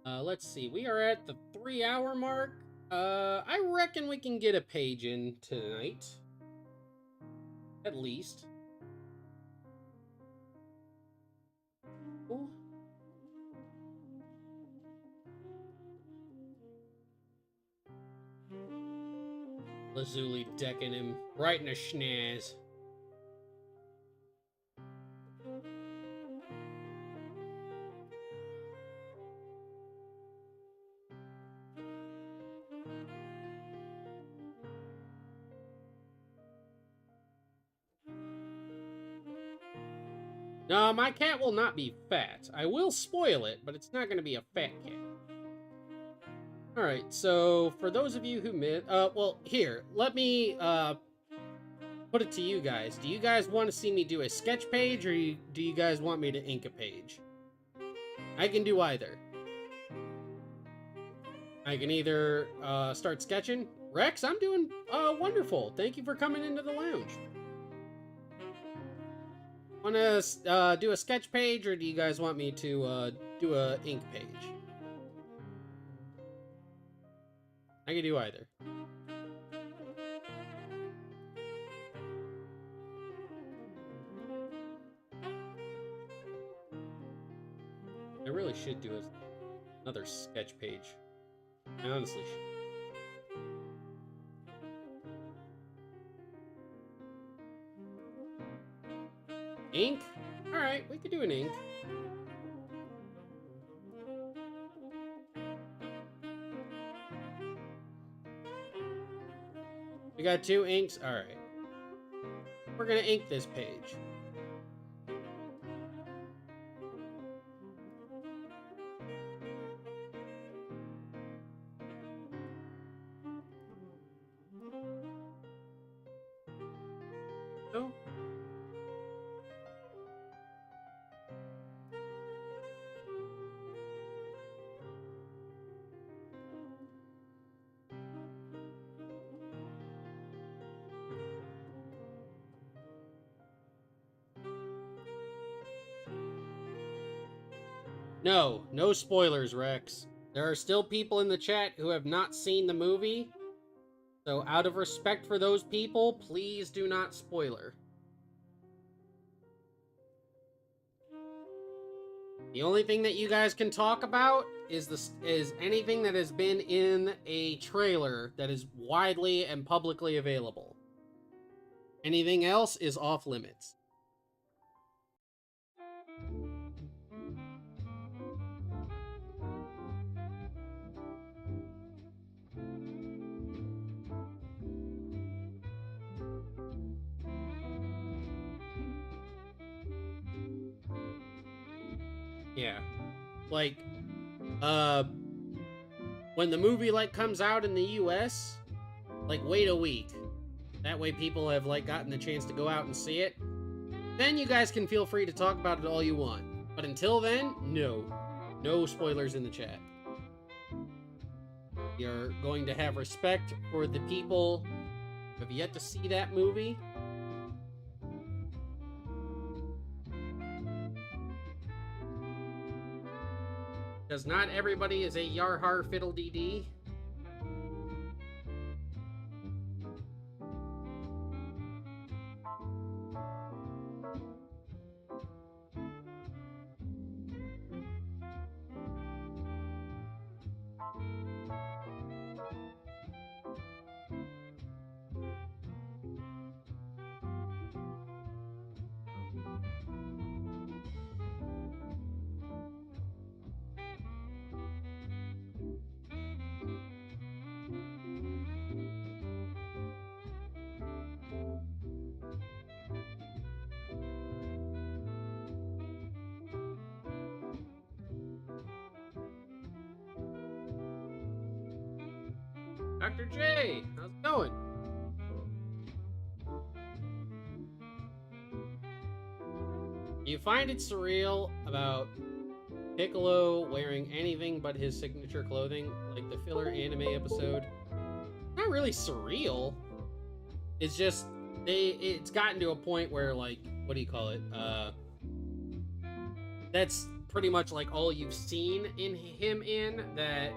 Let's see. We are at the 3-hour mark. I reckon we can get a page in tonight. At least. Ooh. Lazuli decking him right in the schnaz. No, my cat will not be fat. I will spoil it, but it's not going to be a fat cat. Alright, so for those of you who missed... well, here, let me put it to you guys. Do you guys want to see me do a sketch page, or do you guys want me to ink a page? I can do either. I can either start sketching. Rex, I'm doing wonderful. Thank you for coming into the lounge. Want to do a sketch page, or do you guys want me to do a ink page? I can do either. I really should do another sketch page. I honestly should. Ink? Alright, we could do an ink. We got 2 inks? Alright. We're gonna ink this page. Oh. No, no spoilers, Rex. There are still people in the chat who have not seen the movie, so out of respect for those people, please do not spoiler. The only thing that you guys can talk about is anything that has been in a trailer that is widely and publicly available. Anything else is off limits. Yeah. Like, when the movie, like, comes out in the US, like, wait a week. That way people have, like, gotten the chance to go out and see it. Then you guys can feel free to talk about it all you want. But until then, no. No spoilers in the chat. You're going to have respect for the people who have yet to see that movie. Because not everybody is a Yarhar Fiddle DD. Dr. J, how's it going? Do you find it surreal about Piccolo wearing anything but his signature clothing, like the filler anime episode? Not not really surreal. It's just it's gotten to a point where, like, what do you call it? That's pretty much like all you've seen in him in, that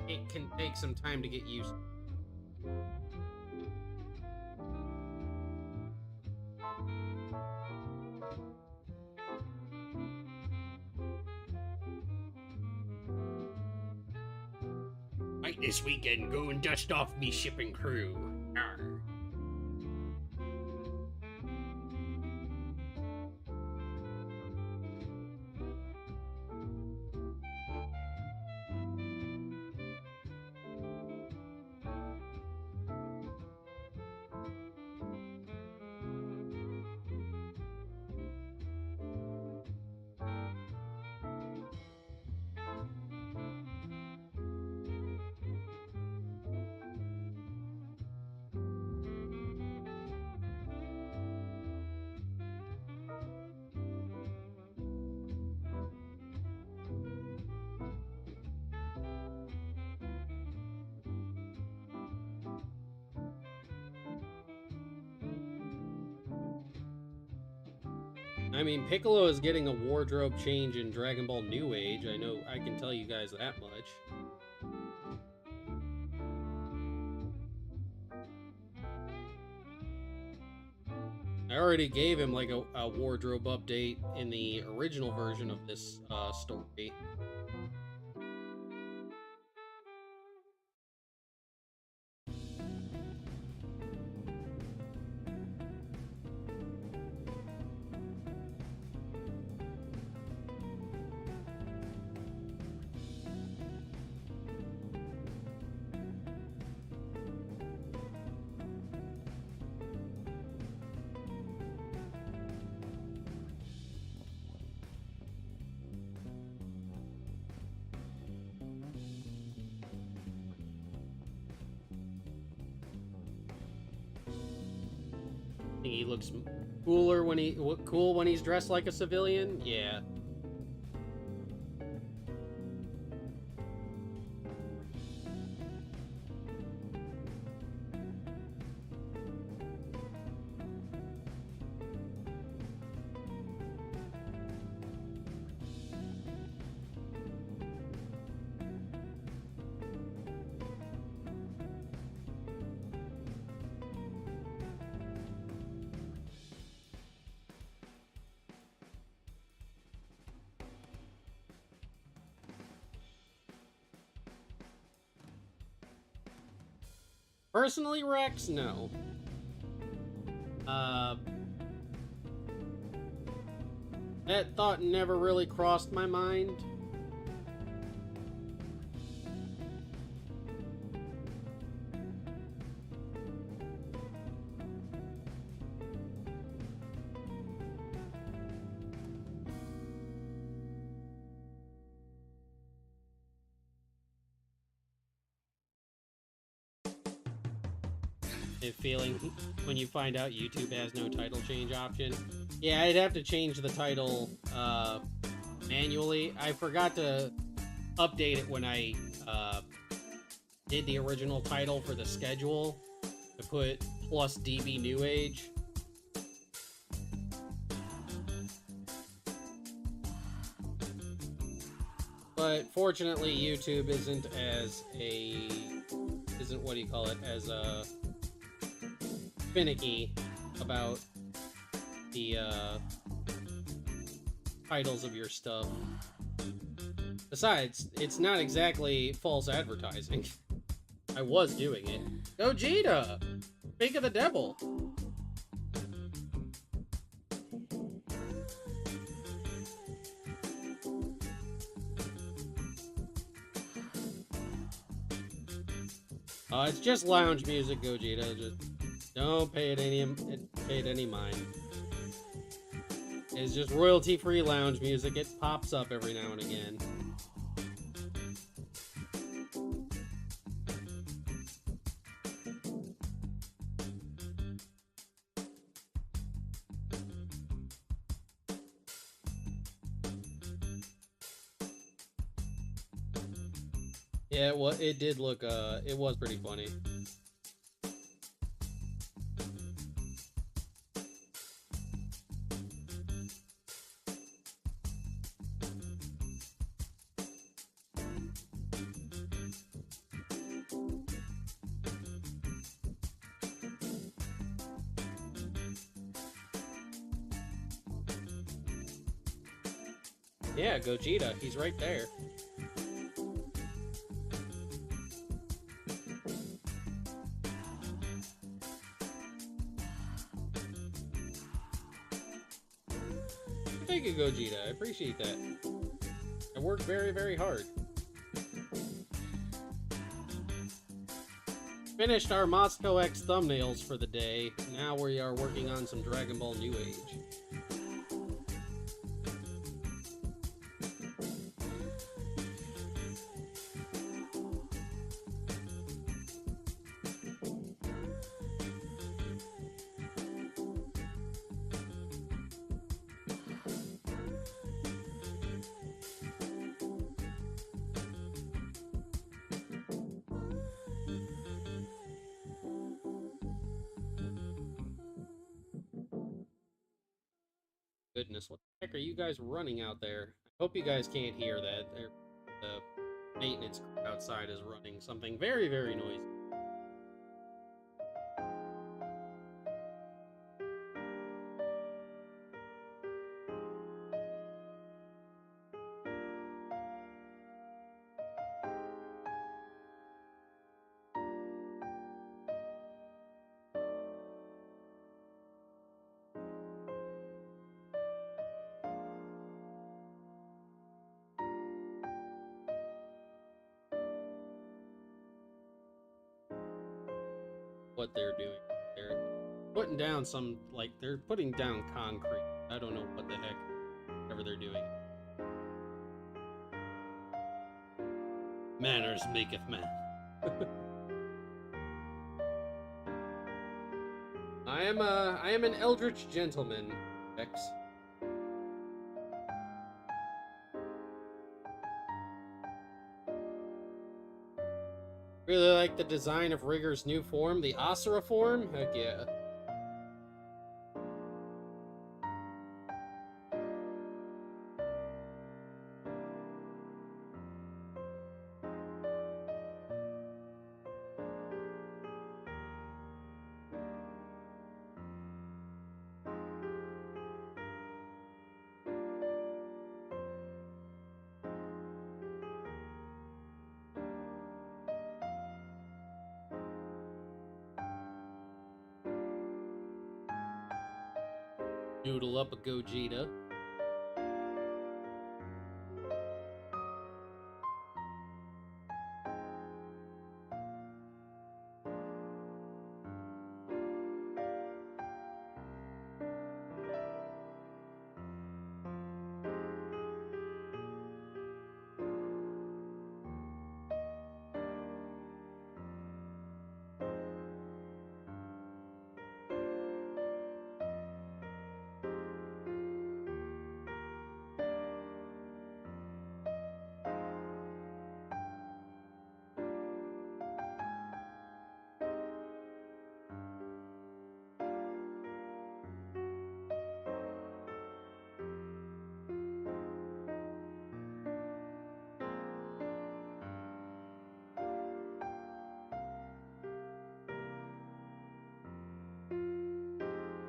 it can take some time to get used to. Might this weekend go and dust off me shipping crew. Arr. I mean, Piccolo is getting a wardrobe change in Dragon Ball New Age. I know, I can tell you guys that much. I already gave him like a wardrobe update in the original version of this story. Think he looks cooler when cool when he's dressed like a civilian? Yeah. Personally, Rex, no. That thought never really crossed my mind. Feeling when you find out YouTube has no title change option. Yeah, I'd have to change the title manually. I forgot to update it when I did the original title for the schedule to put plus DB New Age. But fortunately, YouTube isn't what do you call it, as finicky about the titles of your stuff. Besides, it's not exactly false advertising. I was doing it. Gogeta! Speak of the devil! It's just lounge music, Gogeta. Just don't pay it any mind. It's just royalty-free lounge music. It pops up every now and again. Yeah, it did look, it was pretty funny. Yeah, Gogeta. He's right there. Thank you, Gogeta. I appreciate that. I work very, very hard. Finished our MasakoX thumbnails for the day. Now we are working on some Dragon Ball New Age. Goodness, what the heck are you guys running out there? I hope you guys can't hear that. The maintenance crew outside is running something very, very noisy. What they're doing. They're putting down some, like, they're putting down concrete. I don't know what the heck, whatever they're doing. Manners maketh man. I am an eldritch gentleman, X. Really like the design of Rigger's new form, the Asura form? Heck yeah. Noodle up a Gogeta.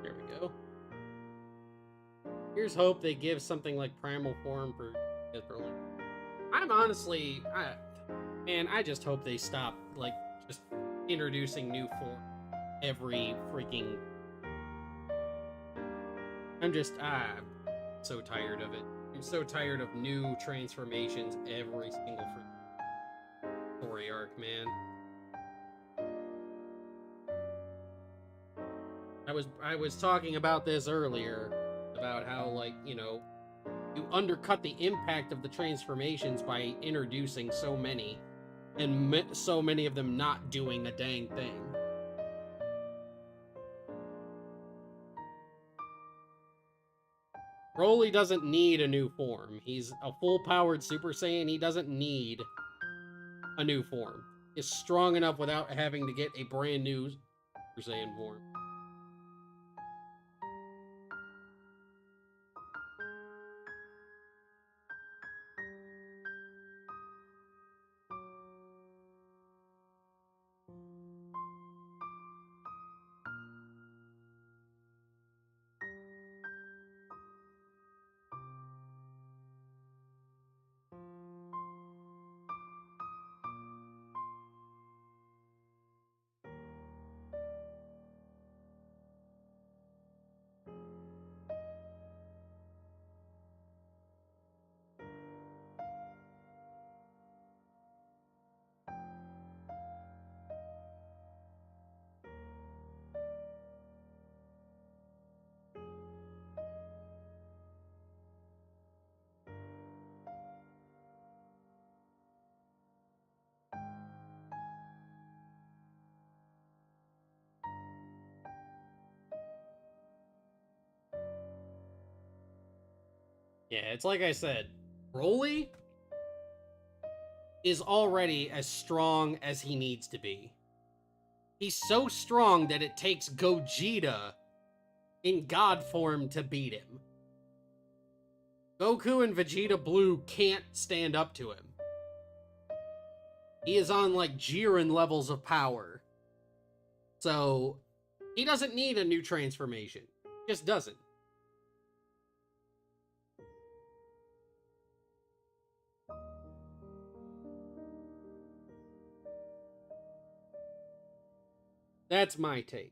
There we go. Here's hope they give something like Primal Form for Berlin. I'm honestly, man, I just hope they stop, like, just introducing new form every freaking... I'm so tired of it. I'm so tired of new transformations every single story arc, man. I was talking about this earlier, about how, like, you know, you undercut the impact of the transformations by introducing so many, and so many of them not doing a dang thing. Broly doesn't need a new form. He's a full-powered Super Saiyan. He doesn't need a new form. He's strong enough without having to get a brand new Super Saiyan form. Yeah, it's like I said, Broly is already as strong as he needs to be. He's so strong that it takes Gogeta in God form to beat him. Goku and Vegeta Blue can't stand up to him. He is on like Jiren levels of power. So he doesn't need a new transformation. Just doesn't. That's my take.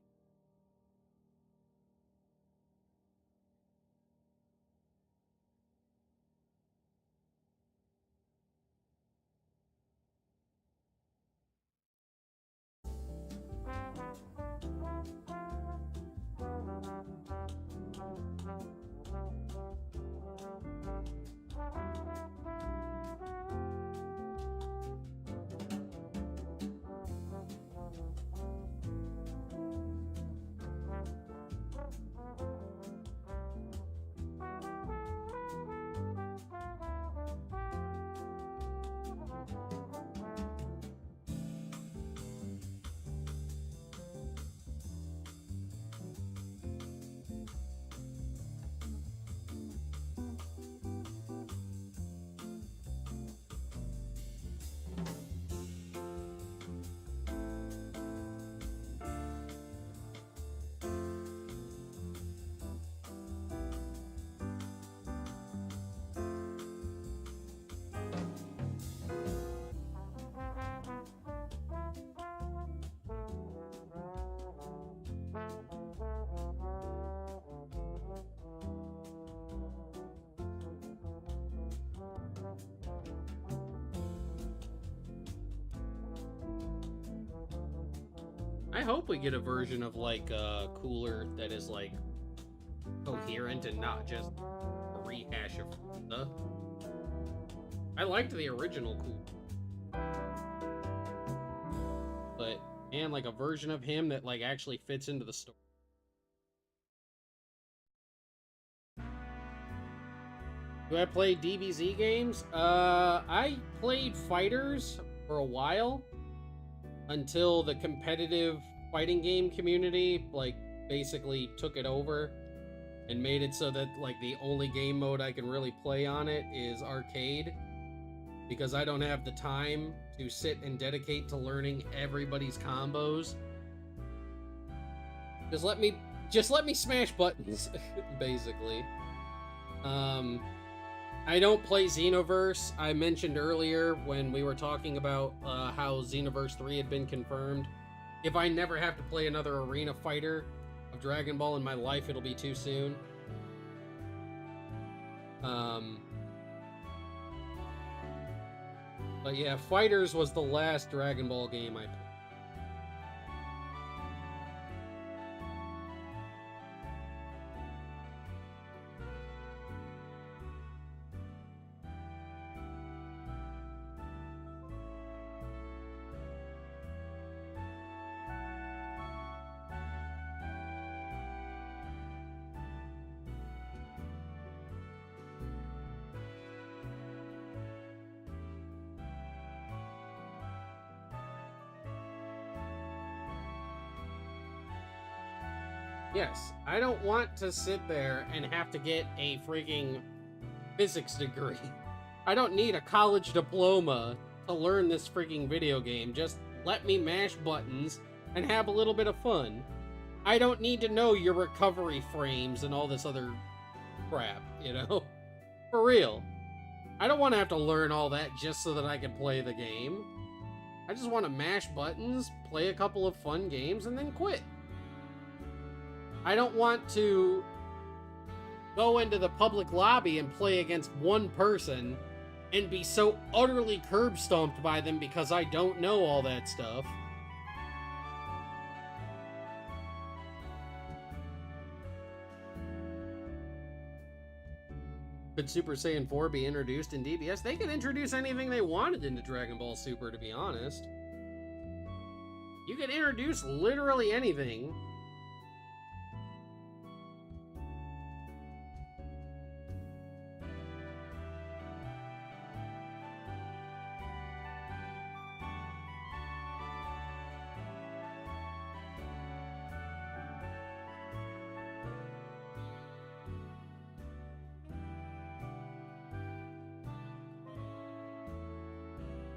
I hope we get a version of like Cooler that is like coherent and not just a rehash of the. I liked the original Cooler, but man, like a version of him that like actually fits into the story. Do I play DBZ games? I played Fighters for a while until the competitive fighting game community like basically took it over and made it so that like the only game mode I can really play on it is arcade, because I don't have the time to sit and dedicate to learning everybody's combos. Just let me smash buttons basically. I don't play Xenoverse. I mentioned earlier when we were talking about how Xenoverse 3 had been confirmed. If I never have to play another arena fighter of Dragon Ball in my life, it'll be too soon. But yeah, Fighters was the last Dragon Ball game I played. Yes, I don't want to sit there and have to get a freaking physics degree. I don't need a college diploma to learn this freaking video game. Just let me mash buttons and have a little bit of fun. I don't need to know your recovery frames and all this other crap, you know? For real. I don't want to have to learn all that just so that I can play the game. I just want to mash buttons, play a couple of fun games, and then quit. I don't want to go into the public lobby and play against one person and be so utterly curb stomped by them because I don't know all that stuff. Could Super Saiyan 4 be introduced in DBS? They could introduce anything they wanted into Dragon Ball Super, to be honest. You could introduce literally anything.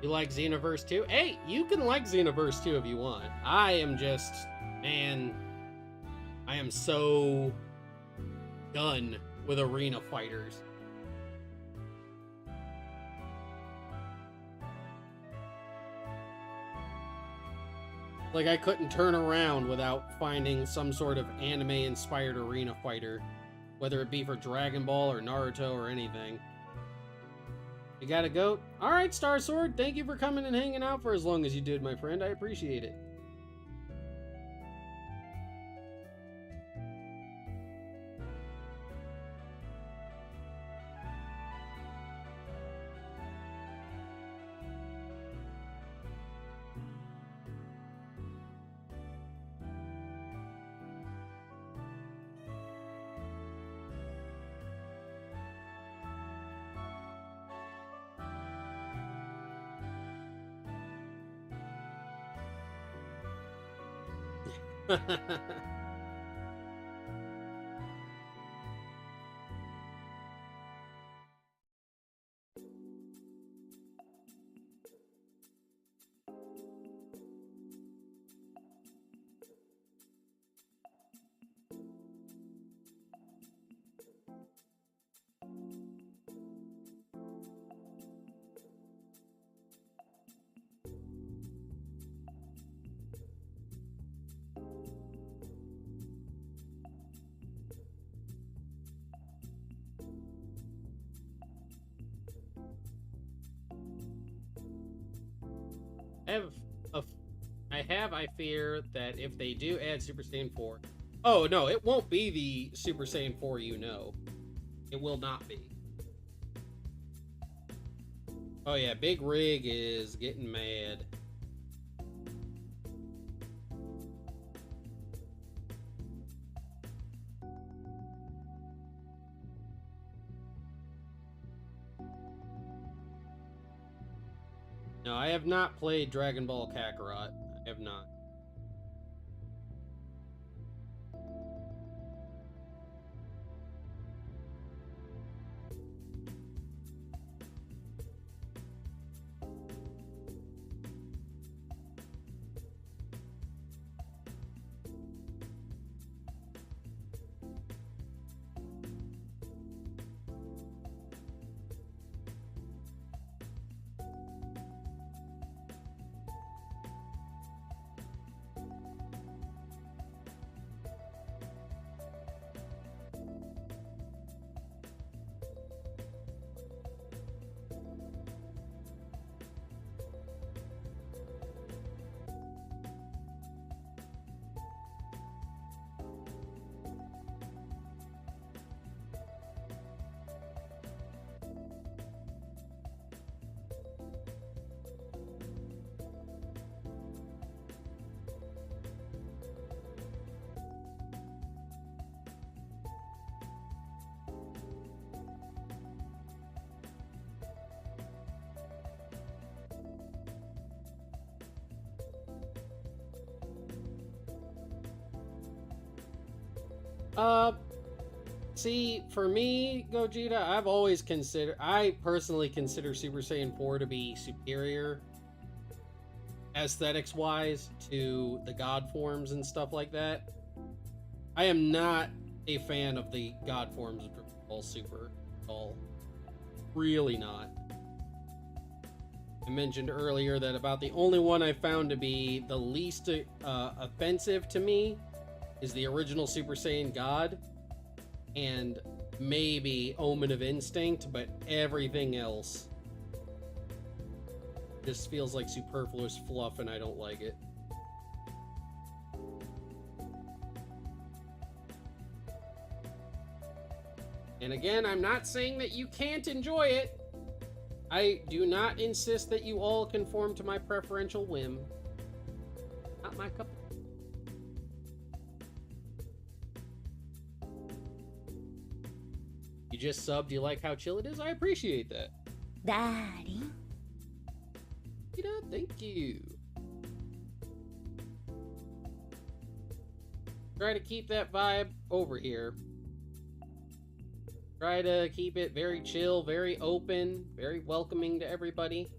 You like Xenoverse 2? Hey, you can like Xenoverse 2 if you want. I am just, man, I am so done with arena fighters. Like, I couldn't turn around without finding some sort of anime-inspired arena fighter, whether it be for Dragon Ball or Naruto or anything. You gotta go? Alright, Star Sword, thank you for coming and hanging out for as long as you did, my friend. I appreciate it. I fear that if they do add Super Saiyan 4... Oh, no, it won't be the Super Saiyan 4 you know. It will not be. Oh yeah, Big Rig is getting mad. No, I have not played Dragon Ball Kakarot. I have not. See, for me, Gogeta, I personally consider Super Saiyan 4 to be superior aesthetics-wise to the God forms and stuff like that. I am not a fan of the God forms of Dragon Ball Super at all. Really not. I mentioned earlier that about the only one I found to be the least offensive to me is the original Super Saiyan God, and maybe Omen of Instinct, but everything else just feels like superfluous fluff, and I don't like it. And again, I'm not saying that you can't enjoy it. I do not insist that you all conform to my preferential whim. Not my cup of tea. You just subbed, you like how chill it is? I appreciate that. Daddy. Thank you. Try to keep that vibe over here. Try to keep it very chill, very open, very welcoming to everybody.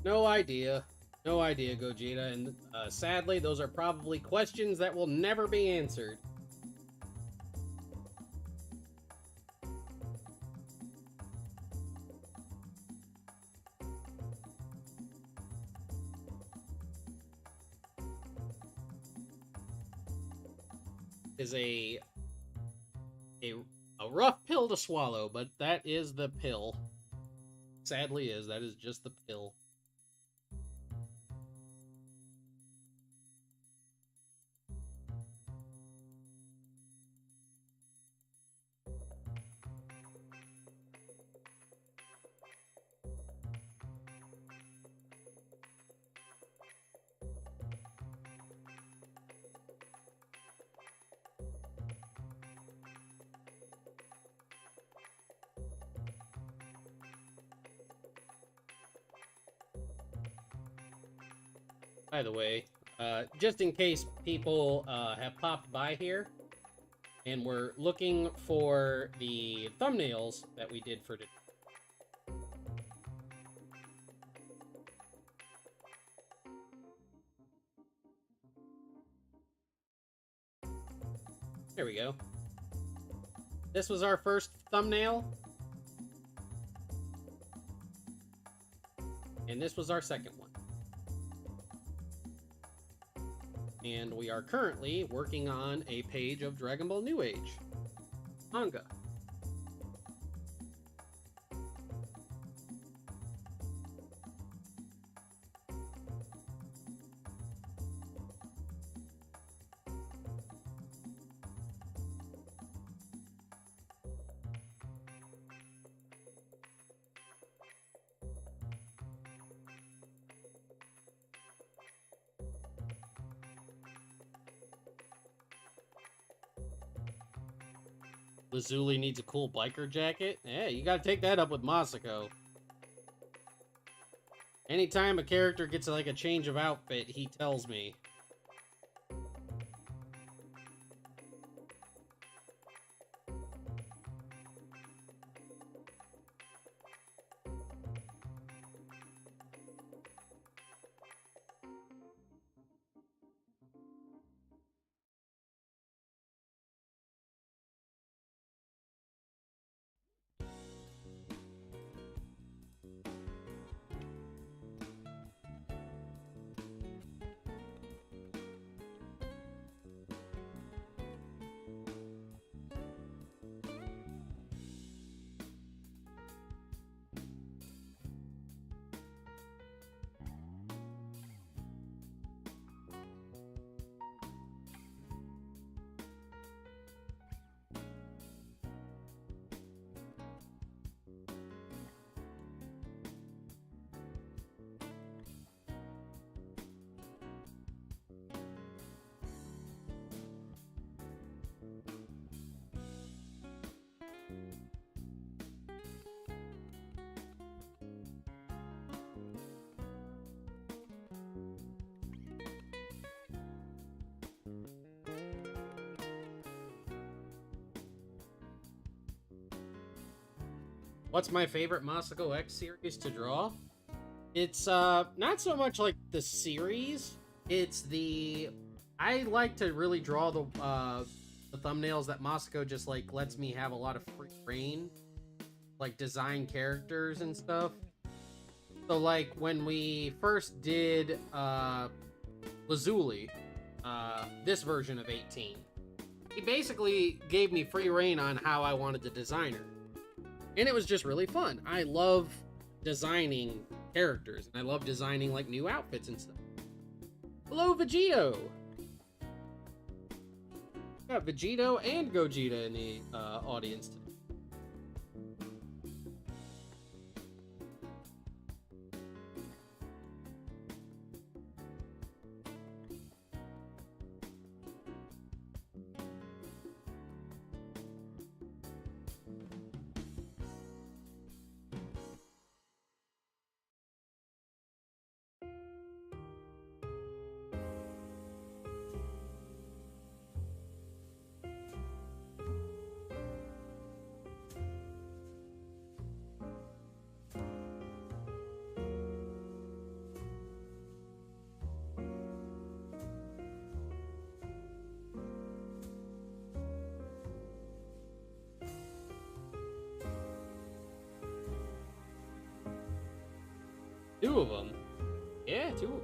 No idea. No idea, Gogeta, and sadly, those are probably questions that will never be answered. Is a rough pill to swallow, but that is the pill. Sadly is. That is just the pill. By the way, just in case people have popped by here and we're looking for the thumbnails that we did for today. There we go. This was our first thumbnail. And this was our second one. And we are currently working on a page of Dragon Ball New Age manga. Lazuli needs a cool biker jacket. Hey, you gotta take that up with Masako. Anytime a character gets like a change of outfit, he tells me. What's my favorite MasakoX series to draw? It's not so much like the series. It's the I like to really draw the thumbnails that Masako just like lets me have a lot of free reign, like design characters and stuff. So like when we first did Lazuli, this version of 18, he basically gave me free reign on how I wanted to design her. And it was just really fun. I love designing characters, and I love designing like new outfits and stuff. Hello, Vegito! Got Vegito and Gogeta in the audience today. 2 of them. Yeah, 2 of them.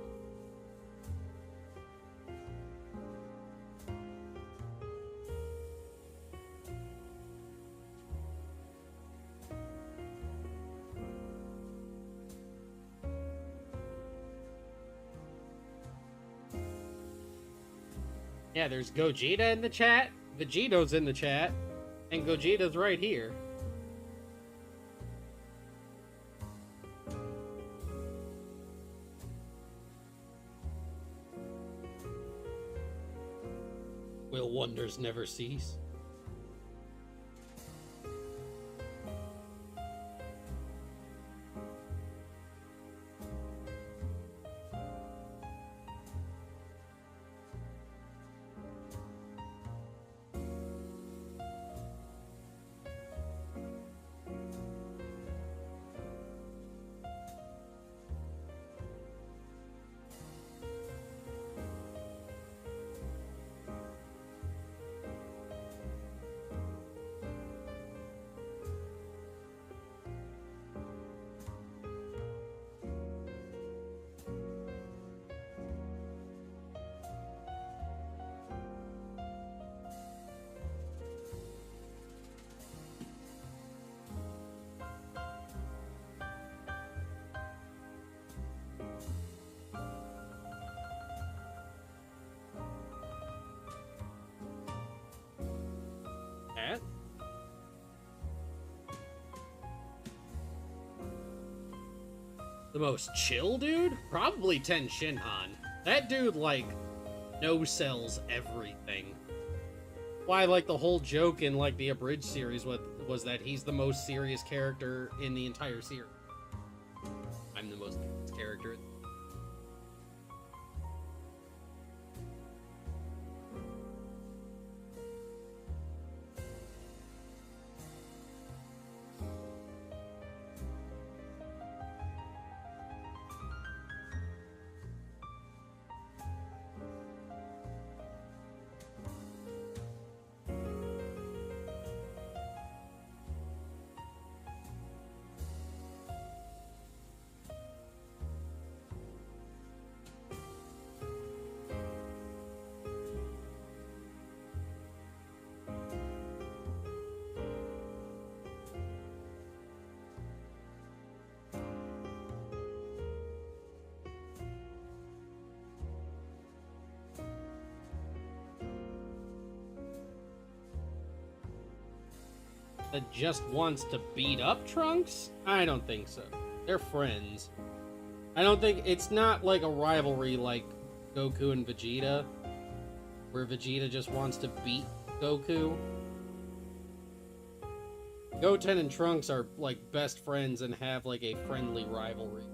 Yeah, there's Gogeta in the chat, Vegeto's in the chat, and Gogeta's right here. Will wonders never cease? At? The most chill dude? Probably Ten Shinhan. That dude, like, no-sells everything. Why, like, the whole joke in, like, the Abridged series was that he's the most serious character in the entire series. I'm the most serious character. That just wants to beat up Trunks? I don't think so. They're friends. I don't think it's not like a rivalry like Goku and Vegeta, where Vegeta just wants to beat Goku. Goten and Trunks are like best friends and have like a friendly rivalry.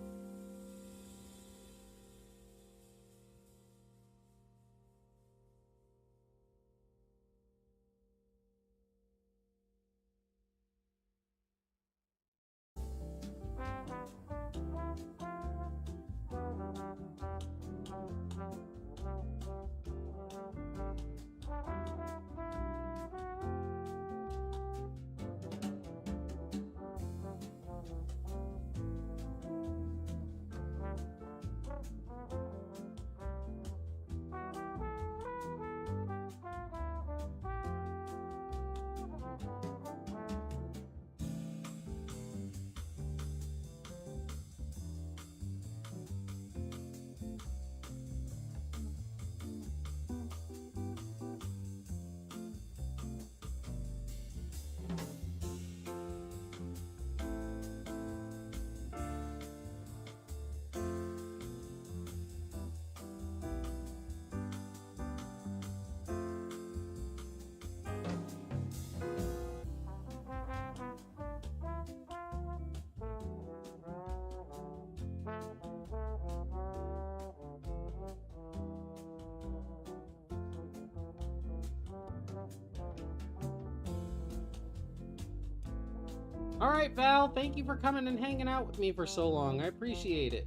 Alright, Val, thank you for coming and hanging out with me for so long. I appreciate it.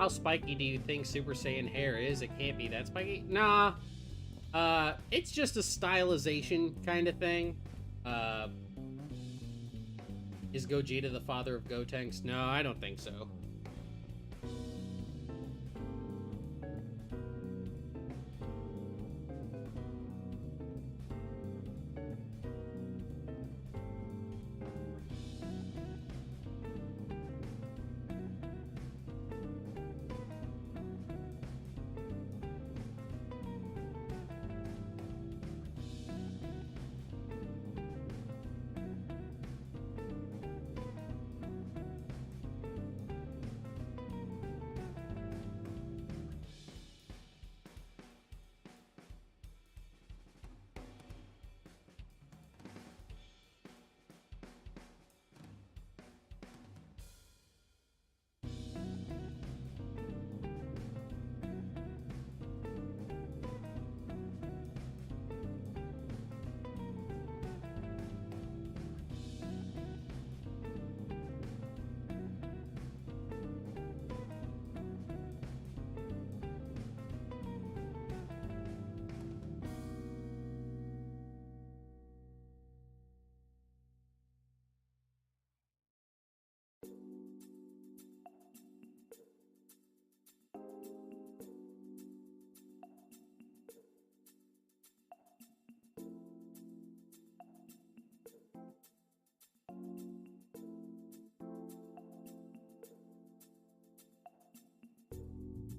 How spiky do you think Super Saiyan hair is? It can't be that spiky. Nah. It's just a stylization kind of thing. Is Gogeta the father of Gotenks? No, I don't think so.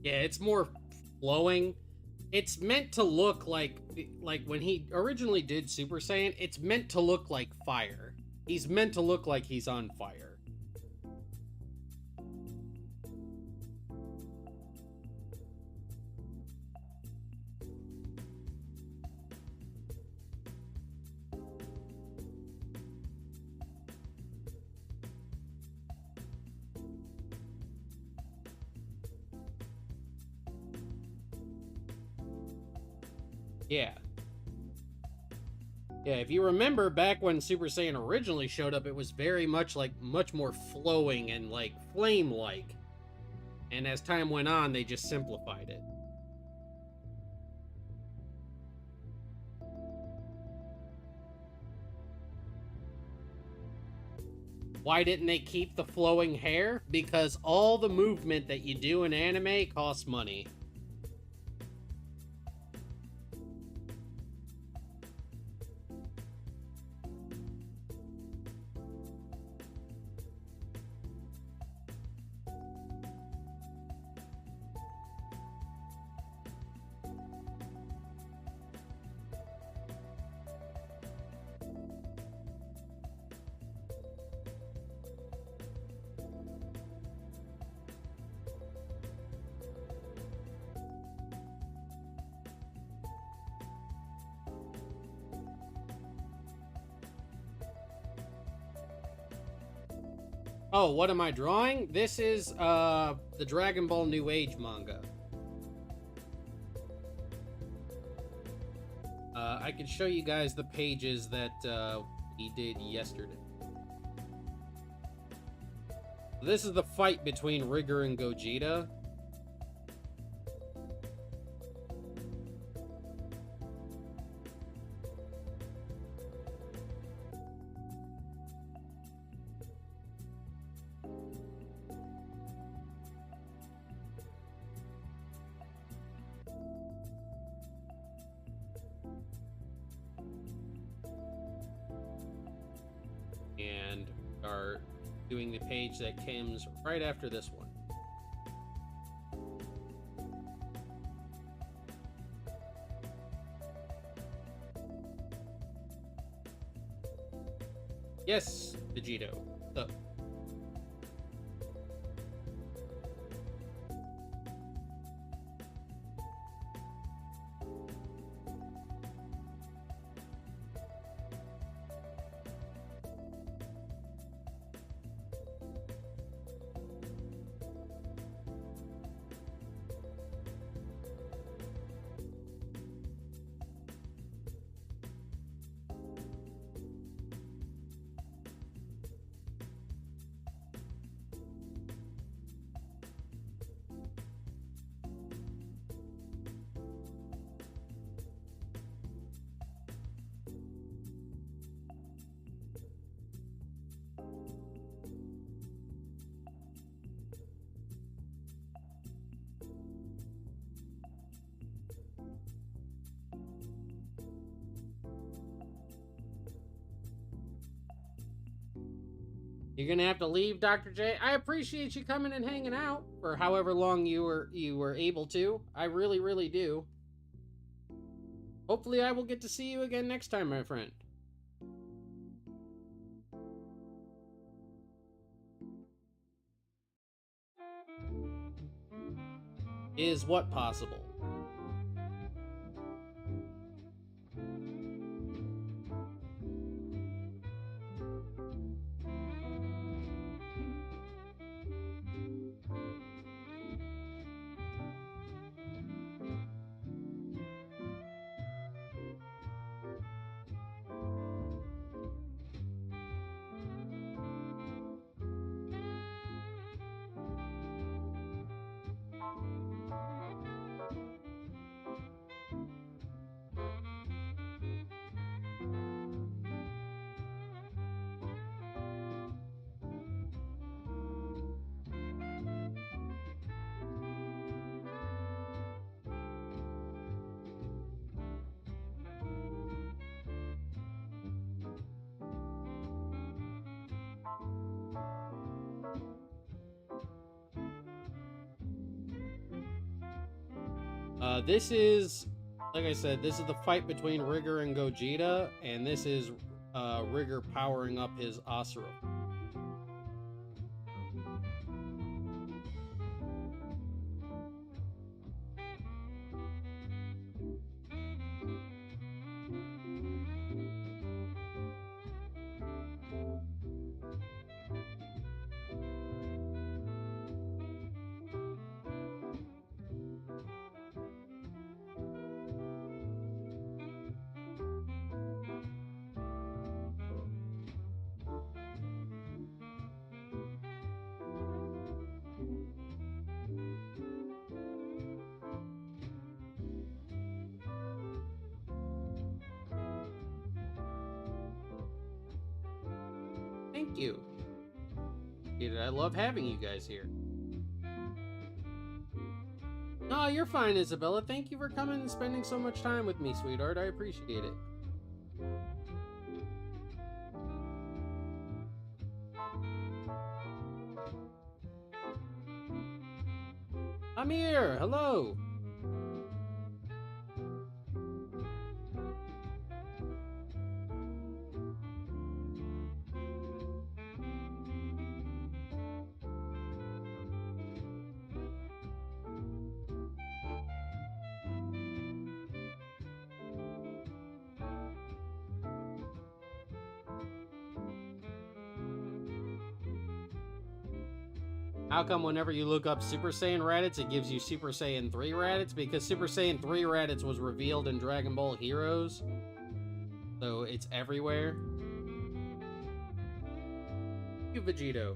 Yeah, it's more flowing. It's meant to look like when he originally did Super Saiyan, it's meant to look like fire. He's meant to look like he's on fire. Yeah. Yeah, if you remember back when Super Saiyan originally showed up, it was very much much more flowing and like flame-like. And as time went on, they just simplified it. Why didn't they keep the flowing hair? Because all the movement that you do in anime costs money. Oh, what am I drawing? This is the Dragon Ball New Age manga. I can show you guys the pages that he did yesterday. This is the fight between Rigger and Gogeta. And are doing the page that comes right after this one. Yes, Vegito. What's up? You're gonna have to leave, Dr. J. I appreciate you coming and hanging out for however long you were able to. I really, really do. Hopefully I will get to see you again next time, my friend. Is what possible? This is, like I said, this is the fight between Rigger and Gogeta, and this is Rigger powering up his Asura. Thank you. I love having you guys here. No, you're fine, Isabella. Thank you for coming and spending so much time with me, sweetheart. I appreciate it. I'm here. Hello. How come whenever you look up Super Saiyan Raditz, it gives you Super Saiyan 3 Raditz? Because Super Saiyan 3 Raditz was revealed in Dragon Ball Heroes. So it's everywhere. Thank you, Vegito.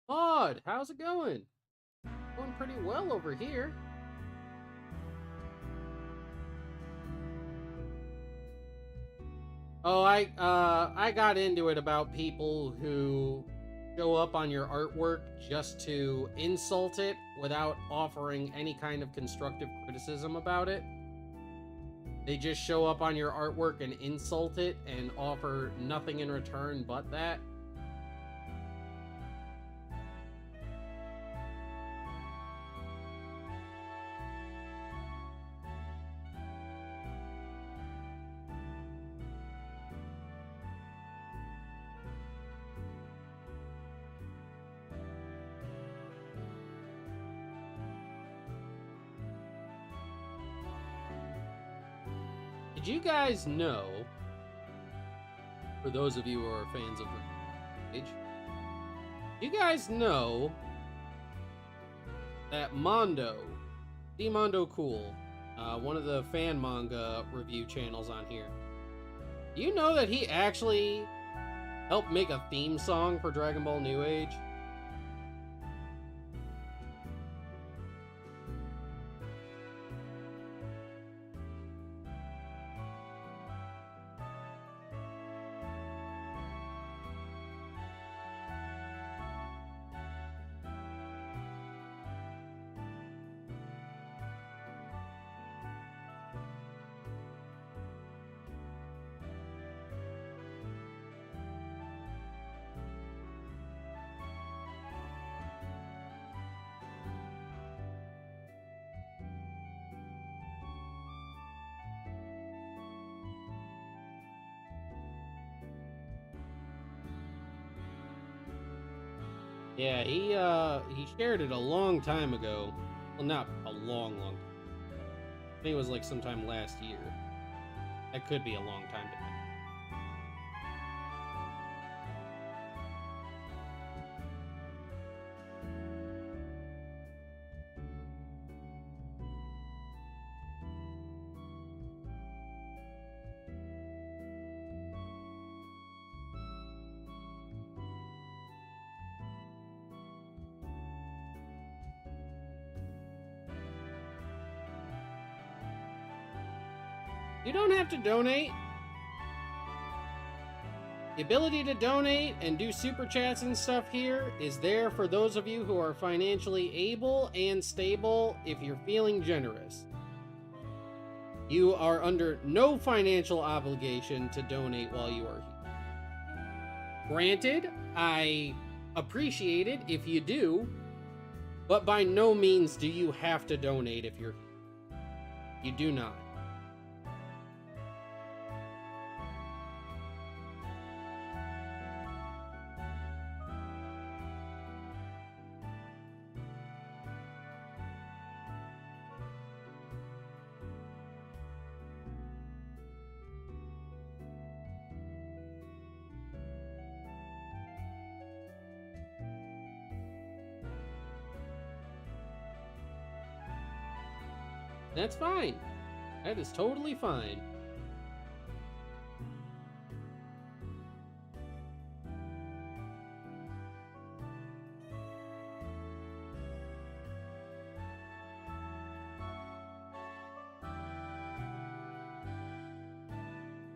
Maud, how's it going? Going pretty well over here. Oh, I got into it about people who show up on your artwork just to insult it without offering any kind of constructive criticism about it. They just show up on your artwork and insult it and offer nothing in return but that. Did you guys know, for those of you who are fans of the page, you guys know that Mondo, D Mondo Cool, one of the fan manga review channels on here. Do you know that he actually helped make a theme song for Dragon Ball New Age? Yeah, he shared it a long time ago. Well, not a long time. I think it was like sometime last year. That could be a long time to. You don't have to donate. The ability to donate and do super chats and stuff here is there for those of you who are financially able and stable if you're feeling generous. You are under no financial obligation to donate while you are here. Granted, I appreciate it if you do, but by no means do you have to donate if you're here. You do not. That's fine. That is totally fine.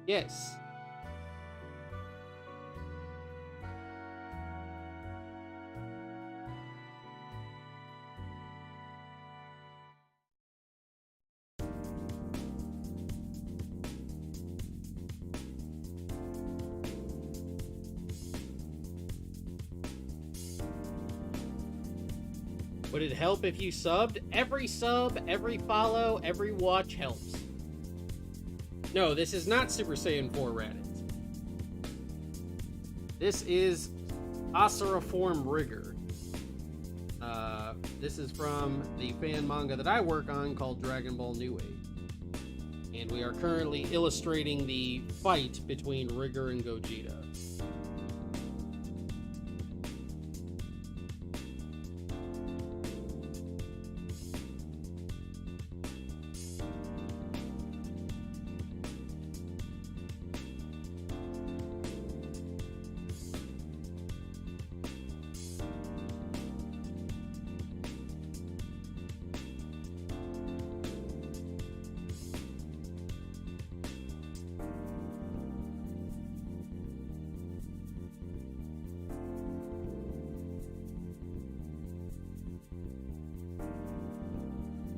Yes. Would it help if you subbed? Every sub, every follow, every watch helps. No, this is not Super Saiyan 4 Raditz. This is Asura Form Rigor. This is from the fan manga that I work on called Dragon Ball New Age. And we are currently illustrating the fight between Rigor and Gogeta.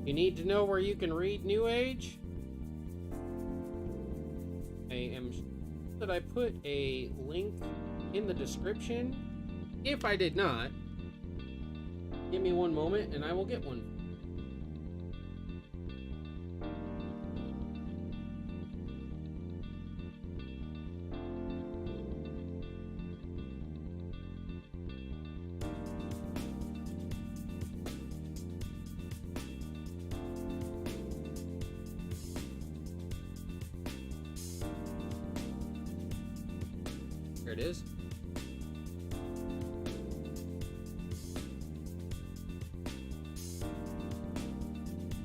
You need to know where you can read New Age? I am sure that I put a link in the description. If I did not, give me one moment and I will get one. There it is.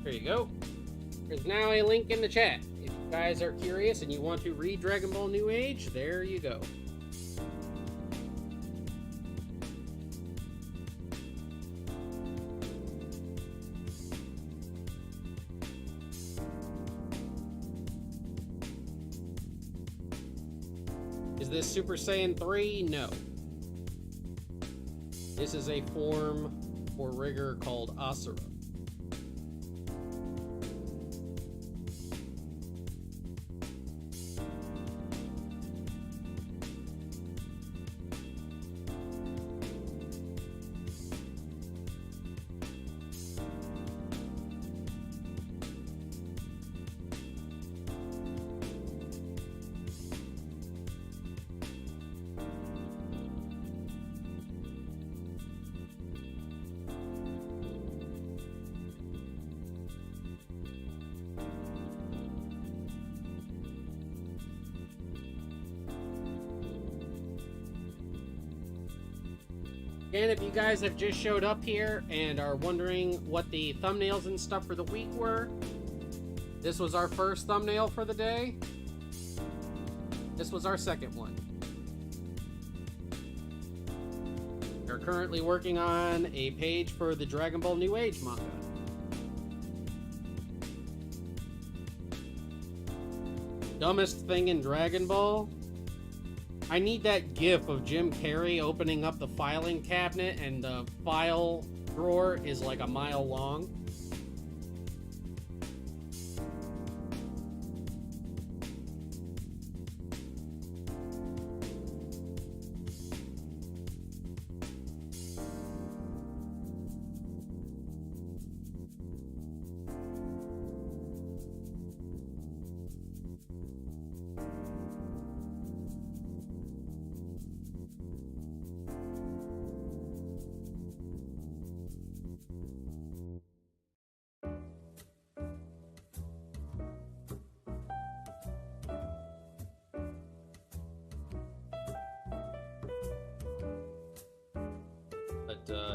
There you go. There's now a link in the chat. If you guys are curious and you want to read Dragon Ball New Age, there you go. Is this Super Saiyan 3? No. This is a form for rigor called Asura. And if you guys have just showed up here and are wondering what the thumbnails and stuff for the week were, this was our first thumbnail for the day. This was our second one. We're currently working on a page for the Dragon Ball New Age manga. Dumbest thing in Dragon Ball? I need that gif of Jim Carrey opening up the filing cabinet and the file drawer is like a mile long.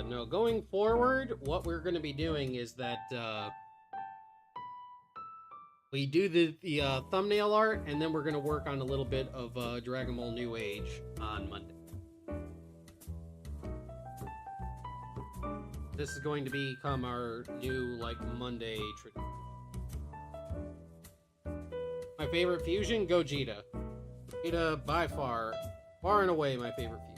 No, going forward, what we're going to be doing is that we do the thumbnail art, and then we're going to work on a little bit of Dragon Ball New Age on Monday. This is going to become our new, like, Monday tradition. My favorite fusion? Gogeta. Gogeta, by far and away, my favorite fusion.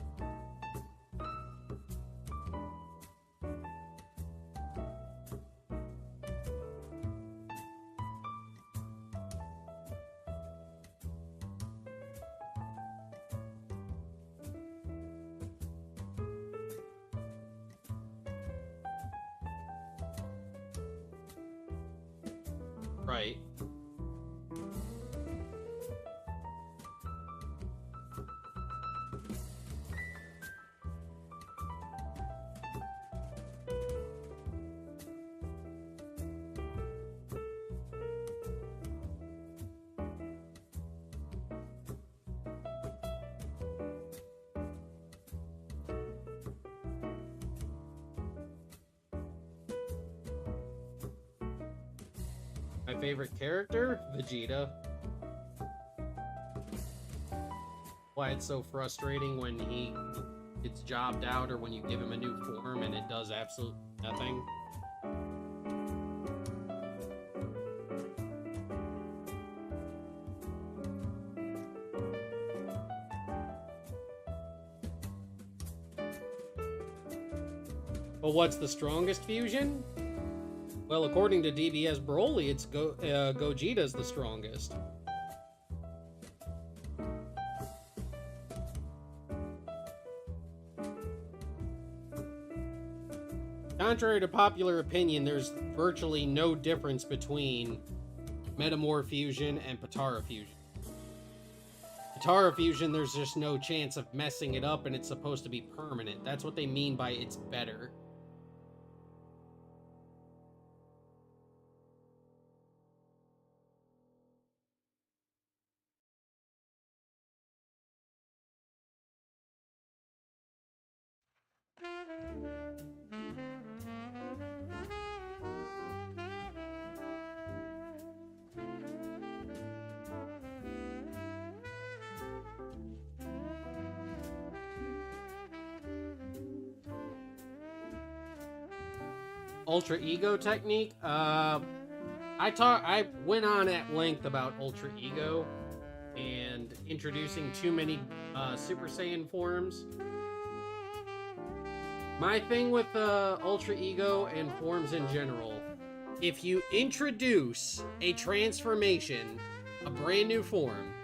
Right. My favorite character? Vegeta. Why it's so frustrating when he gets jobbed out or when you give him a new form and it does absolutely nothing. Well, what's the strongest fusion? Well, according to DBS Broly, it's Gogeta's the strongest. Contrary to popular opinion, there's virtually no difference between Metamorph Fusion and Potara Fusion. Potara Fusion, there's just no chance of messing it up and it's supposed to be permanent. That's what they mean by it's better. Ultra Ego technique. I went on at length about Ultra Ego and introducing too many Super Saiyan forms. My thing with Ultra Ego and forms in general, if you introduce a transformation, a brand new form,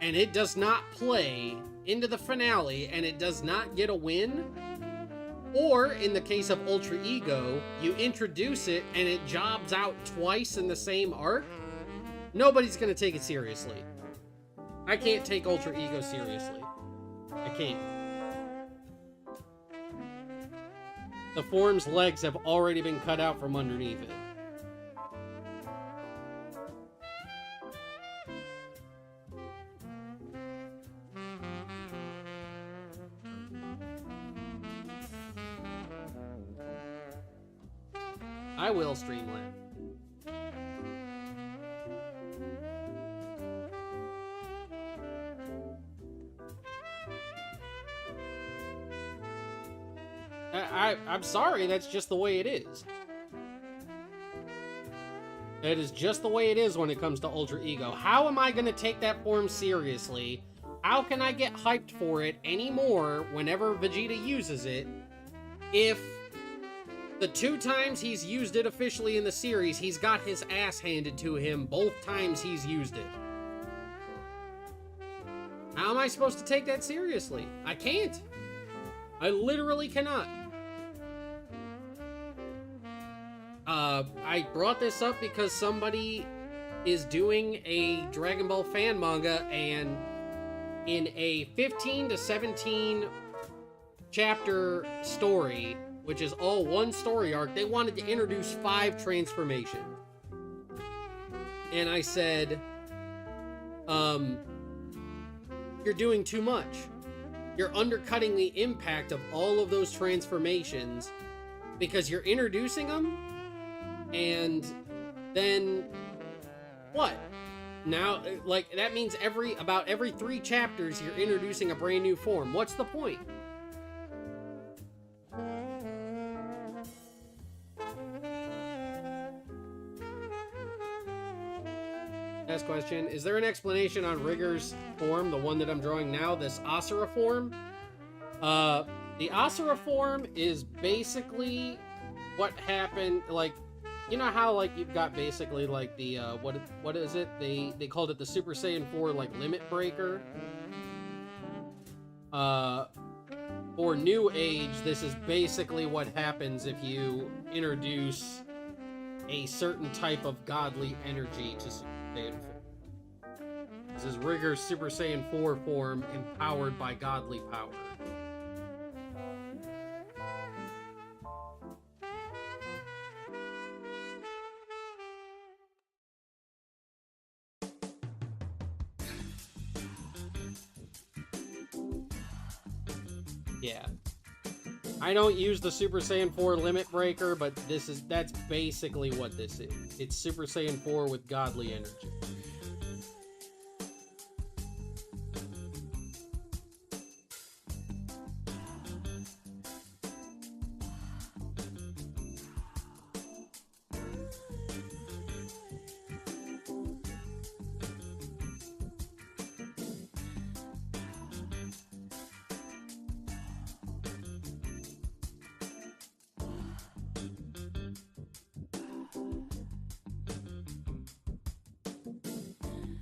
and it does not play into the finale and it does not get a win, or in the case of Ultra Ego, you introduce it and it jobs out twice in the same arc, nobody's gonna take it seriously. I can't take Ultra Ego seriously. I can't. The form's legs have already been cut out from underneath it. I will, Streamland. I'm sorry, that's just the way it is. It is just the way it is when it comes to Ultra Ego. How am I going to take that form seriously? How can I get hyped for it anymore whenever Vegeta uses it if the 2 times he's used it officially in the series, he's got his ass handed to him both times he's used it? How am I supposed to take that seriously? I can't. I literally cannot. I brought this up because somebody is doing a Dragon Ball fan manga, and in a 15 to 17 chapter story, which is all one story arc, they wanted to introduce 5 transformations. And I said, you're doing too much. You're undercutting the impact of all of those transformations because you're introducing them, and then what? Now, like, that means about every 3 chapters you're introducing a brand new form. What's the point? Last question. Is there an explanation on Rigger's form, the one that I'm drawing now, this Asura form? The Asura form is basically what happened, like, you know how, like, you've got basically, like, the, what is it? They called it the Super Saiyan 4, like, limit breaker. For New Age, this is basically what happens if you introduce a certain type of godly energy to Super Saiyan 4. This is Rigger's Super Saiyan 4 form, empowered by godly power. Yeah. I don't use the Super Saiyan 4 limit breaker, but that's basically what this is. It's Super Saiyan 4 with godly energy.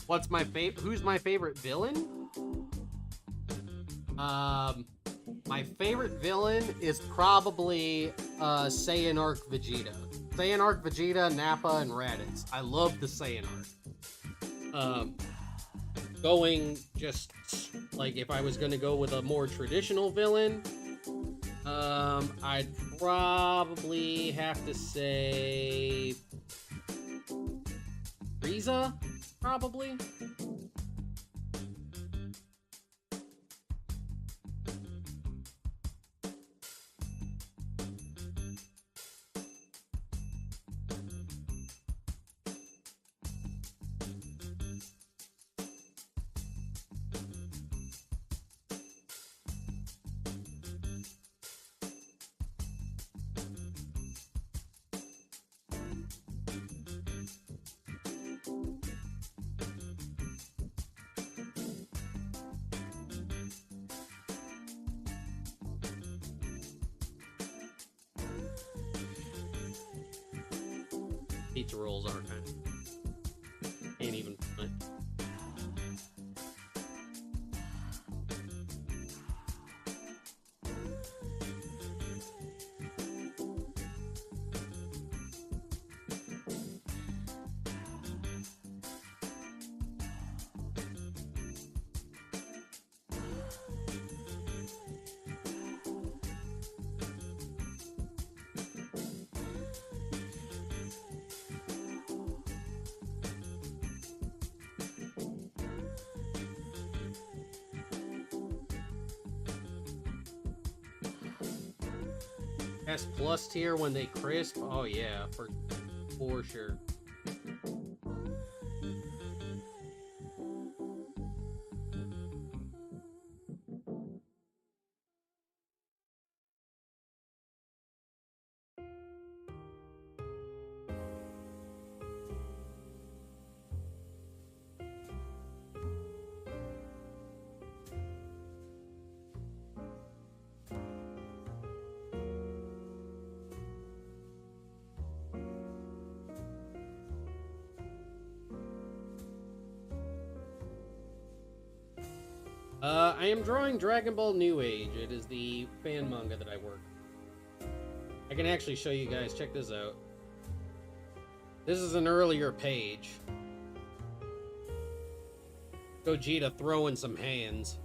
What's my favorite? Who's my favorite villain? My favorite villain is probably Saiyan Arc Vegeta. Saiyan Arc Vegeta, Nappa, and Raditz. I love the Saiyan Arc. Going just like if I was gonna go with a more traditional villain, I'd probably have to say Frieza. Probably. Pizza rolls are kind of... Can't even... S plus tier when they crisp? Oh yeah, for sure. I am drawing Dragon Ball New Age. It is the fan manga that I work. I can actually show you guys. Check this out. This is an earlier page. Gogeta throwing some hands.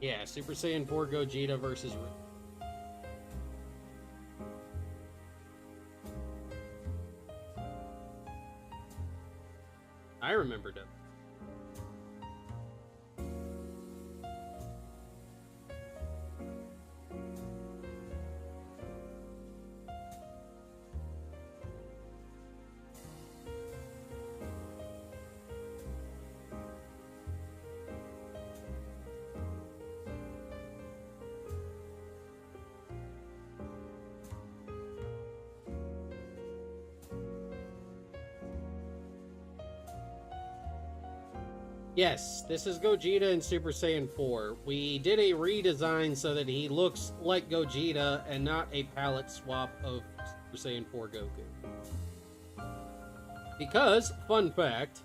Yeah, Super Saiyan 4 Gogeta versus... I remembered it. Yes, this is Gogeta in Super Saiyan 4. We did a redesign so that he looks like Gogeta and not a palette swap of Super Saiyan 4 Goku. Because, fun fact,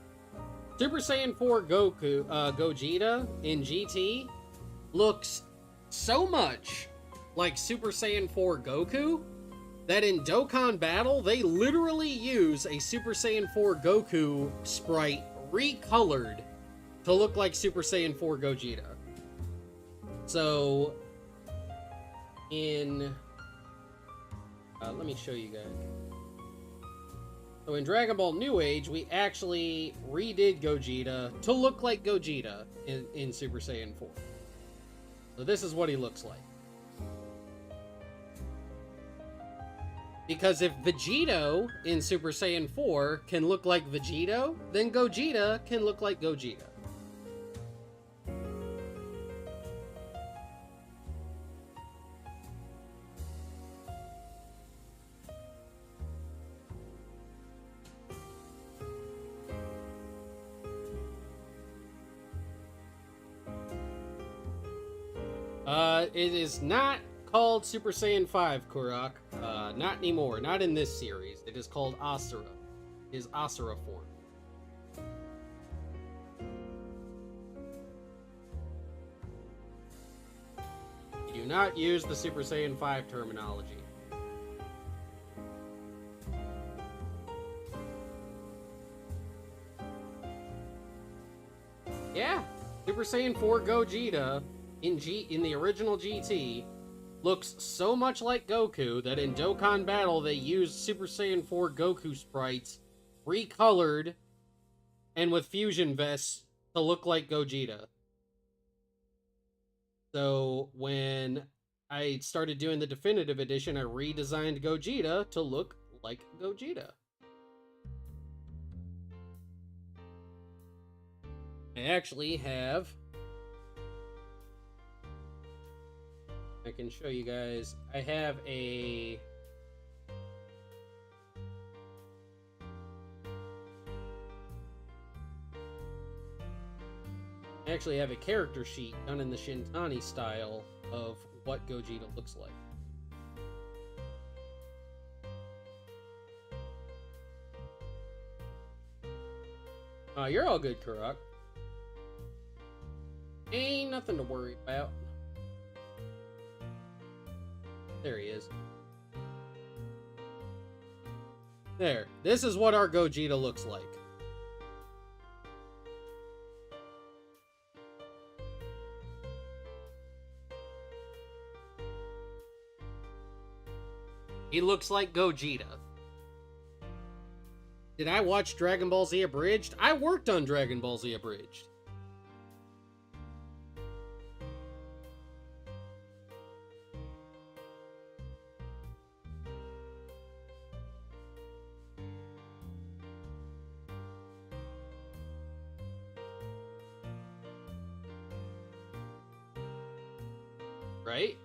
Super Saiyan 4 Gogeta in GT looks so much like Super Saiyan 4 Goku that in Dokkan Battle, they literally use a Super Saiyan 4 Goku sprite recolored to look like Super Saiyan 4 Gogeta. So, in... let me show you guys. So in Dragon Ball New Age, we actually redid Gogeta to look like Gogeta in Super Saiyan 4. So this is what he looks like. Because if Vegito in Super Saiyan 4 can look like Vegito, then Gogeta can look like Gogeta. It is not called Super Saiyan 5, Kurak. Not anymore. Not in this series. It is called Asura. It is Asura form. You do not use the Super Saiyan 5 terminology. Yeah, Super Saiyan 4 Gogeta in the original GT looks so much like Goku that in Dokkan Battle they used Super Saiyan 4 Goku sprites recolored and with fusion vests to look like Gogeta. So when I started doing the definitive edition, I redesigned Gogeta to look like Gogeta. I actually have... I can show you guys. I have a... I actually have a character sheet done in the Shintani style of what Gogeta looks like. You're all good, Kurok. Ain't nothing to worry about. There he is. There. This is what our Gogeta looks like. He looks like Gogeta. Did I watch Dragon Ball Z Abridged? I worked on Dragon Ball Z Abridged. Right?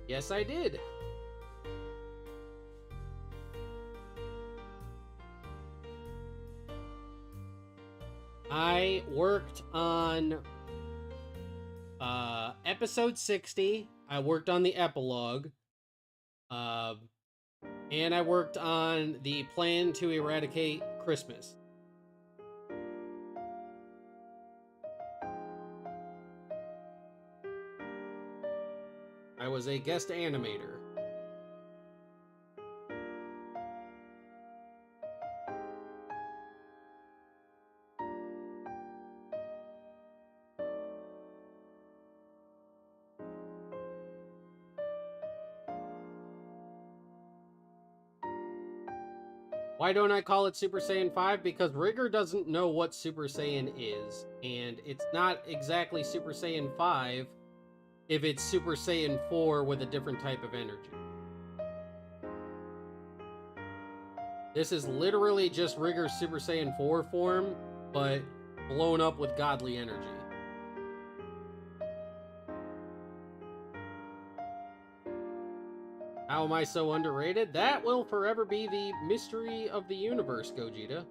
Yes, I did. I worked on episode 60. I worked on the epilogue. And I worked on the plan to eradicate Christmas. I was a guest animator. Why don't I call it Super Saiyan 5? Because Rigger doesn't know what Super Saiyan is, and it's not exactly Super Saiyan 5 if it's Super Saiyan 4 with a different type of energy. This is literally just Rigger's Super Saiyan 4 form, but blown up with godly energy. How am I so underrated? That will forever be the mystery of the universe, Gogeta.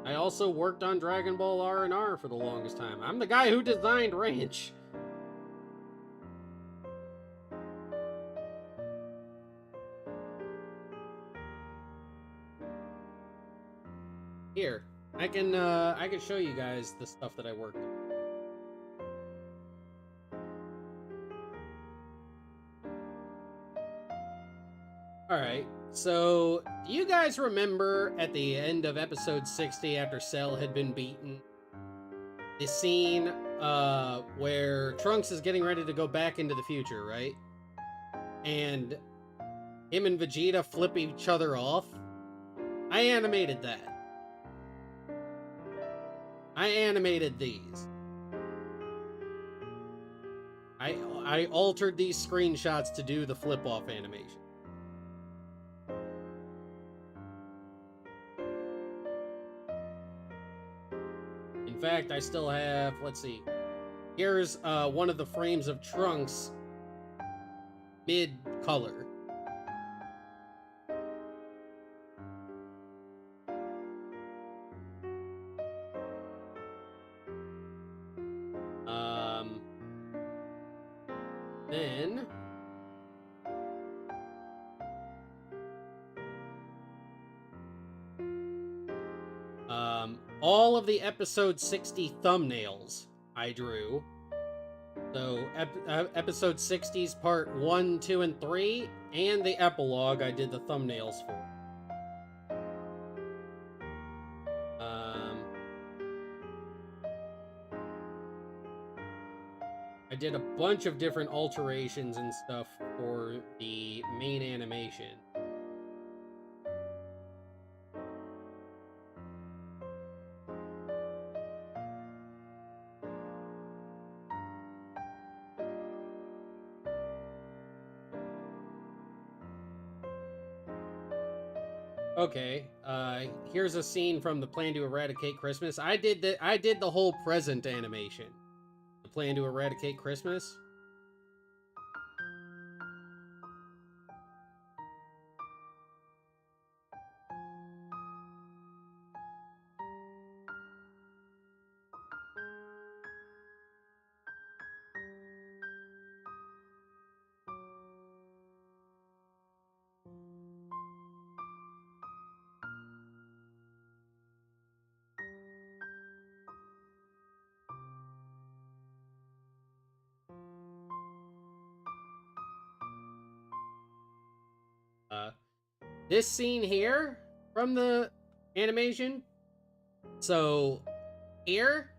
I also worked on Dragon Ball R&R for the longest time. I'm the guy who designed Ranch. Here, I can show you guys the stuff that I worked on. Alright, so do you guys remember at the end of episode 60 after Cell had been beaten? The scene where Trunks is getting ready to go back into the future, right? And him and Vegeta flip each other off? I animated that. I animated these. I altered these screenshots to do the flip-off animation. In fact, I still have, let's see. Here's one of the frames of Trunks mid-color. Then all of the episode 60 thumbnails I drew. So episode 60's part 1, 2, and 3, and the epilogue I did the thumbnails for. I did a bunch of different alterations and stuff for the main animation. Okay, here's a scene from the Plan to Eradicate Christmas. I did the whole present animation. The Plan to Eradicate Christmas. Uh, this scene here from the animation. So here,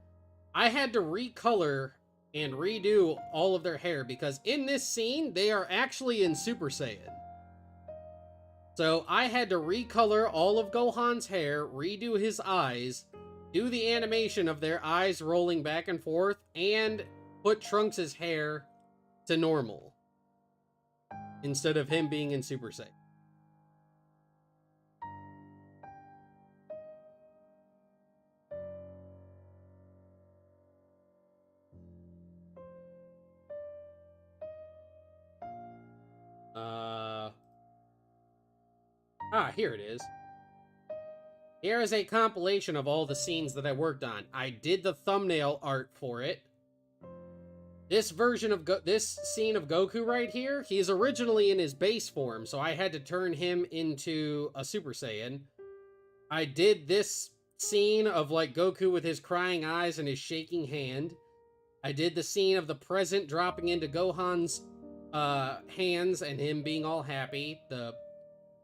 I had to recolor and redo all of their hair because in this scene, they are actually in Super Saiyan. So I had to recolor all of Gohan's hair, redo his eyes, do the animation of their eyes rolling back and forth, and put Trunks' hair to normal instead of him being in Super Saiyan. Here it is. Here is a compilation of all the scenes that I worked on. I did the thumbnail art for it. This version of this scene of Goku right here, he's originally in his base form, so I had to turn him into a Super Saiyan. I did this scene of like Goku with his crying eyes and his shaking hand. I did the scene of the present dropping into Gohan's hands and him being all happy. The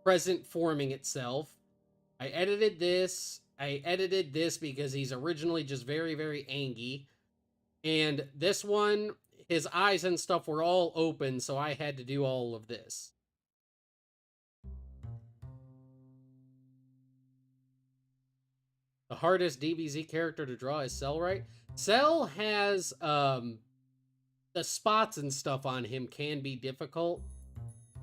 present forming itself. I edited this. I edited this because he's originally just very, very angry. And this one, his eyes and stuff were all open, so I had to do all of this. The hardest DBZ character to draw is Cell, right? Cell has, the spots and stuff on him can be difficult.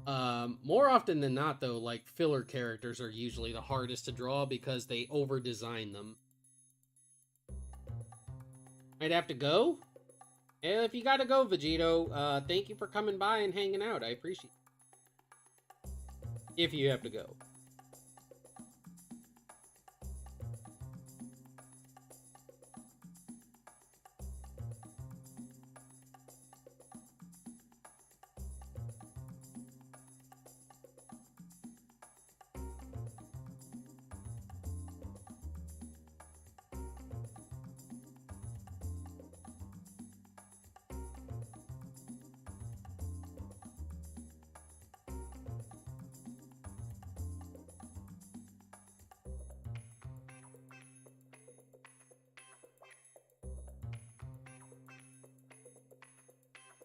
More often than not, though, like, filler characters are usually the hardest to draw because they over-design them. I'd have to go? If you gotta go, Vegito, thank you for coming by and hanging out. I appreciate it. If you have to go.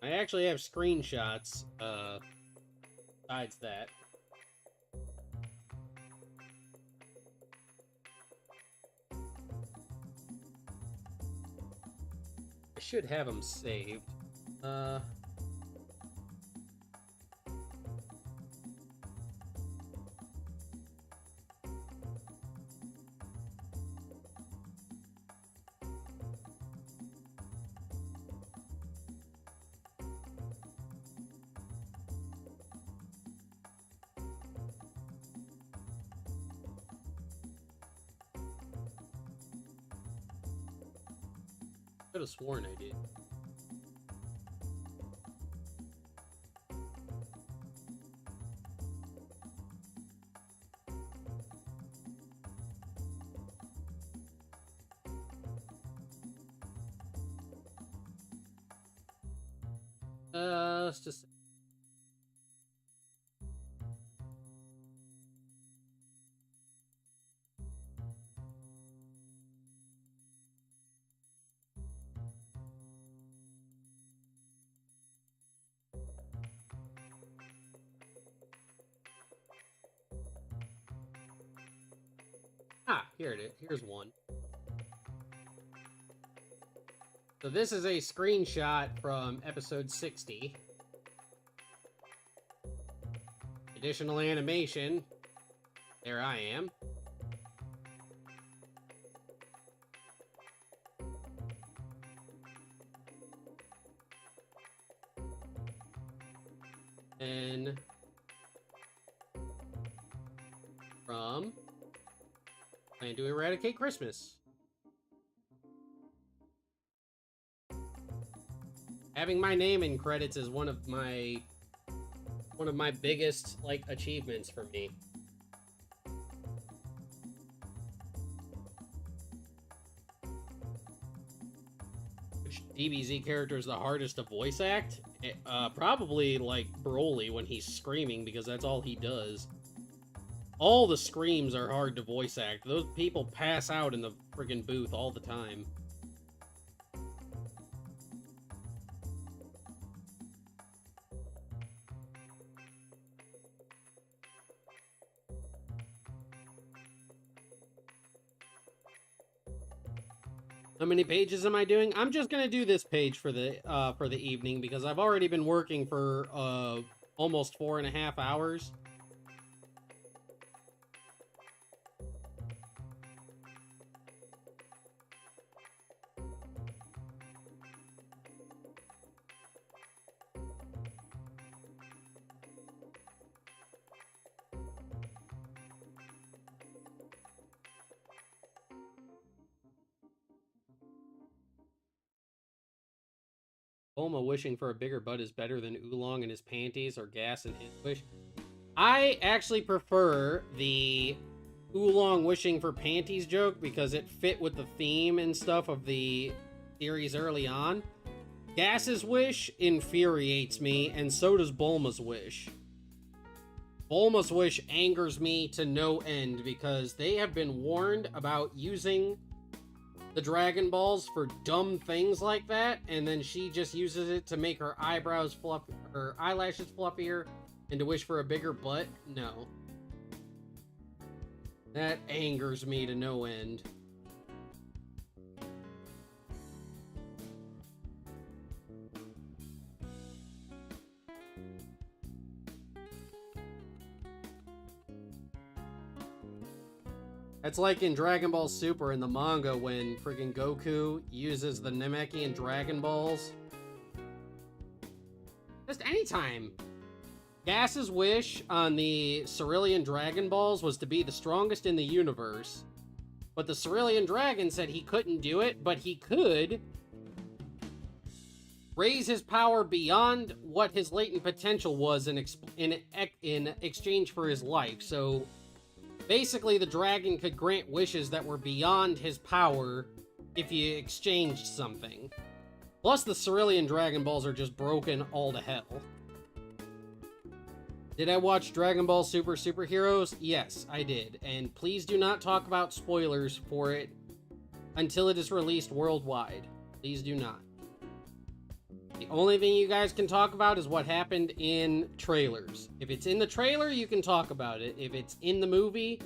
I actually have screenshots, besides that. I should have them saved. Could have sworn I did. Let's just... here it is. Here's one. So this is a screenshot from episode 60. Additional animation. There I am. And from Plan to Eradicate Christmas. Having my name in credits is one of my biggest, like, achievements for me. Which DBZ character is the hardest to voice act? Probably, like, Broly when he's screaming, because that's all he does. All the screams are hard to voice act. Those people pass out in the friggin' booth all the time. How many pages am I doing? I'm just gonna do this page for the evening because I've already been working for almost 4.5 hours. Bulma wishing for a bigger butt is better than Oolong in his panties or Gas in his wish. I actually prefer the Oolong wishing for panties joke because it fit with the theme and stuff of the series early on. Gas's wish infuriates me, and so does Bulma's wish. Bulma's wish angers me to no end because they have been warned about using the Dragon Balls for dumb things like that, and then she just uses it to make her eyebrows fluff, her eyelashes fluffier, and to wish for a bigger butt. No. That angers me to no end. It's like in Dragon Ball Super in the manga when friggin' Goku uses the Namekian Dragon Balls. Just anytime. Gas's wish on the Cerulean Dragon Balls was to be the strongest in the universe. But the Cerulean Dragon said he couldn't do it, but he could raise his power beyond what his latent potential was in exchange for his life. So basically, the dragon could grant wishes that were beyond his power if you exchanged something. Plus, the Cerulean Dragon Balls are just broken all to hell. Did I watch Dragon Ball Super Superheroes? Yes, I did. And please do not talk about spoilers for it until it is released worldwide. Please do not. The only thing you guys can talk about is what happened in trailers. If it's in the trailer, you can talk about it. If it's in the movie,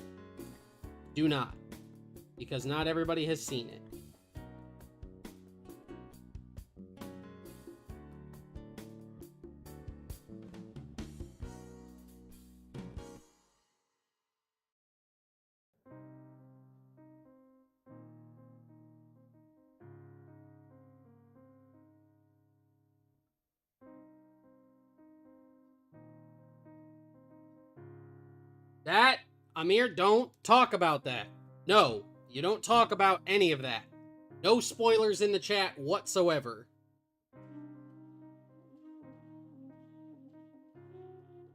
do not. Because not everybody has seen it. That, Amir, don't talk about that. No, you don't talk about any of that. No spoilers in the chat whatsoever.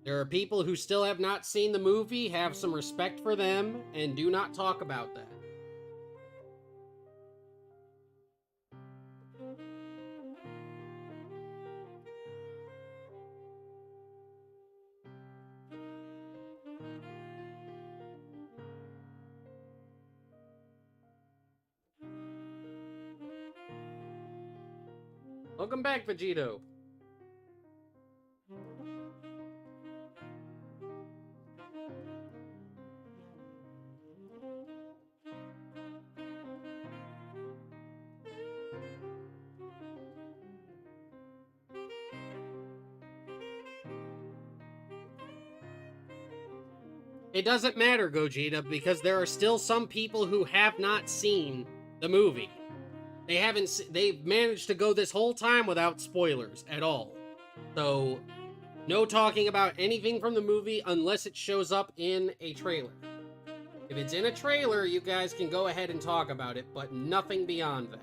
There are people who still have not seen the movie, have some respect for them, and do not talk about that. Welcome back, Vegito. It doesn't matter, Gogeta, because there are still some people who have not seen the movie. They've managed to go this whole time without spoilers at all. So, no talking about anything from the movie unless it shows up in a trailer. If it's in a trailer, you guys can go ahead and talk about it, but nothing beyond that.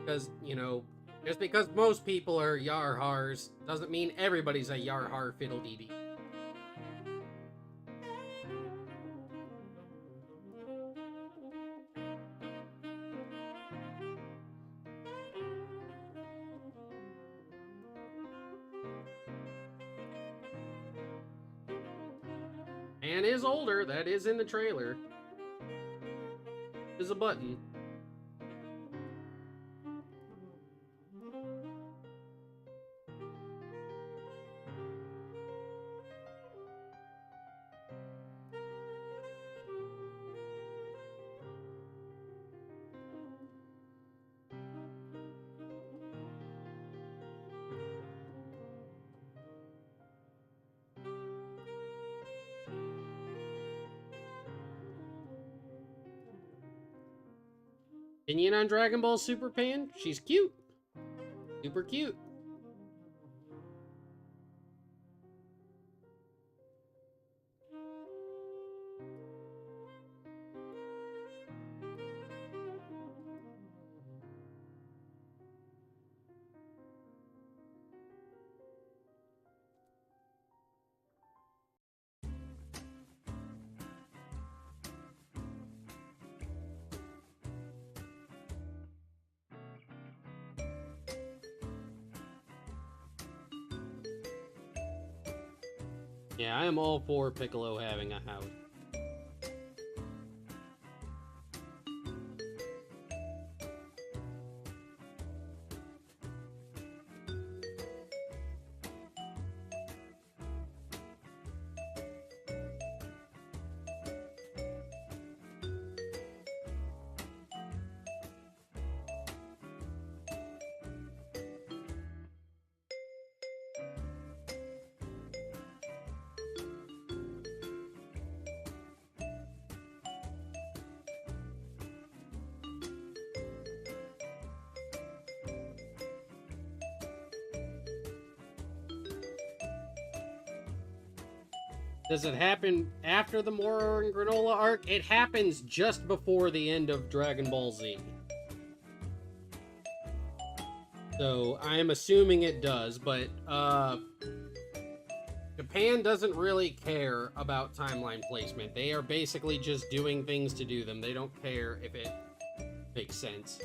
Because, you know, just because most people are Yarhars doesn't mean everybody's a Yarhar fiddle-dee-dee. And is older, that is in the trailer. There's a button. Opinion on Dragon Ball Super Pan? She's cute. Super cute. Yeah, I am all for Piccolo having a house. Does it happen after the Moro and Granola arc? It happens just before the end of Dragon Ball Z. So, I'm assuming it does, but, Japan doesn't really care about timeline placement. They are basically just doing things to do them. They don't care if it makes sense.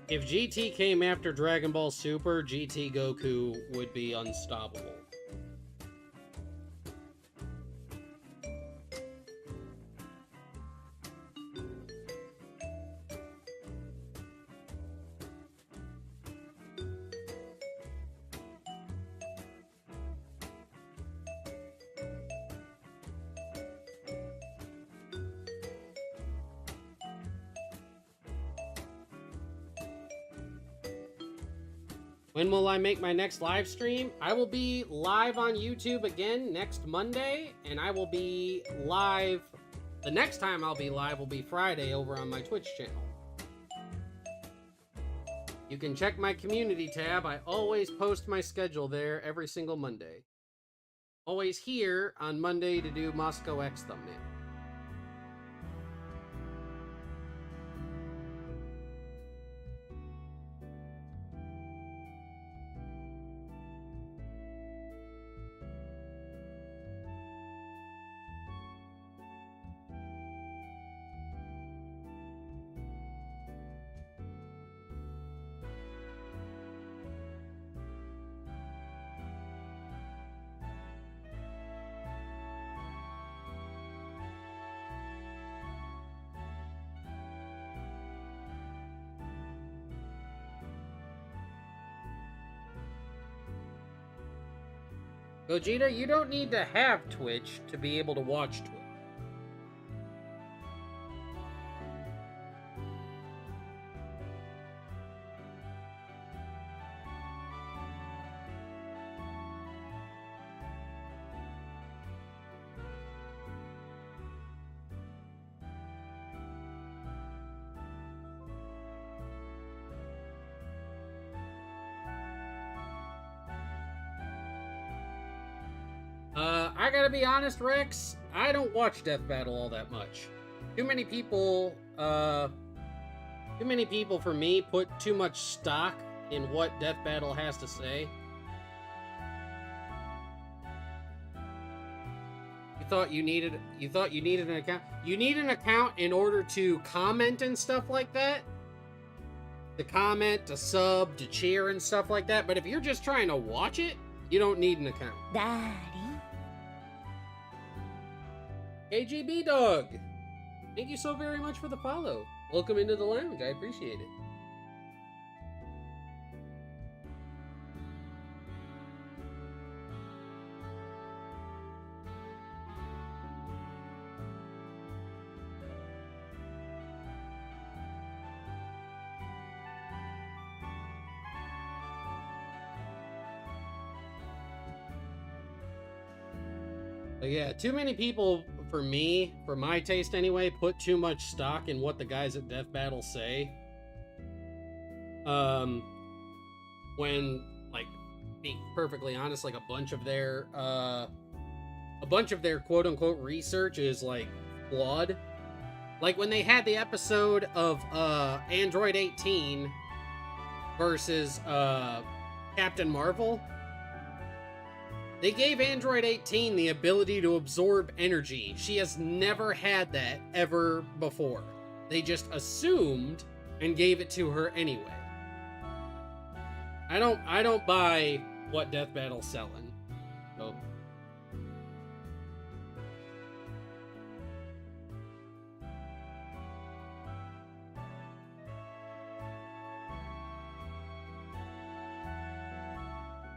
If GT came after Dragon Ball Super, GT Goku would be unstoppable. When will I make my next live stream? I will be live on YouTube again next Monday, and I will be live... The next time I'll be live will be Friday over on my Twitch channel. You can check my community tab. I always post my schedule there every single Monday. Always here on Monday to do MasakoX thumbnail. Gogeta, you don't need to have Twitch to be able to watch Twitch. I gotta be honest, Rex, I don't watch Death Battle all that much. Too many people for me put too much stock in what Death Battle has to say. You thought you needed an account? You need an account in order to comment and stuff like that? To comment, to sub, to cheer and stuff like that, but if you're just trying to watch it, you don't need an account. Daddy. KGB Dog, thank you so very much for the follow. Welcome into the lounge. I appreciate it. But yeah, too many people, for me, for my taste anyway, put too much stock in what the guys at Death Battle say. When, like, being perfectly honest, like a bunch of their quote-unquote research is, like, flawed. Like, when they had the episode of, Android 18 versus, Captain Marvel, they gave Android 18 the ability to absorb energy. She has never had that ever before. They just assumed and gave it to her anyway. I don't buy what Death Battle's selling. So.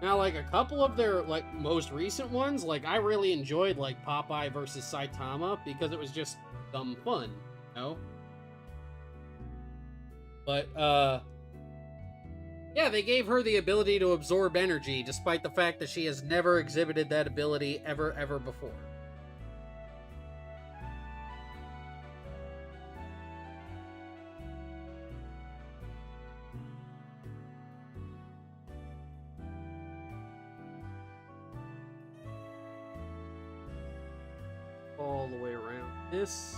Now, like, a couple of their, like, most recent ones, like, I really enjoyed, like, Popeye versus Saitama, because it was just dumb fun, you know? But, yeah, they gave her the ability to absorb energy, despite the fact that she has never exhibited that ability ever before. All the way around this.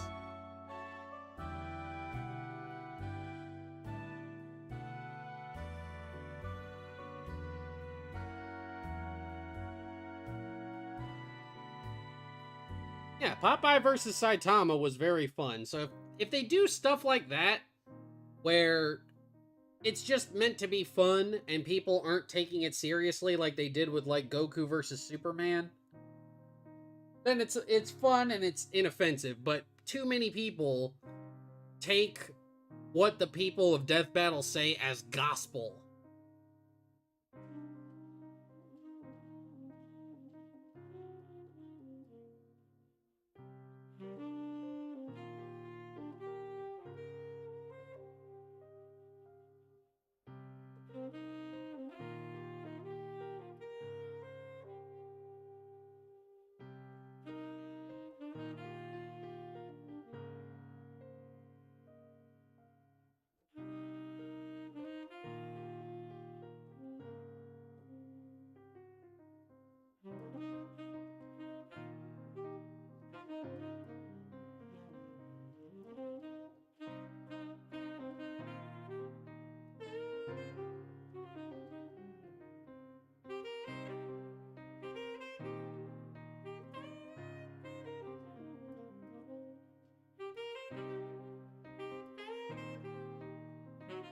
Yeah, Popeye versus Saitama was very fun. So if they do stuff like that, where it's just meant to be fun and people aren't taking it seriously like they did with, like, Goku versus Superman, then it's fun and it's inoffensive. But too many people take what the people of Death Battle say as gospel.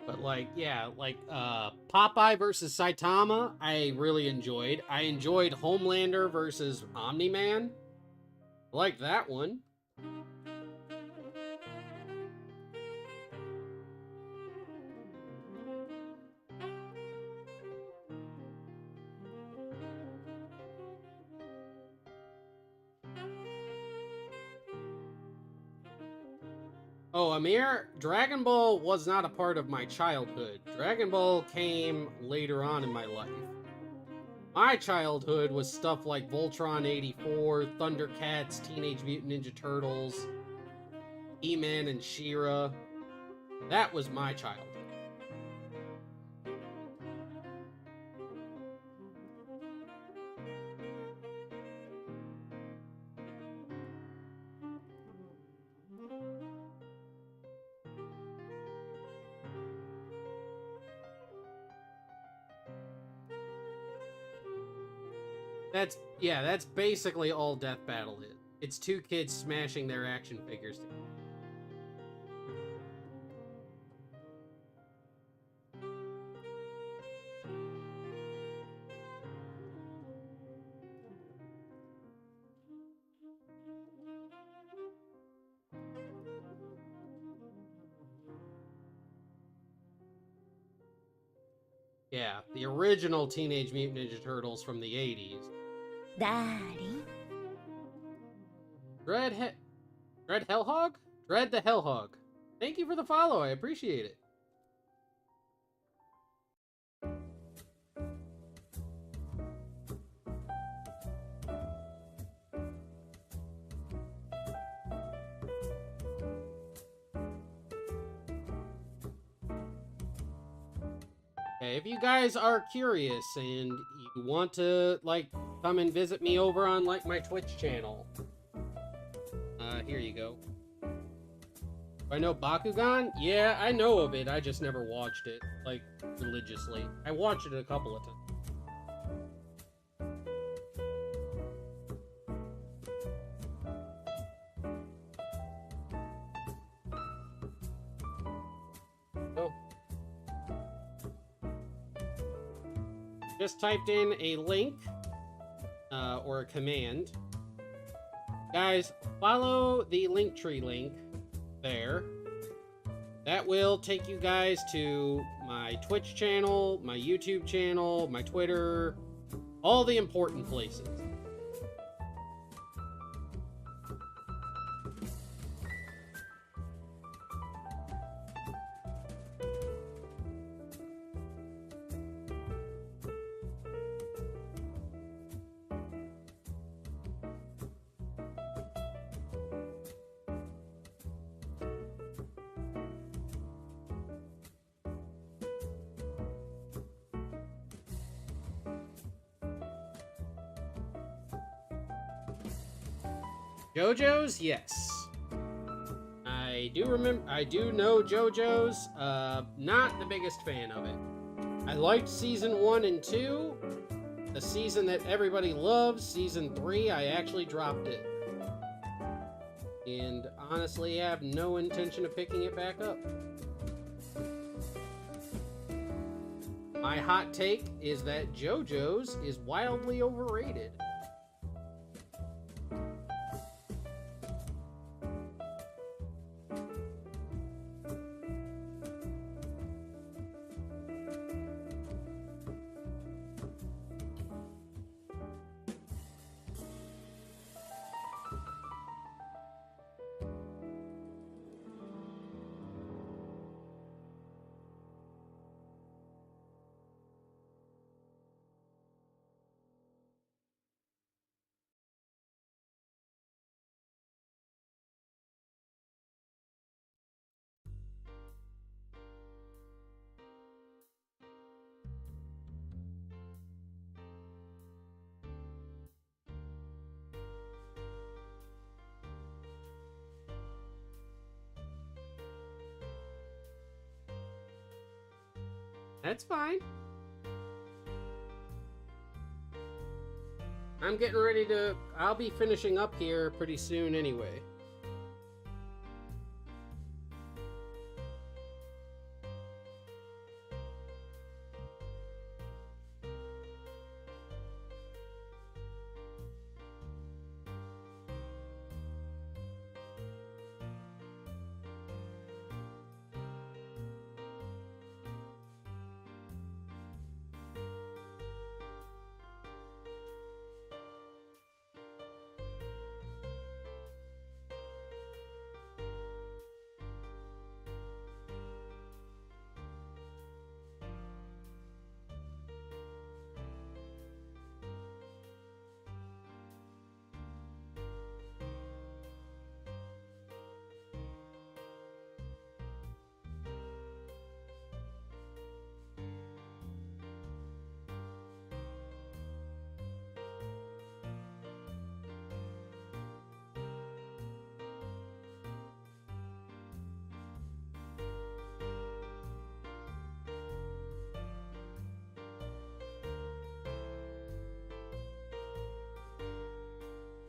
But like, yeah, like Popeye versus Saitama, I really enjoyed. I enjoyed Homelander versus Omni-Man. I like that one. Oh, Amir, Dragon Ball was not a part of my childhood. Dragon Ball came later on in my life. My childhood was stuff like Voltron 84, Thundercats, Teenage Mutant Ninja Turtles, He-Man and She-Ra. That was my childhood. That's basically all Death Battle is. It's two kids smashing their action figures together. Yeah, the original Teenage Mutant Ninja Turtles from the 80s. Daddy. Dread Hellhog? Dread the Hellhog. Thank you for the follow, I appreciate it. Okay, if you guys are curious and you want to, like, come and visit me over on, like, my Twitch channel, here you go. Do I know Bakugan? Yeah, I know of it, I just never watched it, like, religiously. I watched it a couple of times. Just typed in a link, or a command. Guys, follow the Linktree link there. That will take you guys to my Twitch channel, my YouTube channel, my Twitter, all the important places. JoJo's? Yes. I do know JoJo's. Not the biggest fan of it. I liked season 1 and 2. The season that everybody loves, season 3, I actually dropped it. And honestly have no intention of picking it back up. My hot take is that JoJo's is wildly overrated. That's fine. I'm getting ready to... I'll be finishing up here pretty soon anyway.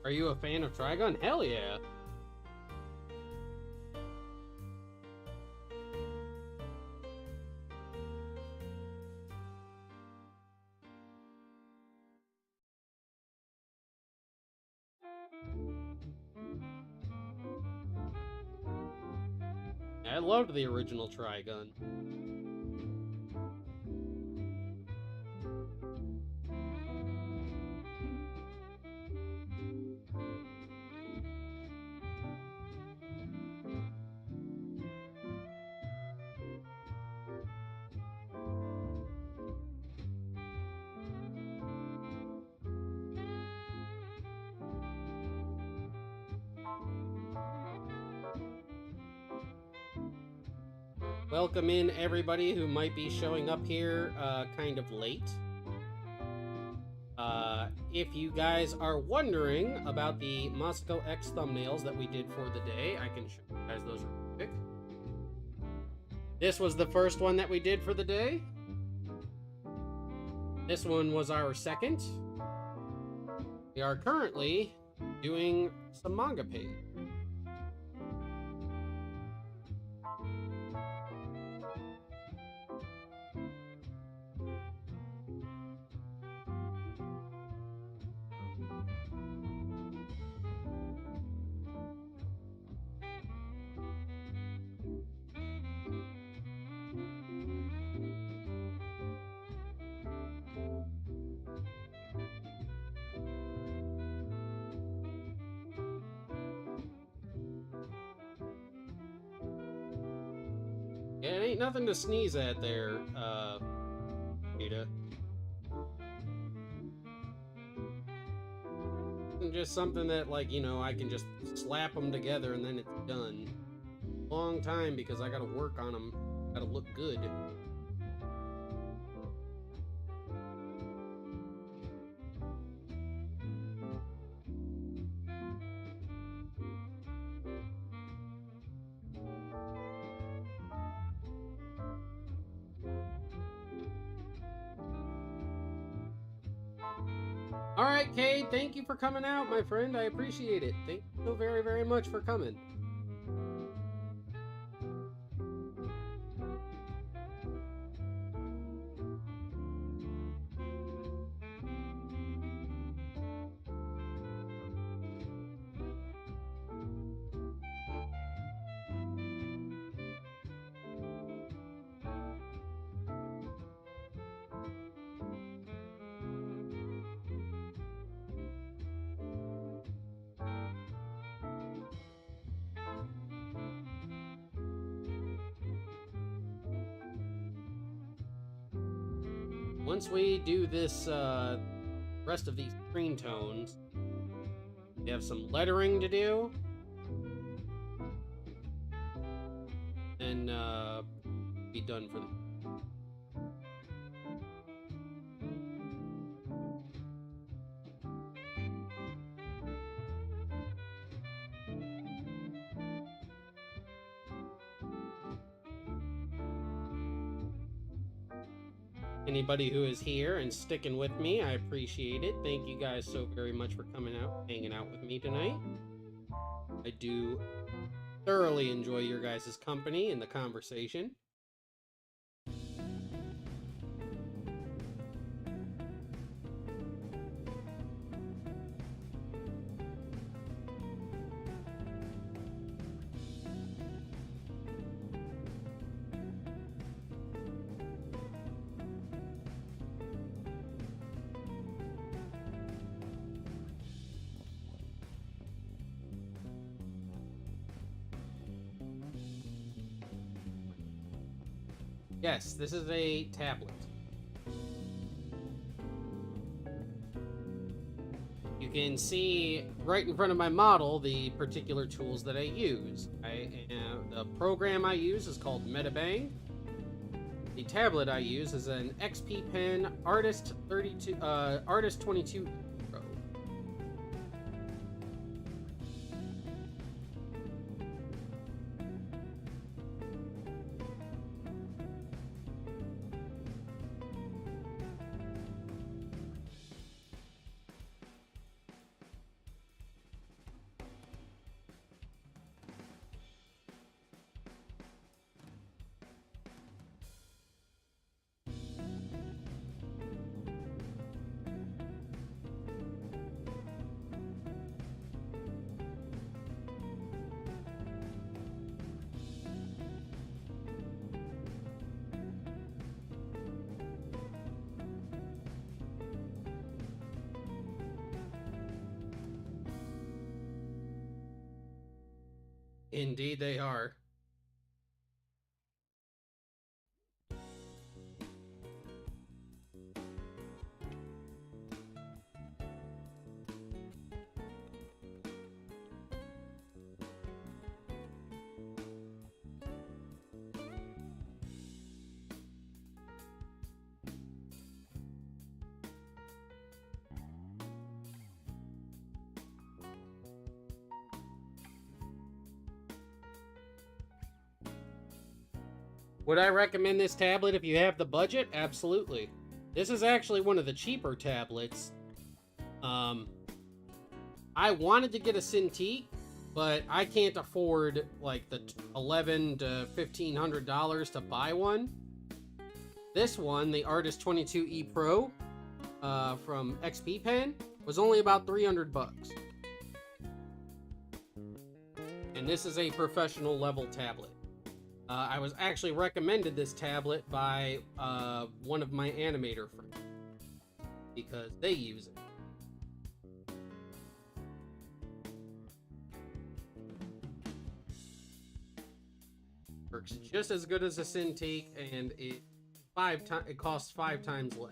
Are you a fan of Trigun? Hell yeah. I loved the original Trigun. Welcome in everybody who might be showing up here kind of late. If you guys are wondering about the MasakoX thumbnails that we did for the day, I can show you guys those real quick. This was the first one that we did for the day. This one was our second. We are currently doing some manga page. Yeah, it ain't nothing to sneeze at there, Peter. Just something that, like, you know, I can just slap them together and then it's done. Long time because I gotta work on them. Gotta look good. All right, Cade, thank you for coming out, my friend. I appreciate it. Thank you so very, very much for coming. Once we do this, rest of these screen tones, we have some lettering to do. And, be done for the... Anybody who is here and sticking with me, I appreciate it. Thank you guys so very much for coming out, hanging out with me tonight. I do thoroughly enjoy your guys' company and the conversation. Yes, this is a tablet. You can see right in front of my model the particular tools that I use. The program I use is called MetaBang. The tablet I use is an XP Pen Artist 22 Pro. Indeed, they are. Would I recommend this tablet if you have the budget? Absolutely. This is actually one of the cheaper tablets. I wanted to get a Cintiq, but I can't afford like the $1,100 to $1,500 to buy one. This one, the Artist 22E Pro from XP Pen, was only about 300 bucks. And this is a professional level tablet. I was actually recommended this tablet by one of my animator friends because they use it. Works just as good as a Cintiq, and it costs 5 times less.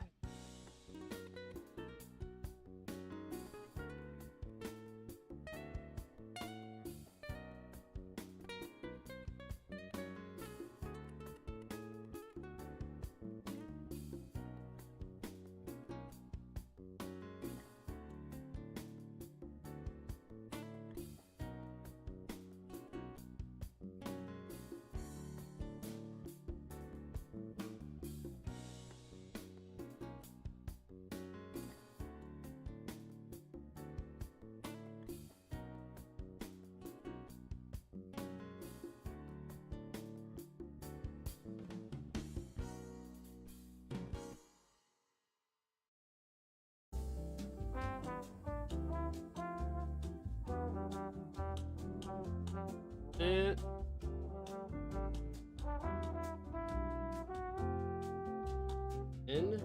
And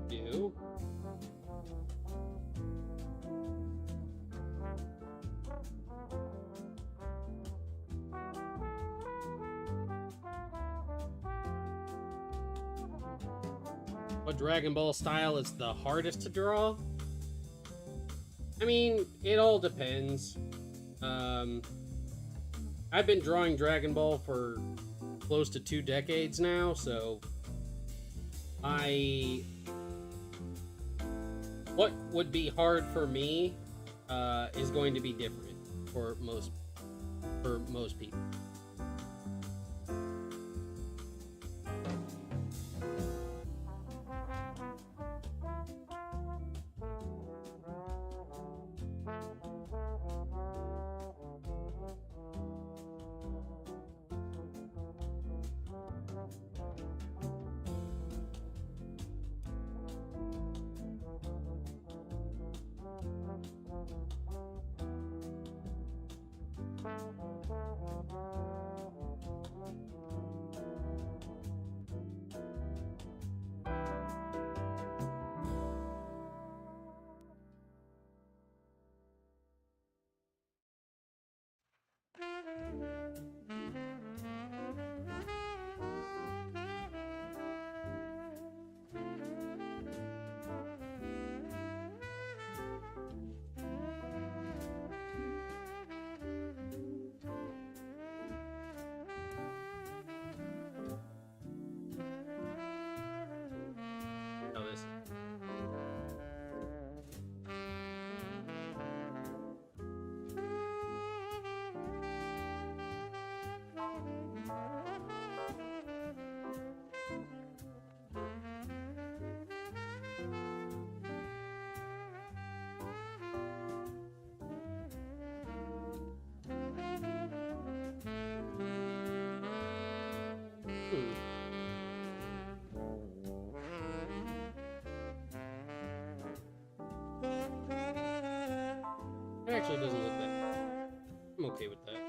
do what Dragon Ball style is the hardest to draw? I mean, it all depends. I've been drawing Dragon Ball for close to 2 decades now, so what would be hard for me is going to be different for most people. Oh, this. It actually doesn't look that. I'm okay with that.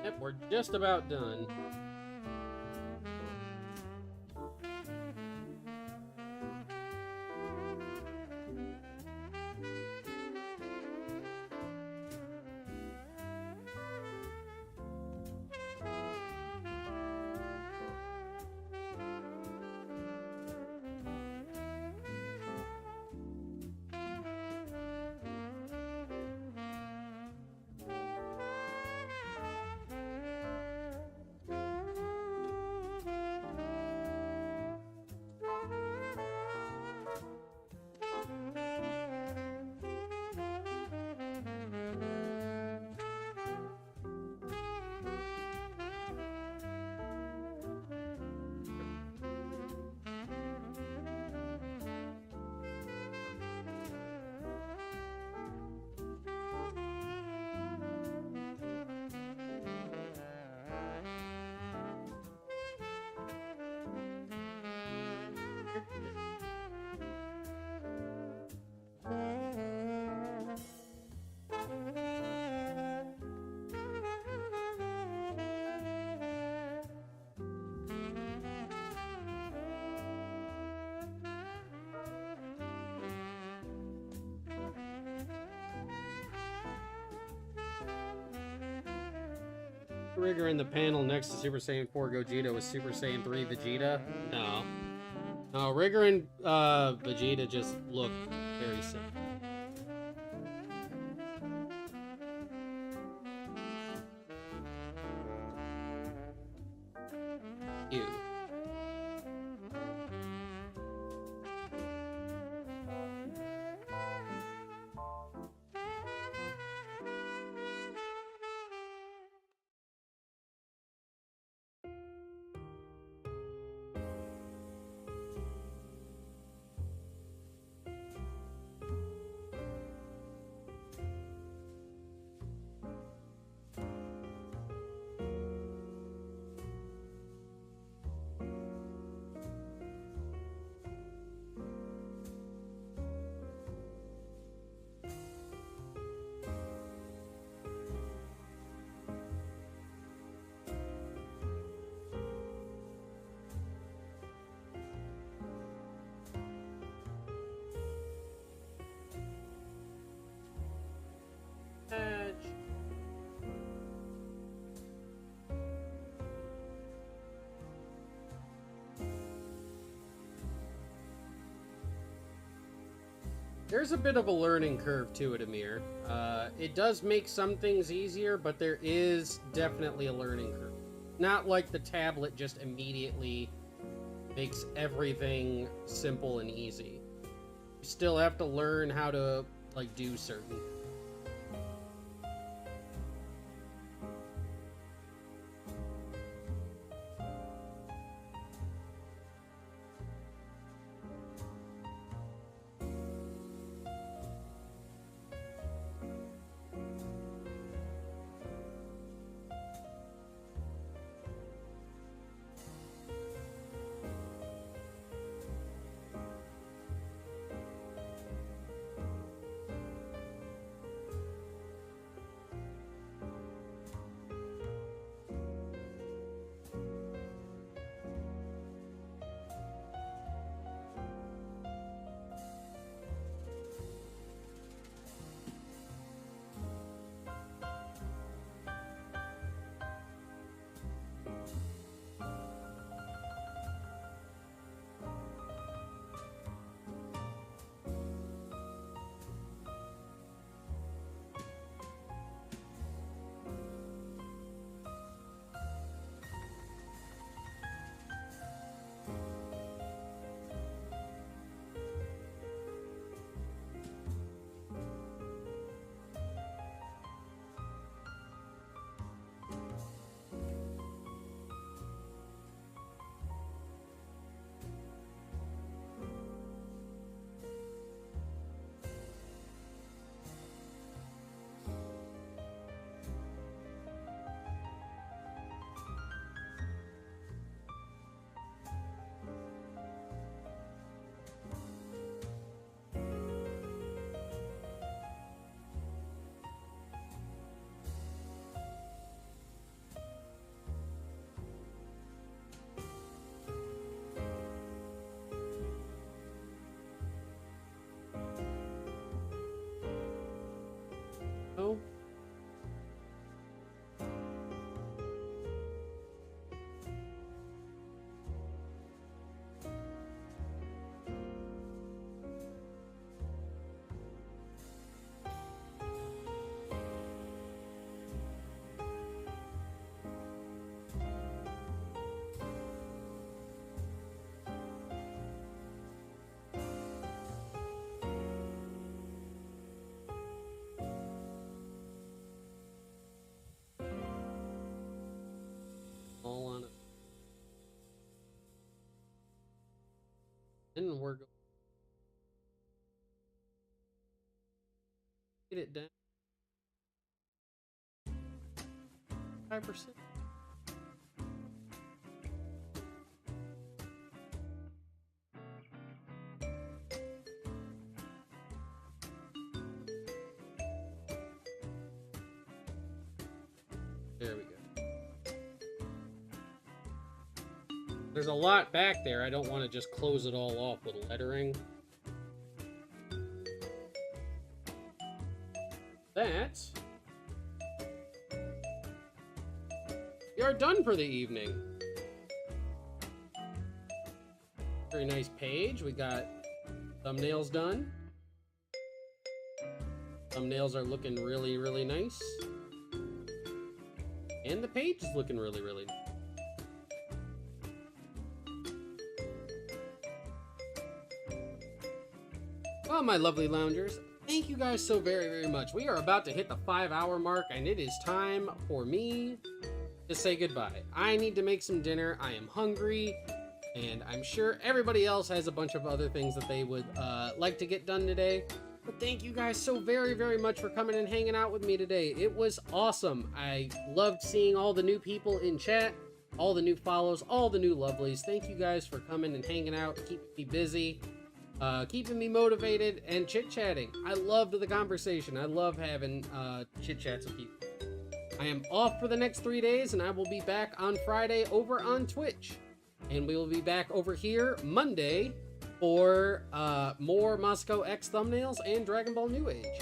Yep, we're just about done. Rigger in the panel next to Super Saiyan 4 Gogeta was Super Saiyan 3 Vegeta? No. No, Rigger and Vegeta just look very similar. Ew. There's a bit of a learning curve to it, Amir. It does make some things easier, but there is definitely a learning curve. Not like the tablet just immediately makes everything simple and easy. You still have to learn how to, like, do certain. we're going. Get it down. 5%. There we go. There's a lot back there. I don't want to just close it all off with lettering. That. We are done for the evening. Very nice page. We got thumbnails done. Thumbnails are looking really, really nice. And the page is looking really, really nice. Well, my lovely loungers, thank you guys so very, very much. We are about to hit the 5-hour mark, and it is time for me to say goodbye. I need to make some dinner. I am hungry, and I'm sure everybody else has a bunch of other things that they would like to get done today. But thank you guys so very, very much for coming and hanging out with me today. It was awesome. I loved seeing all the new people in chat, all the new follows, all the new lovelies. Thank you guys for coming and hanging out, keeping me busy, keeping me motivated, and chit-chatting. I loved the conversation. I love having chit-chats with people. I am off for the next 3 days, and I will be back on Friday over on Twitch. And we will be back over here Monday for more MasakoX thumbnails and Dragon Ball New Age.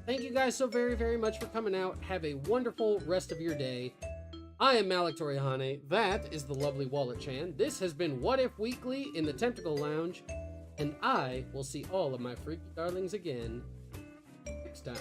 Thank you guys so very, very much for coming out. Have a wonderful rest of your day. I am Malik Torihane. That is the lovely Wallet Chan. This has been What If Weekly in the Tentacle Lounge. And I will see all of my freaky darlings again next time.